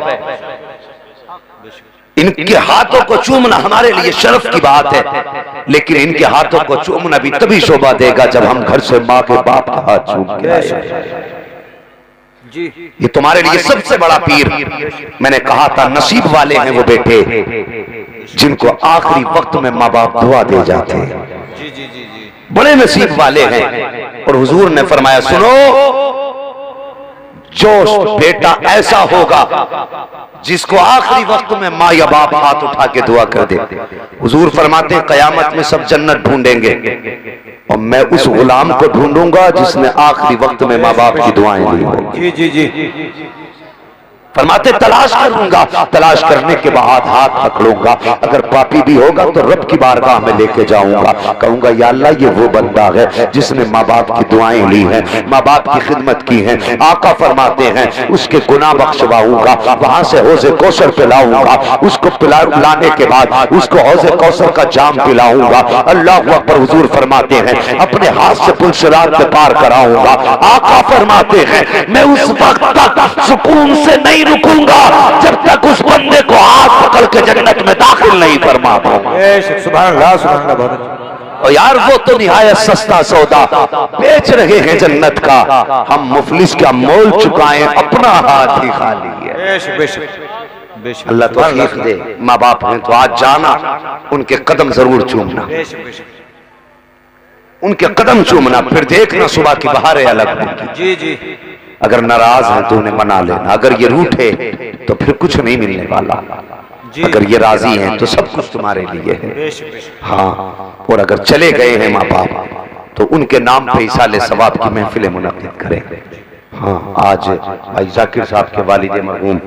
इनके हाथों को चूमना हमारे लिए शर्फ की बात है, लेकिन इनके हाथों को चूमना भी तभी शोभा देगा जब हम घर से माँ के बाप का हाथ चूम के आए। ये तुम्हारे लिए सबसे बड़ा पीर। मैंने कहा था नसीब वाले हैं वो बेटे जिनको आखिरी वक्त में माँ बाप दुआ दे जाते हैं, बड़े नसीब वाले हैं। और हुजूर ने फरमाया, सुनो, जो बेटा ऐसा होगा जिसको आखिरी वक्त में माँ या बाप हाथ उठा के दुआ कर दे, हुजूर फरमाते हैं कयामत में सब जन्नत ढूंढेंगे और मैं उस गुलाम को ढूंढूंगा जिसने आखिरी वक्त में माँ बाप की दुआएं ली होंगी। जी जी जी। फरमाते तलाश करूंगा, तलाश करने के बाद हाथ पकड़ूंगा, अगर पापी भी होगा तो रब की बारगाह में लेके जाऊंगा, कहूंगा या अल्लाह ये वो बंदा है जिसने माँ बाप की दुआएं ली हैं, माँ बाप की खिदमत की है। आका फरमाते हैं उसके गुनाह बख्शवाऊंगा, वहां से हौज़े कौसर पिलाऊंगा, उसको पिलाने के बाद उसको हौज़े कौसर का जाम पिलाऊंगा। अल्लाह अकबर। हुजूर फरमाते हैं अपने हाथ से पुल सिरात पे पार कराऊंगा। आका फरमाते हैं मैं उस वक्त तक सुकून से नहीं रुकूंगा जब तक उस बंदे को हाथ पकड़ के जन्नत में दाखिल नहीं फरमा पाऊंगा। सुभान अल्लाह, सुभान अल्लाह। बहुत अच्छा। और यार वो तो निहायत सस्ता सौदा बेच रहे हैं जन्नत का, हम मुफलिस का मोल चुकाएं, अपना हाथ ही खाली है। अल्लाह तौफीक दे। माँ बाप हैं तो आज जाना उनके कदम जरूर चूमना, उनके कदम चूमना, फिर देखना सुबह की बहारें अलग होंगी। जी जी। अगर नाराज हैं तो उन्हें मना लेना, अगर ये रूठे तो फिर कुछ नहीं मिलने वाला, अगर ये राजी हैं तो सब कुछ तुम्हारे लिए है। हाँ, और अगर चले गए हैं माँ बाप तो उनके नाम पे इसाले सवाब की महफिलें मुनक्किद करें। हाँ, आज भाई जाकिर साहब के वालिद मरहूम,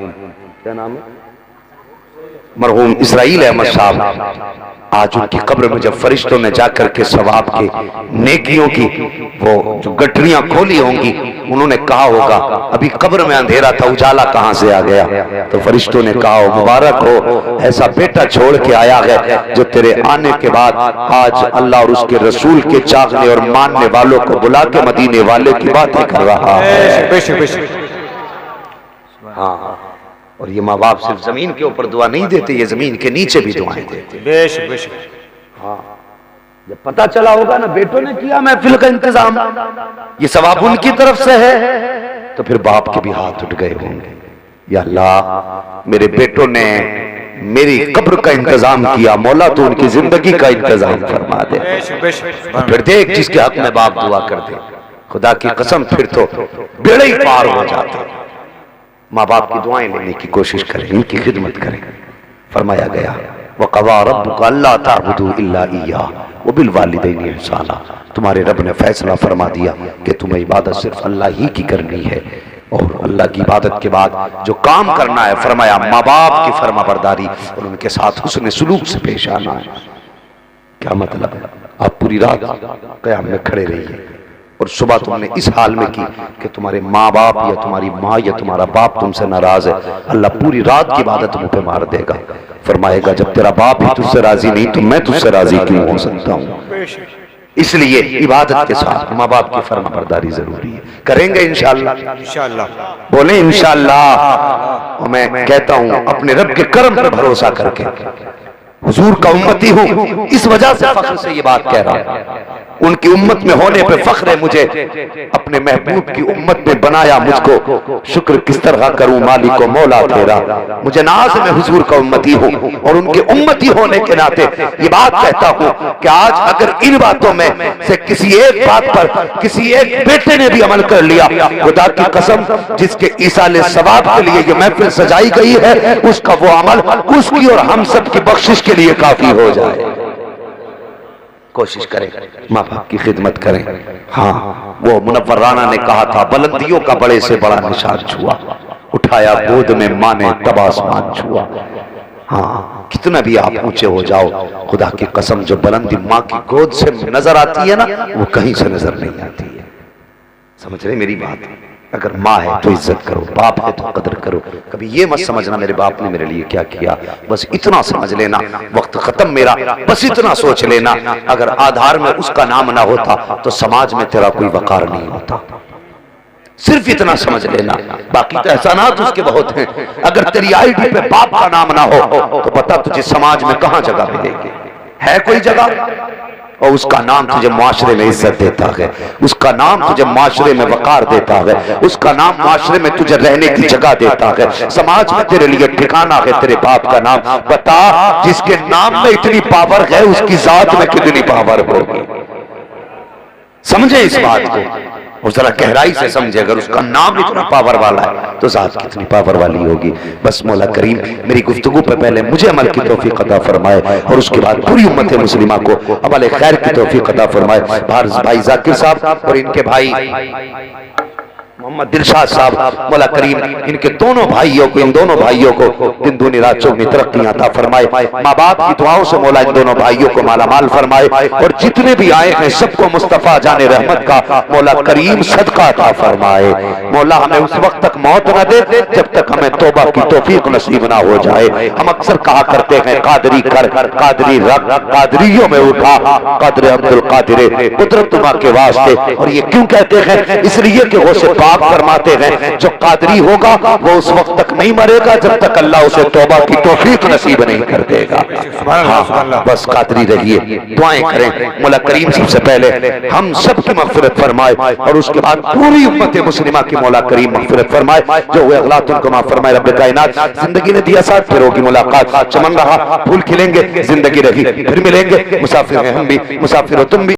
क्या नाम है, मरहूम इसराइल अहमद साहब, आज उनकी कब्र में जब फरिश्तों ने जाकर के सवाब के नेकियों की वो जो गठरियां खोली होंगी, उन्होंने कहा होगा अभी कब्र में अंधेरा था, उजाला कहां से आ गया? तो फरिश्तों ने कहा मुबारक हो, ऐसा बेटा छोड़ के आया है जो तेरे आने के बाद आज अल्लाह और उसके रसूल के चाहने और मानने वालों को बुला के मदीने वाले की बातें कर रहा है। हाँ, और ये माँ बाप सिर्फ जमीन के ऊपर दुआ नहीं देते, ये जमीन के नीचे भी दुआएं देते। बेशक बेशक। हाँ, जब पता चला होगा ना बेटों ने किया महफिल का इंतजाम, ये सवाब उनकी तरफ से है, तो फिर बाप के भी हाथ उठ गए होंगे, या अल्लाह मेरे बेटों ने मेरी कब्र का इंतजाम किया, मौला तो उनकी जिंदगी का इंतजाम फरमा दे। फिर देख जिसके हक में बाप दुआ कर दे, खुदा की कसम फिर तो बेड़े ही पार हो जाते। माँ बाप की दुआएं लेने की कोशिश करें, इनकी खिदमत करें। फरमाया गया वक़ज़ा रब्बुका अल्ला ताबुदू इल्ला इय्याह व बिल वालिदैनि इहसाना, तुम्हारे रब ने फैसला फरमा दिया कि तुम्हें इबादत सिर्फ अल्लाह ही की करनी है, और अल्लाह की इबादत के बाद जो काम करना है फरमाया माँ बाप की फरमाबरदारी और उनके साथ हुस्न सुलूक से पेश आना है। क्या मतलब है? आप पूरी रात क़याम में खड़े रहिए, और सुबह तुमने इस हाल में की कि तुम्हारे माँ बाप या तुम्हारी माँ या तुम्हारा बाप तुमसे नाराज है, अल्लाह पूरी रात की इबादत मुंह पे मार देगा। फरमाएगा जब तेरा बाप ही तुझसे राजी नहीं तो मैं तुझसे राजी क्यों हो सकता हूँ। इसलिए इबादत के साथ माँ बाप की फर्माबरदारी जरूरी है। करेंगे इंशाअल्लाह, इंशाअल्लाह बोले इंशाअल्लाह। और मैं कहता हूँ अपने रब के करम पर भरोसा करके हुजूर का उम्मती हूँ, इस वजह से फख्र से ये बात कह रहा हूँ। उनकी उम्मत में होने पे फख्र है मुझे, अपने महबूब की उम्मत में बनाया मुझको, शुक्र किस तरह करूं मालिक को मौला तेरा। मुझे नाज है मैं हुजूर का उम्मती हूँ और उनके उम्मती होने के नाते ये बात कहता हूँ कि आज अगर इन बातों में से किसी एक बात पर किसी एक बेटे ने भी अमल कर लिया, खुदा की कसम जिसके ईसाले सवाब के लिए ये महफिल सजाई गई है, उसका वो अमल उसकी और हम सब की बख्शिश के लिए काफी हो जाए। कोशिश करें, माँ बाप की खिदमत करें। हाँ, वो मुनव्वर राना ने कहा था बुलंदियों का बड़े से बड़ा निशान छुआ, उठाया गोद में माँ ने तब आसमान छुआ। हाँ, कितना भी आप ऊंचे हो जाओ, खुदा की कसम जो बुलंदी माँ की गोद से नजर आती है ना, वो कहीं से नजर नहीं आती है। समझ रहे मेरी बात? अगर माँ है तो इज्जत करो, बाप है तो कदर करो। कभी ये मत समझना मेरे बाप ने मेरे लिए क्या किया, बस इतना समझ लेना वक्त खत्म मेरा, बस इतना सोच लेना अगर आधार में उसका नाम ना होता तो समाज में तेरा कोई वकार नहीं होता। सिर्फ इतना समझ लेना, बाकी तो एहसानात उसके बहुत हैं। अगर तेरी आईडी पे बाप का नाम ना हो तो बता तुझे समाज में कहां जगह मिलेगी? है कोई जगह? और उसका नाम तुझे माशरे में इज्जत देता है, उसका नाम तुझे माशरे में वकार देता है, उसका नाम माशरे में तुझे रहने की जगह देता है, समाज में तेरे लिए ठिकाना है तेरे बाप का नाम। बता जिसके नाम में इतनी पावर है उसकी जात में कितनी पावर होगी। समझे इस बात को और जरा गहराई से समझे। अगर उसका नाम इतना पावर वाला है तो जात कितनी पावर वाली होगी। बस मौला करीम मेरी गुफ्तगू पे पहले मुझे अमल की तौफीक अता फरमाए और उसके बाद पूरी उम्मत मुस्लिमा को अमल खैर की तौफीक अता फरमाए। भाई जाकिर साहब और इनके भाई मोहम्मद दिलशाद साहब, मौला करीम इनके दोनों भाइयों को, इन दोनों भाइयों को दिन दूनी रात चौगुनी तरक्की अता फरमाए। माँ बाप की दुआओं से मौला इन दोनों भाइयों को माला माल फरमाए और जितने भी आए हैं सबको मुस्तफा जाने रहमत का मौला करीम सदका अता फरमाए। मौला हमें उस वक्त तक मौत न दे जब तक हमें तौबा की तौफीक नसीब ना हो जाए। हम अक्सर कहा करते हैं कादरी कर, कादरी रख, कादरियों में उठा, कादर अब्दुल कादिर कुदरत तुम्हां के वास्ते। और ये क्यों कहते हैं? इसलिए कि वो से फरमाते हैं जो कादरी होगा वो उस वक्त तक नहीं मरेगा जब तक अल्लाह उसे तौबा की तौफीक नसीब नहीं कर देगा। हाँ, बस कादरी रहिए, दुआएं करें। मौला करीम सबसे पहले हम सब की मग़फ़िरत फरमाए और उसके बाद पूरी उम्मत मुस्लिमा की मौला करीम मग़फ़िरत फरमाए। जो हुए अगलात उनको माफ फरमाए। रब्बे कायनात जिंदगी ने दिया साथ, फिर होगी मुलाकात। चमन रहा, फूल खिलेंगे, जिंदगी रही, फिर मिलेंगे। मुसाफिर हैं हम भी, मुसाफिर हो तुम भी।